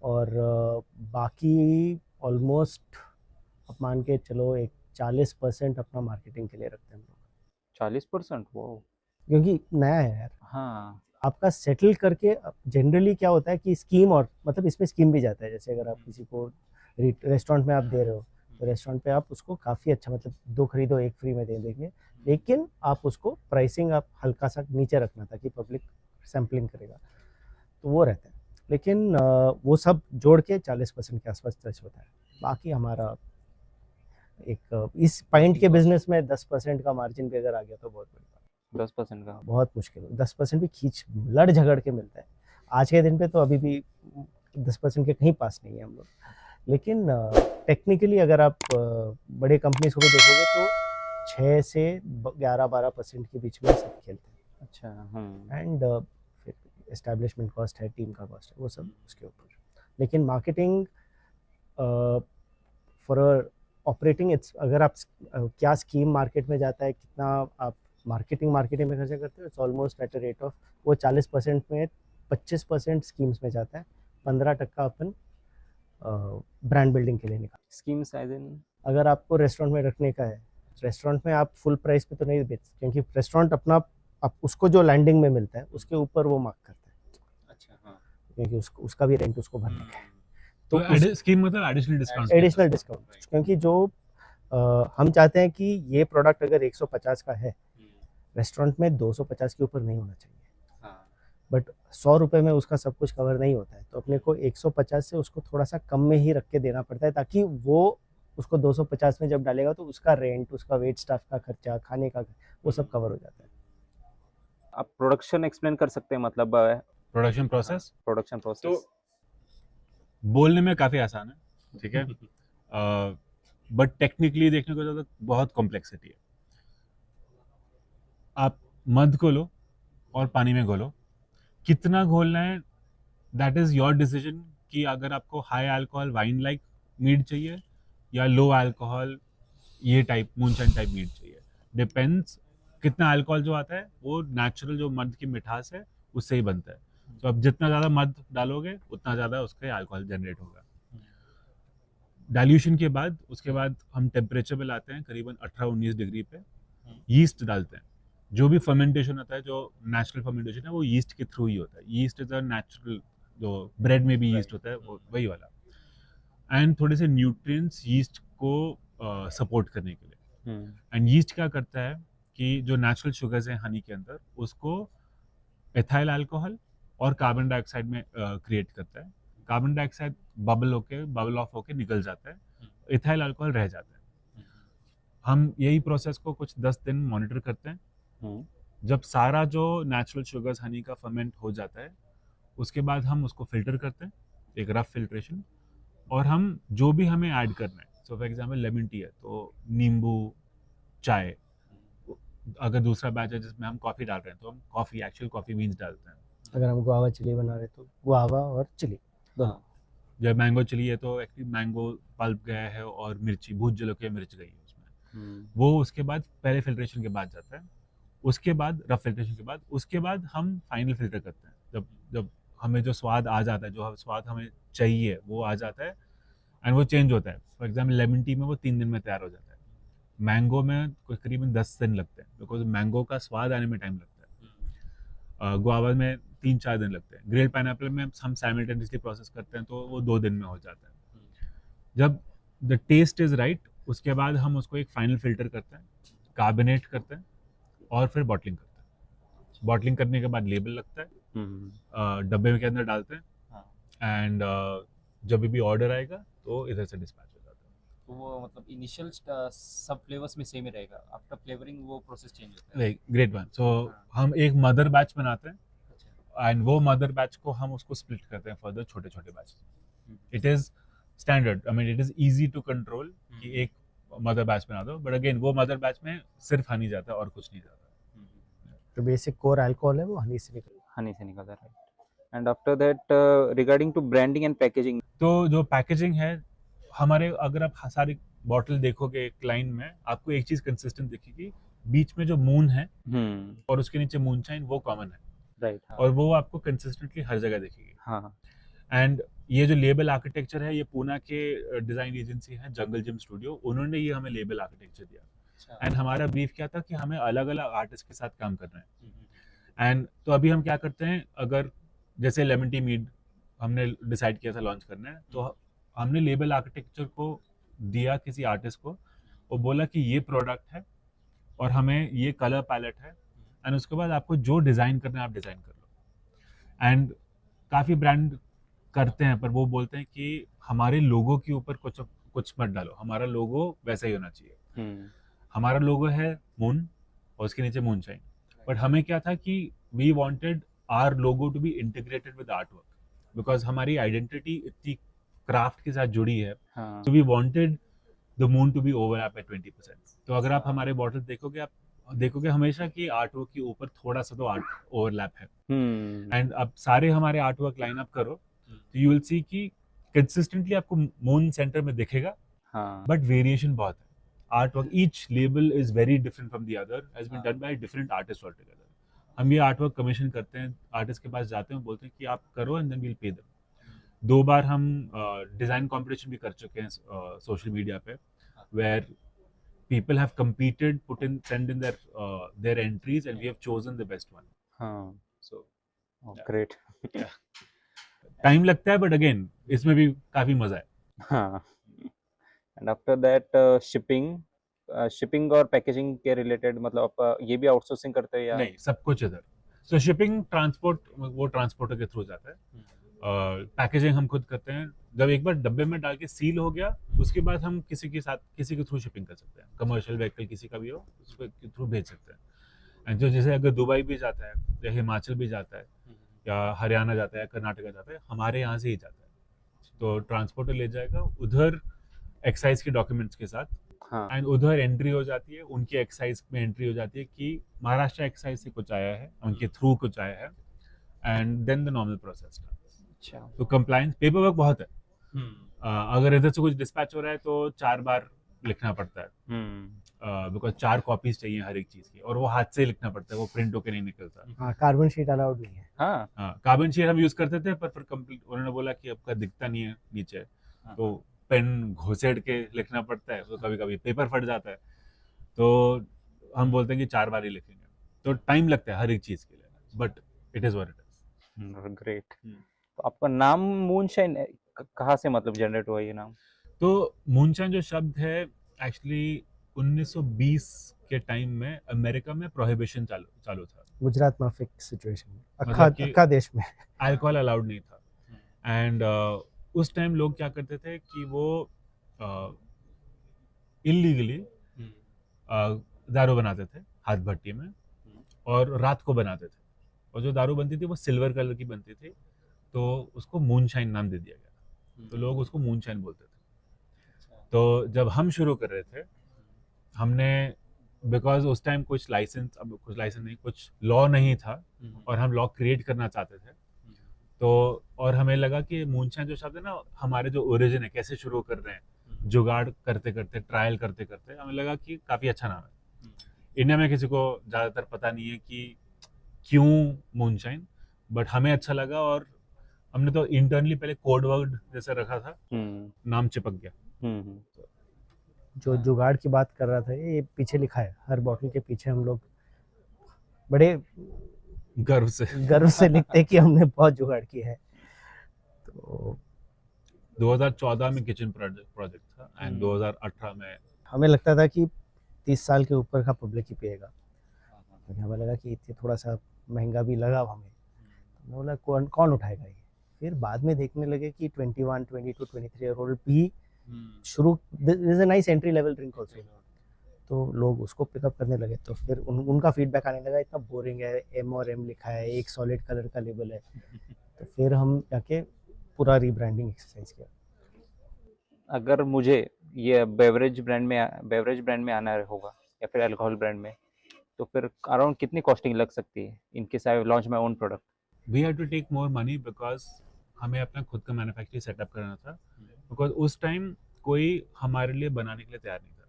Speaker 3: और बाकी ऑलमोस्ट आप मान के चलो एक 40% अपना मार्केटिंग के लिए रखते हैं हम लोग।
Speaker 1: 40%? वो
Speaker 3: क्योंकि नया है यार,
Speaker 1: हाँ,
Speaker 3: आपका सेटल करके। जनरली क्या होता है कि स्कीम, और मतलब इसमें स्कीम भी जाता है, जैसे अगर आप किसी को रेस्टोरेंट में आप दे रहे हो, तो रेस्टोरेंट पे आप उसको काफ़ी अच्छा, मतलब 2 खरीदो 1 फ्री में दे देंगे, लेकिन आप उसको प्राइसिंग आप हल्का सा नीचे रखना ताकि पब्लिक सैम्पलिंग करेगा, तो वो रहता है। लेकिन वो सब जोड़ के 40% के आसपास टच होता है। बाकी हमारा एक इस पॉइंट के बिजनेस में 10% का मार्जिन भी अगर आ गया तो बहुत बड़ी बात,
Speaker 1: 10% का?
Speaker 3: बहुत मुश्किल है। 10% भी खींच लड़ झगड़ के मिलता है। आज के दिन पे तो अभी भी 10% के कहीं पास नहीं है हम लोग। लेकिन टेक्निकली अगर आप बड़े कंपनीज को भी देखोगे तो 6 से 11-12% के बीच में सब खेलते हैं।
Speaker 1: अच्छा,
Speaker 3: एंड फिर एस्टैब्लिशमेंट कॉस्ट है, टीम का कॉस्ट है, वो सब उसके ऊपर। लेकिन मार्केटिंग फॉर ऑपरेटिंग, इट्स, अगर आप क्या स्कीम मार्केट में जाता है, कितना आप मार्केटिंग में खर्चा करते हो, it's almost at a rate of, वो 40% में 25% स्कीम्स में जाता है, 15% अपन ब्रांड बिल्डिंग के लिए निकाल।
Speaker 1: Schemes as in?
Speaker 3: अगर आपको रेस्टोरेंट में रखने का है, रेस्टोरेंट में आप फुल प्राइस पे तो नहीं बेच, क्योंकि रेस्टोरेंट अपना, आप उसको जो लैंडिंग में मिलता है उसके ऊपर वो मार्क करता है।
Speaker 1: अच्छा, हाँ,
Speaker 3: क्योंकि उसका भी रेंट उसको भरना है,
Speaker 2: तो स्कीम मतलब एडिशनल डिस्काउंट।
Speaker 3: Additional discount. क्योंकि जो हम चाहते हैं कि ये प्रोडक्ट अगर 150 का है, रेस्टोरेंट में 250 के ऊपर नहीं होना चाहिए, बट 100 रुपये में उसका सब कुछ कवर नहीं होता है, तो अपने को 150 से उसको थोड़ा सा कम में ही रख के देना पड़ता है, ताकि वो उसको 250 में जब डालेगा तो उसका रेंट, उसका वेट स्टाफ का खर्चा, खाने का, वो सब कवर हो जाता है।
Speaker 1: आप प्रोडक्शन एक्सप्लेन कर सकते हैं, मतलब
Speaker 2: प्रोडक्शन प्रोसेस
Speaker 1: तो
Speaker 2: बोलने में काफ़ी आसान है, ठीक है, बट टेक्निकली देखने को तो बहुत कॉम्प्लेक्सिटी है। आप मध को लो और पानी में घोलो, कितना घोलना है दैट इज योर डिसीजन, कि अगर आपको high alcohol wine like mead चाहिए या लो अल्कोहल ये टाइप मूनशाइन टाइप मीड चाहिए। डिपेंड्स कितना अल्कोहल जो आता है वो नेचुरल जो मध की मिठास है उससे ही बनता है। तो अब जितना ज़्यादा मध डालोगे उतना ज़्यादा उसके अल्कोहल जनरेट होगा। डाइल्यूशन के बाद उसके बाद हम टेम्परेचर पे लाते हैं करीबन 18-19 डिग्री पे, यीस्ट डालते हैं। जो भी फर्मेंटेशन होता है, जो नेचुरल फर्मेंटेशन है वो यीस्ट के थ्रू ही होता है। यीस्ट इज अ नेचुरल, जो ब्रेड में भी यीस्ट होता है वो वही वाला। एंड थोड़े से न्यूट्रिएंट्स यीस्ट को सपोर्ट करने के लिए। एंड यीस्ट क्या करता है कि जो नेचुरल शुगर्स हैं हनी के अंदर उसको एथाइल अल्कोहल और कार्बन डाइऑक्साइड में क्रिएट करता है। कार्बन डाइऑक्साइड बबल ऑफ होके निकल जाता है, इथाइल अल्कोहल रह जाता है। हम यही प्रोसेस को कुछ 10 दिन मॉनिटर करते हैं। जब सारा जो नेचुरल शुगर्स हनी का फर्मेंट हो जाता है उसके बाद हम उसको फिल्टर करते हैं, एक रफ फिल्ट्रेशन। और हम जो भी हमें ऐड करना है, so for example lemon tea है तो नींबू, चाय, अगर दूसरा बैच है जिसमें हम कॉफ़ी डाल रहे हैं तो हम एक्चुअल कॉफ़ी बीन्स डालते हैं।
Speaker 3: अगर हम गुआवा चिली बना रहे तो गुआवा और चिली दोनों।
Speaker 2: जब मैंगो चिली है तो एक्चुअली मैंगो पल्प गया है और मिर्ची, भूत जलोकिया मिर्च गई है उसमें। वो उसके बाद पहले फिल्ट्रेशन के बाद जाता है, उसके बाद रफ फिल्ट्रेशन के बाद, उसके बाद हम फाइनल फिल्टर करते हैं। जब हमें जो स्वाद आ जाता है, जो स्वाद हमें चाहिए वो आ जाता है एंड वो चेंज होता है। फॉर एग्जाम्पल लेमन टी में वो 3 दिन में तैयार हो जाता है। मैंगो में कोई करीबन 10 दिन लगते हैं बिकॉज मैंगो का स्वाद आने में टाइम लगता है। गुआवा में 3-4 दिन लगते हैं। ग्रेड पाइनएप्पल में हम साइमल्टेनियसली प्रोसेस करते हैं तो वो 2 दिन में हो जाता है। जब द टेस्ट इज राइट उसके बाद हम उसको एक फाइनल फिल्टर करते हैं, कार्बोनेट करते हैं और फिर बॉटलिंग करते हैं। बॉटलिंग करने के बाद लेबल लगता है, डब्बे के अंदर डालते हैं एंड जब भी ऑर्डर आएगा तो इधर से डिस्पैच हो जाता है।
Speaker 1: तो वो मतलब इनिशियल सब फ्लेवर्स में सेम ही रहेगा, आफ्टर फ्लेवरिंग वो प्रोसेस चेंज होता है।
Speaker 2: Great one. सो हम एक मदर बैच बनाते हैं एंड वो मदर बैच को हम उसको स्प्लिट करते हैं फर्दर छोटे छोटे batch. It is standard, I mean it is easy to control कि एक मदर बैच बना दो, बट अगेन वो मदर बैच में सिर्फ हनी जाता है और कुछ नहीं जाता।
Speaker 3: जो बेसिक कोर अल्कोहल है वो हनी से
Speaker 1: निकलता है। And after that regarding to branding and packaging,
Speaker 2: तो जो पैकेजिंग है हमारे, अगर आप सारी बॉटल देखोगे एक लाइन में आपको एक चीज कंसिस्टेंट दिखेगी, बीच में जो मून है और उसके नीचे मूनशाइन वो कॉमन है,
Speaker 1: राइट।
Speaker 2: और वो आपको कंसिस्टेंटली हर जगह दिखेगी।
Speaker 1: हाँ।
Speaker 2: एंड ये जो लेबल आर्किटेक्चर है ये पूना के डिजाइन एजेंसी है जंगल जिम स्टूडियो, उन्होंने ये हमें लेबल आर्किटेक्चर दिया। एंड हमारा ब्रीफ क्या था कि हमें अलग अलग आर्टिस्ट के साथ काम करना है। एंड तो अभी हम क्या करते हैं, अगर जैसे लेमन टी मीड हमने डिसाइड किया था लॉन्च करना है, तो हमने लेबल आर्किटेक्चर को दिया किसी आर्टिस्ट को, वो बोला कि ये प्रोडक्ट है और हमें ये कलर पैलेट है एंड उसके बाद आपको जो डिज़ाइन करना है आप डिज़ाइन कर लो। एंड काफ़ी ब्रांड करते हैं पर वो बोलते हैं कि हमारे लोगो के ऊपर कुछ मत डालो, हमारा लोगो वैसा ही होना चाहिए। हमारा लोगो है मून और उसके नीचे मूनशाइन, बट हमें क्या था कि we wanted our logo to be integrated with art work, because हमारी आइडेंटिटी इतनी क्राफ्ट के साथ जुड़ी है। तो we wanted the moon to be overlap at 20%। तो अगर आप हमारे बॉटल देखोगे, आप देखोगे हमेशा कि आर्ट वर्क के ऊपर थोड़ा सा तो आर्ट ओवरलैप है। एंड अब सारे हमारे आर्ट वर्क लाइन अप करो तो यू विल सी कि कंसिस्टेंटली आपको मून सेंटर में दिखेगा, बट वेरिएशन बहुत है। Art work, each label is very different from the other, has been done by different artist all together. हम ये आर्ट वर्क कमीशन करते हैं, आर्टिस्ट के पास जाते हैं, बोलते हैं कि आप करो and then we will pay them. 2 बार हम डिजाइन कंपटीशन भी कर चुके हैं सोशल मीडिया पे, where people have competed, send in their entries and we have chosen the best one. So
Speaker 1: great.
Speaker 2: Time लगता है बट अगेन इसमें भी काफी मजा है।
Speaker 1: एंड आफ्टर दैट शिपिंग और पैकेजिंग के रिलेटेड, मतलब आप ये भी आउटसोर्सिंग करते हैं या
Speaker 2: नहीं? सब कुछ इधर। सो शिपिंग ट्रांसपोर्ट वो ट्रांसपोर्टर के थ्रू जाता है, पैकेजिंग हम खुद करते हैं। जब एक बार डब्बे में डाल के सील हो गया उसके बाद हम किसी के थ्रू शिपिंग कर सकते हैं, कमर्शियल व्हीकल किसी का भी हो उसके थ्रू भेज सकते हैं। एंड जो जैसे अगर दुबई भी जाता है या हिमाचल भी जाता है या हरियाणा जाता है, कर्नाटका जाता है, हमारे यहाँ से ही जाता है। तो ट्रांसपोर्टर ले जाएगा उधर एक्साइज के डॉक्यूमेंट्स के साथ, एंड उधर एंट्री हो जाती है, उनकी एक्साइज में एंट्री हो जाती है कि महाराष्ट्र एक्साइज से कुछ आया है, उनके थ्रू कुछ आया है, and then the normal process. तो कंप्लायंस पेपर वर्क बहुत है। अगर इधर से कुछ डिस्पैच हो रहा है तो 4 बार लिखना पड़ता है, बिकॉज 4 कॉपीज चाहिए हर एक चीज की, और वो हाथ से लिखना पड़ता है, वो प्रिंट होके नहीं निकलता।
Speaker 3: हाँ, कार्बन शीट अलाउड नहीं है।
Speaker 1: हाँ
Speaker 2: हाँ, कार्बन शीट हम यूज करते थे, पर फिर कंप्लीट उन्होंने बोला कि आपका दिखता नहीं है नीचे, तो पेन घुसेड़ के लिखना पड़ता है, तो कभी कभी पेपर फट जाता है, तो हम बोलते हैं कि 4 बार ही लिखेंगे, तो टाइम लगता है हर एक चीज के लिए, but it is what it is.
Speaker 1: Great. तो आपका नाम मूनशाइन कहाँ से मतलब जनरेट हुआ ये नाम?
Speaker 2: तो मूनशाइन जो शब्द है, एक्चुअली 1920 के टाइम में अमेरिका में प्रोहिबिशन चालू था,
Speaker 3: गुजरात माफिक सिचुएशन,
Speaker 2: मतलब कि
Speaker 3: अक्का देश में।
Speaker 2: अल्कोहल अलाउड नहीं था, एंड उस टाइम लोग क्या करते थे कि वो इलीगली दारू बनाते थे हाथ भट्टी में, और रात को बनाते थे, और जो दारू बनती थी वो सिल्वर कलर की बनती थी, तो उसको मूनशाइन नाम दे दिया गया, तो लोग उसको मूनशाइन बोलते थे। तो जब हम शुरू कर रहे थे, हमने, बिकॉज उस टाइम कुछ लाइसेंस नहीं, कुछ लॉ नहीं था, और हम लॉ क्रिएट करना चाहते थे, तो और हमें लगा कि मूनशाइन जो शब्द है ना, हमारे जो ओरिजिन है, कैसे शुरू कर रहे हैं, जुगाड़ करते करते, ट्रायल करते करते, हमें लगा कि काफ़ी अच्छा नाम है। इंडिया में किसी को ज़्यादातर पता नहीं है कि क्यों मूनशाइन, बट हमें अच्छा लगा, और हमने तो इंटरनली पहले कोड वर्ड जैसे रखा था, नाम चिपक गया।
Speaker 3: जो जुगाड़ की बात कर रहा था, ये पीछे लिखा है, हर बॉटल के पीछे हम लोग बड़े
Speaker 2: गर्व से
Speaker 3: लिखते हैं कि हमने बहुत जुगाड़ की है। तो
Speaker 2: 2014 में किचन प्रोजेक्ट था, एंड 2018 में
Speaker 3: हमें लगता था कि 30 साल के ऊपर का पब्लिक ही पिएगा, तो हमें लगा कि ये थोड़ा सा महंगा भी लगा हमें, तो बोला कौन उठाएगा ये। फिर बाद में देखने लगे कि 21, 22, 23 ईयर ओल्ड भी शुरू, this is a nice entry level drink also, तो लोग उसको पिकअप करने लगे। तो फिर उनका फीडबैक आने लगा, इतना बोरिंग है, एम और एम लिखा है, एक सॉलिड कलर का लेबल है। तो फिर हम जाके पूरा रीब्रांडिंग एक्सरसाइज किया।
Speaker 1: अगर मुझे ये बेवरेज ब्रांड में आना होगा या फिर अल्कोहल ब्रांड में, तो फिर अराउंड कितनी कॉस्टिंग लग सकती है in case I launch my own product?
Speaker 2: We have to take more money, because हमें अपना खुद का मैन्युफैक्चरिंग सेटअप करना था, बिकॉज उस टाइम कोई हमारे लिए बनाने के लिए तैयार नहीं था।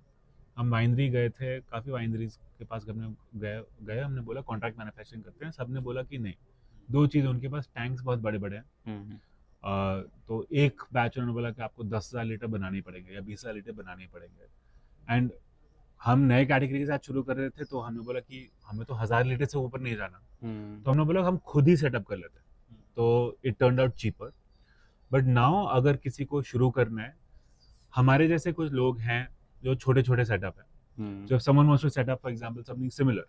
Speaker 2: हम वाइनरी गए थे, काफ़ी वाइनरीज के पास गए, हमने बोला कॉन्ट्रैक्ट मैन्युफैक्चरिंग करते हैं, सबने बोला कि नहीं। 2 चीज़, उनके पास टैंक्स बहुत बड़े बड़े हैं, तो एक बैच उन्होंने बोला कि आपको 10,000 लीटर बनाने पड़ेंगे या 20,000 लीटर बनाने पड़ेंगे, एंड हम नए कैटेगरी के साथ शुरू कर रहे थे, तो हमने बोला कि हमें तो 1,000 लीटर से ऊपर नहीं जाना, तो हमने बोला हम खुद ही सेटअप कर लेते, तो it turned out cheaper. But now अगर किसी को शुरू करना है, हमारे जैसे कुछ लोग हैं जो छोटे छोटे सेटअप है, जो someone wants to set up for example something similar,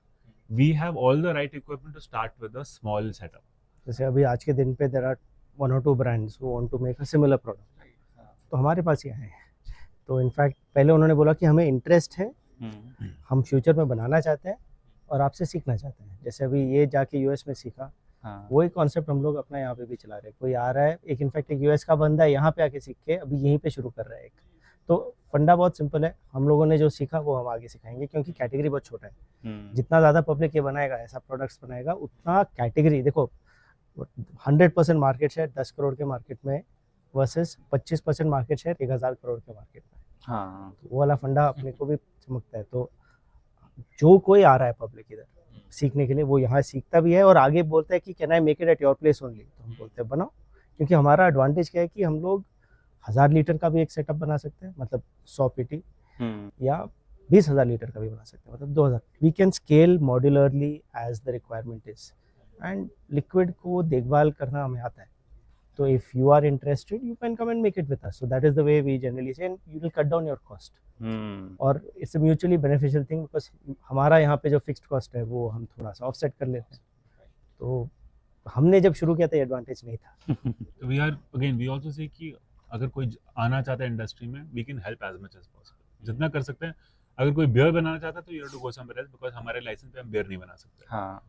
Speaker 2: we have all the right equipment to start with a small setup.
Speaker 3: जैसे अभी आज के दिन पे there are 1 or 2 brands who want to make a similar product, तो हमारे पास ही आए हैं। तो इनफैक्ट पहले उन्होंने बोला कि हमें इंटरेस्ट है, हम फ्यूचर में बनाना चाहते हैं और आपसे सीखना चाहते हैं। जैसे अभी ये जाके यूएस में सीखा, वही कॉन्सेप्ट हम लोग अपना यहाँ पे भी चला रहे हैं। कोई आ रहा है, एक इनफैक्ट एक यूएस का बंदा है, यहाँ पे आके सीख के अभी यहीं पे शुरू कर रहा है एक। तो फंडा बहुत सिंपल है, हम लोगों ने जो सीखा वो हम आगे सिखाएंगे, क्योंकि कैटेगरी बहुत छोटा है। जितना ज़्यादा पब्लिक ये बनाएगा, ऐसा प्रोडक्ट्स बनाएगा, उतना कैटेगरी, देखो 100% मार्केट शेयर 10 करोड़ के मार्केट में वर्सेस 25% मार्केट शेयर 1000 करोड़ के मार्केट में।
Speaker 1: हाँ,
Speaker 3: तो वो वाला फंडा अपने को भी चमकता है। तो जो कोई आ रहा है पब्लिक इधर सीखने के लिए, वो यहाँ सीखता भी है और आगे बोलता है कि can I make it at your place only, तो हम बोलते हैं बनाओ। क्योंकि हमारा एडवांटेज क्या है कि हम लोग 1000 लीटर का भी एक सेटअप बना सकते हैं, मतलब 100 पीटी, या 20,000 लीटर का भी बना सकते हैं, मतलब 2000। We can scale modularly as the requirement is, and liquid को देखभाल करना हमें आता है। तो if you are interested, you can come and make it with us. So that is the way we generally say, and you will cut down your cost, और it's a mutually beneficial thing, because हमारा यहाँ पे जो fixed cost है वो हम थोड़ा सा ऑफसेट कर लेते हैं। तो हमने जब शुरू किया था एडवांटेज नहीं था।
Speaker 2: तो we are again, we also say कि अगर कोई आना चाहता है इंडस्ट्री में, we can help as much as possible, जितना कर सकते हैं। अगर कोई बियर बनाना चाहता है तो you have to go somewhere else, because हमारे लाइसेंस पे हम बियर नहीं बना सकते।
Speaker 1: हाँ,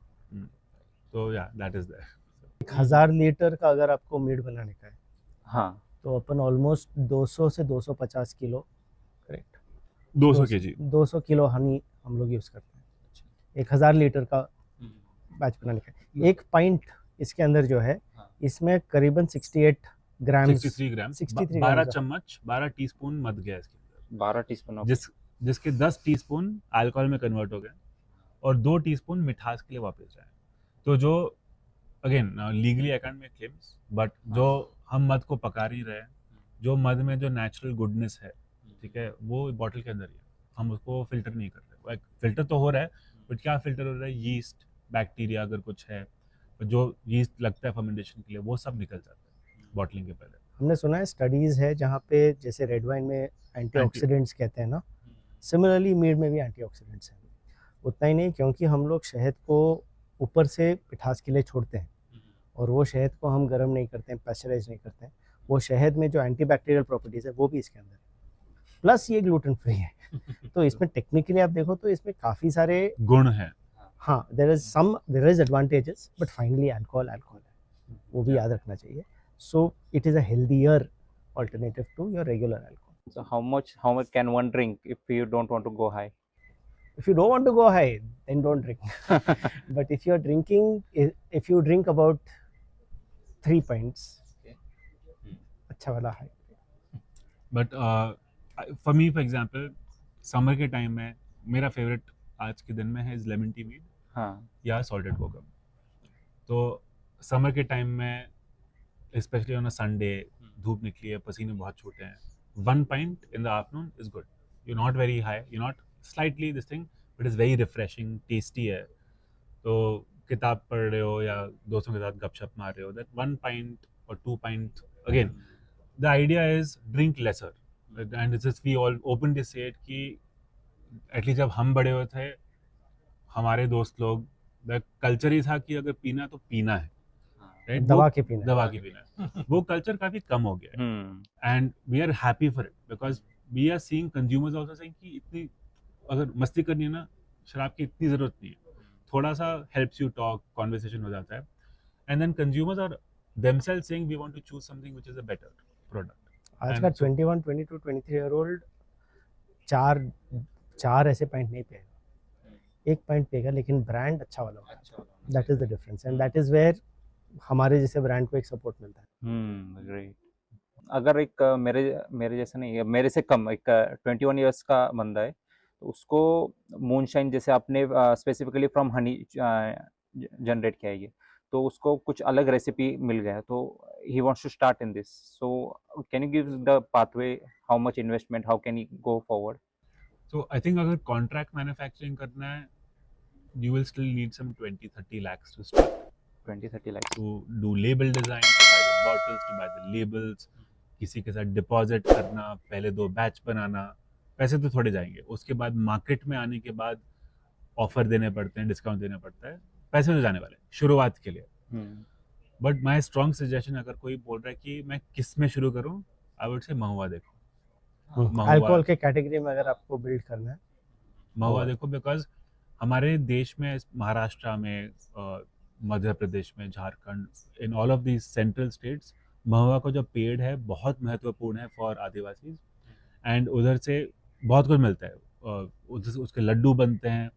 Speaker 2: तो या दैट इज देयर।
Speaker 3: 1000 लीटर का अगर आपको मीड बनाने का है,
Speaker 1: हाँ,
Speaker 3: तो अपन ऑलमोस्ट 200 से 250 kilo, correct,
Speaker 2: 200 KG
Speaker 3: 200 kilo Honey हम लोग यूज़ करते हैं 1000 लीटर का बैच बनाने का। एक पाइंट इसके अंदर जो है, इसमें करीबन 68 ग्राम्स
Speaker 2: 63 ग्राम
Speaker 3: 63
Speaker 2: 12
Speaker 3: grams of-
Speaker 2: चम्मच 12 टीस्पून मध गया इसके अंदर
Speaker 1: 12 टीस्पून
Speaker 2: जिसके 10 टीस्पून अल्कोहल में कन्वर्ट हो गए और 2 टीस्पून मिठास के लिए वापस जाए। तो जो again legally I can't make claims but जो हम मध को पका नहीं रहे हैं, जो मध में जो नेचुरल गुडनेस है, ठीक है, वो बॉटल के अंदर ही है, हम उसको फिल्टर नहीं कर रहे। फिल्टर तो हो रहा है बट क्या फिल्टर हो रहा है, यीस्ट बैक्टीरिया अगर कुछ है, जो यीस्ट लगता है फर्मेंटेशन के लिए, वो सब निकल जाता है बॉटलिंग के पहले।
Speaker 3: हमने सुना है स्टडीज़ है जहाँ पे जैसे रेड वाइन में एंटीऑक्सीडेंट्स कहते हैं ना, सिमिलरली मीड में भी एंटीऑक्सीडेंट्स हैं। उतना ही नहीं, क्योंकि हम लोग शहद को ऊपर से मिठास के लिए छोड़ते हैं और वो शहद को हम गर्म नहीं करते हैं, पैस्चराइज नहीं करते हैं, वो शहद में जो एंटीबैक्टीरियल प्रॉपर्टीज़ है वो भी इसके अंदर है, प्लस ये ग्लूटेन फ्री है। तो इसमें टेक्निकली आप देखो तो इसमें काफ़ी सारे
Speaker 2: गुण है।
Speaker 3: हाँ, there is advantages, but finally alcohol है, वो भी याद रखना चाहिए। So it is a healthier alternative to your regular alcohol.
Speaker 1: So how much can one drink if you don't want to go high?
Speaker 3: If you don't want to go high, then don't drink. But if you're drinking, if you drink about 3 pints, अच्छा वाला high.
Speaker 2: But for me for example summer के time में मेरा favourite आज के दिन में है लेमन टी मीड
Speaker 1: हाँ
Speaker 2: या सॉल्टेड कोकम। तो समर के टाइम में स्पेशली ऑन अ संडे, धूप निकली है, पसीने बहुत छूटे हैं, 1 pint in the afternoon is good. You're not very high, you're not slightly this thing, but it's very refreshing, tasty है। तो किताब पढ़ रहे हो या दोस्तों के साथ गपशप मार रहे हो, that 1 pint or 2 pint, again the idea is drink lesser, and this is we all openly say it कि एटलीस्ट जब हम बड़े हुए थे, हमारे दोस्त लोग, द कल्चर ही था कि अगर पीना तो पीना है, right?
Speaker 3: दबा के पीना है।
Speaker 2: दबा के पीना है। वो कल्चर काफी कम हो गया है and we are happy for it because we are seeing consumers also saying कि इतनी अगर मस्ती करनी है ना, शराब की इतनी जरूरत नहीं है, थोड़ा सा हेल्प्स यू टॉक, कॉन्वर्सेशन हो जाता है, and then consumers are themselves saying we want to choose something which is a better product.
Speaker 3: आज का 21, 22, 23 ईयर ओल्ड चार ऐसे पॉइंट नहीं पिएगा, 1 पॉइंट पिएगा, लेकिन ब्रांड अच्छा वाला होगा। That is the difference and that is where हमारे जैसे ब्रांड को एक सपोर्ट मिलता है।
Speaker 1: ग्रेट। अगर एक मेरे जैसा नहीं है, मेरे से कम एक 21 इयर्स का बंदा है, तो उसको मूनशाइन जैसे आपने स्पेसिफिकली फ्रॉम हनी जनरेट किया है ये, तो उसको कुछ अलग रेसिपी मिल गया, तो he wants to start in this, so can you give the pathway, how much investment, how can he go forward?
Speaker 2: So I think अगर कॉन्ट्रैक्ट मैन्युफैक्चरिंग करना है, you will still need some 20-30 lakhs to start.
Speaker 1: 20-30 lakh
Speaker 2: To do label design, to buy the bottles, to buy the labels, किसी के साथ deposit करना, पहले 2 batch बनाना, पैसे तो थोड़े जाएंगे। उसके बाद मार्केट में आने के बाद ऑफर देने पड़ते हैं, डिस्काउंट देना पड़ता है, पैसे तो जाने वाले शुरुआत के लिए। बट माई स्ट्रॉन्ग सजेशन, अगर कोई बोल रहा है कि मैं किस में शुरू करूँ, आई वुड से महुआ देखो। महुआ-
Speaker 3: अल्कोहल के कैटेगरी में अगर आपको बिल्ड करना है,
Speaker 2: महुआ देखो, बिकॉज हमारे देश में, महाराष्ट्र में, मध्य प्रदेश में, Jharkhand, in all of these central states, mahua का जो पेड़ है बहुत महत्वपूर्ण है फॉर आदिवासी, एंड उधर से बहुत कुछ मिलता है। उधर से उसके लड्डू बनते हैं,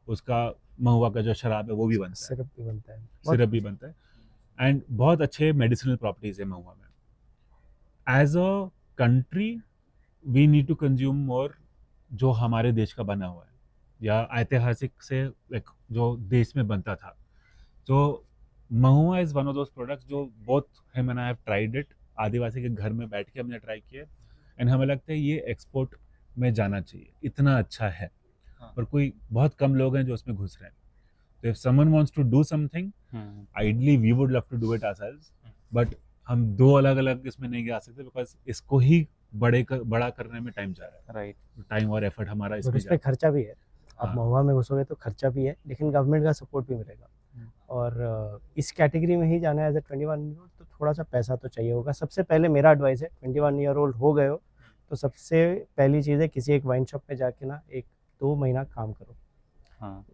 Speaker 2: उसका महुआ का जो शराब है वो भी बनता है,
Speaker 3: सिरप भी बनता है,
Speaker 2: सिरप भी बनता है, एंड बहुत अच्छे मेडिसिनल प्रॉपर्टीज है महुआ में। As a country we need to consume more जो हमारे देश का बना हुआ है या ऐतिहासिक से जो देश में बनता था। तो mahua is one of those products जो both him and I have tried it, Adivasi के घर में बैठ के हमने ट्राई किया, एंड हमें लगता है ये एक्सपोर्ट में जाना चाहिए, इतना अच्छा है। पर कोई बहुत कम लोग हैं जो उसमें घुस रहे हैं। तो if someone wants to do something, ideally we would love to do it ourselves, but हम 2 अलग अलग इसमें नहीं जा सकते, बिकॉज इसको ही बड़ा करने में टाइम जा रहा है,
Speaker 1: राइट।
Speaker 2: टाइम और एफर्ट हमारा
Speaker 3: बट
Speaker 2: इसमें
Speaker 3: उस
Speaker 2: जा
Speaker 3: पर
Speaker 2: रहा
Speaker 3: खर्चा भी है। आप
Speaker 2: हाँ।
Speaker 3: महुआ में घुसोगे तो खर्चा भी है, लेकिन गवर्नमेंट का सपोर्ट भी मिलेगा। और इस कैटेगरी में ही जाना है एज ए 21 ईयर ओल्ड, तो थोड़ा सा पैसा तो चाहिए होगा। सबसे पहले मेरा एडवाइस है, 21 ईयर ओल्ड हो गए हो तो सबसे पहली चीज़ है किसी एक वाइन शॉप में जाके ना 1-2 महीना काम करो,
Speaker 1: हाँ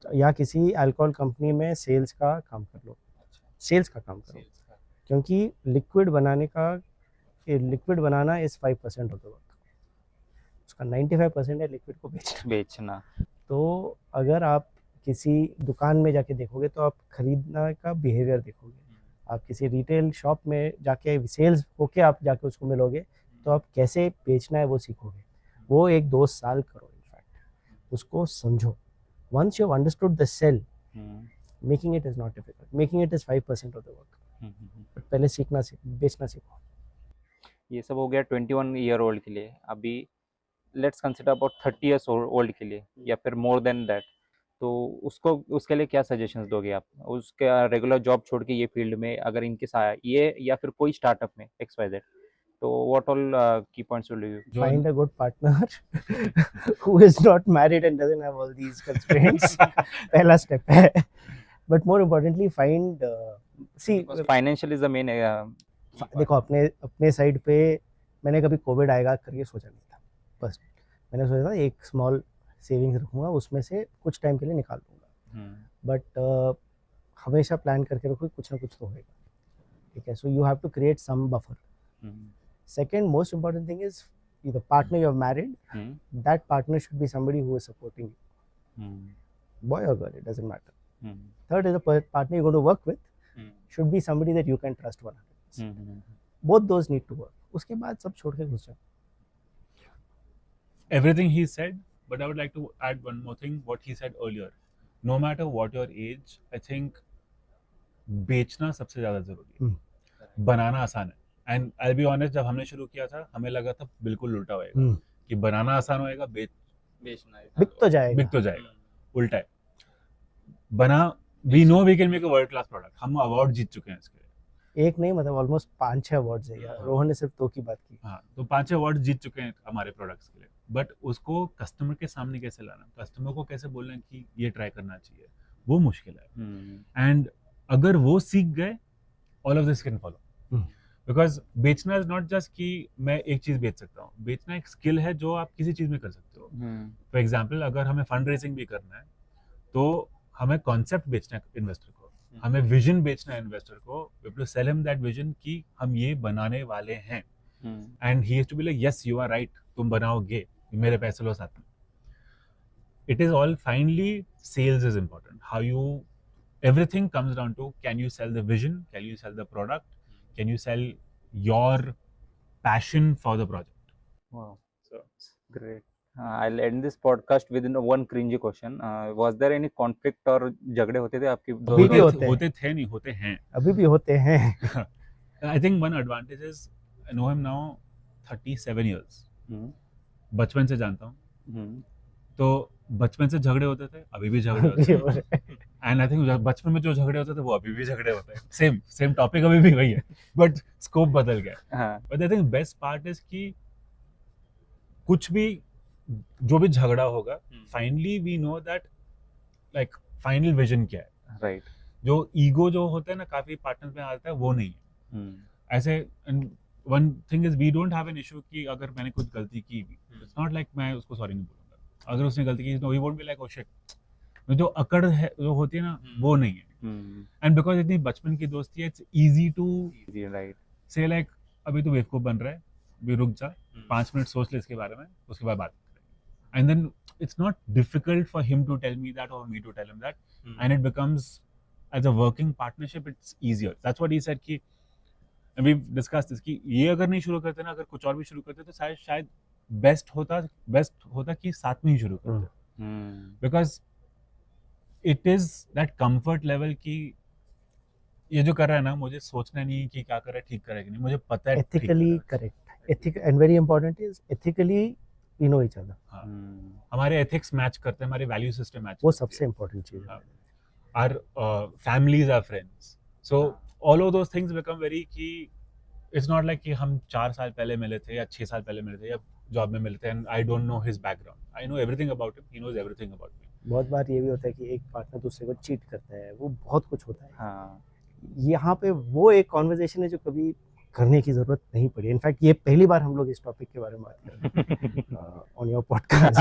Speaker 3: या किसी अल्कोहल कंपनी में सेल्स का काम कर लो, सेल्स का काम करो, क्योंकि liquid banana is 5% of the work, उसका 95% है लिक्विड को
Speaker 1: बेचना।
Speaker 3: तो अगर आप किसी दुकान में जाके देखोगे तो आप खरीदना का बिहेवियर देखोगे, आप किसी रिटेल शॉप में जाके सेल्स होके आप जाके उसको मिलोगे तो आप कैसे बेचना है वो सीखोगे। वो 1-2 साल करो, इनफैक्ट उसको समझो। Once you have understood the sale, making it is not difficult, making it is 5% of the work. But पहले सीखना बेचना सीखो।
Speaker 1: ये सब हो गया 21 ईयर ओल्ड के लिए। अभी let's consider about 30 years old के लिए या फिर मोर देन दैट, तो उसको उसके लिए क्या सजेशंस दोगे आप? उसके रेगुलर जॉब छोड़ के ये फील्ड में अगर इनके साथ ये या फिर कोई स्टार्टअप में XYZ, तो व्हाट ऑल की points will you?
Speaker 3: Find a good partner who is not married and doesn't have all these constraints. पहला स्टेप है। But more importantly, find see
Speaker 1: financial is the main.
Speaker 3: देखो अपने side पे मैंने कभी Covid आएगा करके सोचा नहीं था। बस मैंने सोचा था एक स्मॉल सेविंग्स रखूंगा, उसमें से कुछ टाइम के लिए निकाल दूंगा। बट हमेशा प्लान करके रखो, कुछ ना कुछ तो होएगा, ठीक है। So you have to create some buffer. Second most important thing is the partner you have married, that partner should be somebody who is supporting you, boy or girl, it doesn't matter. Third is the partner you're going to work with should be somebody that you can trust 100%. Both those need to work. उसके बाद सब छोड़ के घुस जाओ।
Speaker 2: Everything he said, but I would like to add one more thing. What he said earlier, no matter what your age, I think बेचना सबसे ज्यादा जरूरी है। बनाना आसान है। एंड आई बी ऑनेस्ट, जब हमने शुरू किया था हमें लगा था बिल्कुल उल्टा होएगा कि बनाना आसान होएगा, बेचना
Speaker 3: बिक तो जाएगा।
Speaker 2: उल्टा है। बना, we know we can make a world class product. हम अवार्ड जीत चुके हैं इसके लिए।
Speaker 3: एक नहीं, मतलब ऑलमोस्ट 5-6 अवार्ड्स है यार। रोहन ने सिर्फ 2 की बात की।
Speaker 2: हाँ, तो 5-6 अवार्ड जीत चुके हैं हमारे प्रोडक्ट्स के लिए। बट उसको कस्टमर के सामने कैसे लाना, कस्टमर को कैसे बोलना कि ये ट्राई करना चाहिए, वो मुश्किल है। एंड अगर वो सीख गए, all of this can follow. Because बेचना इज नॉट जस्ट कि मैं एक चीज बेच सकता हूँ। बेचना एक स्किल है जो आप किसी चीज में कर सकते हो। फॉर एग्जाम्पल, अगर हमें फंड रेजिंग भी करना है तो हमें कॉन्सेप्ट बेचना है इन्वेस्टर को, हमें विजन बेचना है इन्वेस्टर को। We have to sell him that vision कि हम ये बनाने वाले हैं, and he has to be like yes you are right, तुम बनाओगे, मेरे पैसे लो साथ में। It is all finally sales is important. How you, everything comes down to, can you sell the vision, can you sell the product, can you sell your passion for the project?
Speaker 1: Wow, so great. I'll end this podcast with one cringy question. Was there any conflict or झगड़े होते थे आपकी?
Speaker 3: अभी भी
Speaker 2: होते थे नहीं, होते हैं।
Speaker 3: अभी भी होते हैं।
Speaker 2: I think one advantage is I know him now 37 years. बचपन से जानता हूँ, तो बचपन से झगड़े होते थे, अभी भी झगड़े होते हैं। एंड आई थिंक बचपन में जो झगड़े होते थे वो अभी भी झगड़े होते हैं। सेम टॉपिक अभी भी वही है, बट स्कोप बदल गया। But I think best part is कि कुछ भी, जो भी झगड़ा होगा, finally we know that like final vision क्या है।
Speaker 1: राइट।
Speaker 2: जो ईगो जो होता है ना काफी पार्टनर्स में आता है, वो नहीं है। ऐसे one thing is we don't have an issue कि अगर मैंने कुछ गलती की, इट्स नॉट लाइक मैं उसको सॉरी नहीं बोलूंगा। अगर उसने गलती की तो we won't be like oh shit, जो अकड़ है जो होती है ना, वो नहीं है। एंड बिकॉज इतनी बचपन की दोस्ती है, इट्स इजी टू
Speaker 1: राइट
Speaker 2: से लाइक अभी तो बेवकूफ बन रहा है, भी रुक जा, 5 मिनट सोच ले इसके बारे में, उसके बाद बात करेंगे। And then it's not difficult for him to tell me that और me to tell him that, and it becomes as a working partnership, it's easier. That's what he said कि वी डिस्कस दिस कि ये अगर नहीं शुरू करते ना, अगर कुछ और भी शुरू करते तो शायद बेस्ट होता कि साथ में ही शुरू करते। Because it is that comfort level कि ये जो कर रहा है ना, मुझे सोचना नहीं है कि क्या कर रहा है, ठीक कर रहा है कि नहीं, मुझे पता है
Speaker 3: ethically correct. Ethic and very important is ethically we know each other.
Speaker 2: हमारे एथिक्स मैच करते हैं, हमारे वैल्यू सिस्टम मैच,
Speaker 3: वो सबसे इंपॉर्टेंट चीज है।
Speaker 2: Our families are friends, so all of those things become very कि इट्स नॉट लाइक कि हम 4 साल पहले मिले थे या 6 साल पहले मिले थे या जॉब में मिले थे, and I don't know his background, I know everything about him, he knows everything about me.
Speaker 3: बहुत बार ये भी होता है कि एक पार्टनर दूसरे को चीट करता है, वो बहुत कुछ होता है।
Speaker 1: हाँ,
Speaker 3: यहाँ पे वो एक कॉन्वर्सेशन है जो कभी करने की जरूरत नहीं पड़ी। इनफैक्ट ये पहली बार हम लोग इस टॉपिक के बारे में बात कर रहे हैं on your podcast.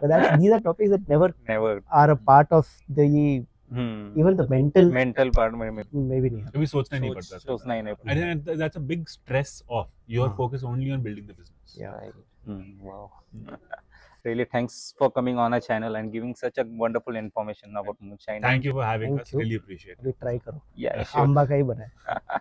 Speaker 3: But these are topics that never are a part of the even the mental
Speaker 1: part में
Speaker 3: भी नहीं है।
Speaker 2: कभी सोचना नहीं पड़ता,
Speaker 1: सोचना ही नहीं पड़ता।
Speaker 2: I think that's a big stress of your focus only on building the business.
Speaker 3: Yeah.
Speaker 1: Wow. Really, thanks for coming on our channel and giving such a wonderful information about moonshine.
Speaker 2: Thank you for having
Speaker 3: Thank
Speaker 2: us.
Speaker 3: you.
Speaker 2: Really appreciate it.
Speaker 3: अभी try करो
Speaker 1: Yeah, sure.
Speaker 3: आंबा का ही बना है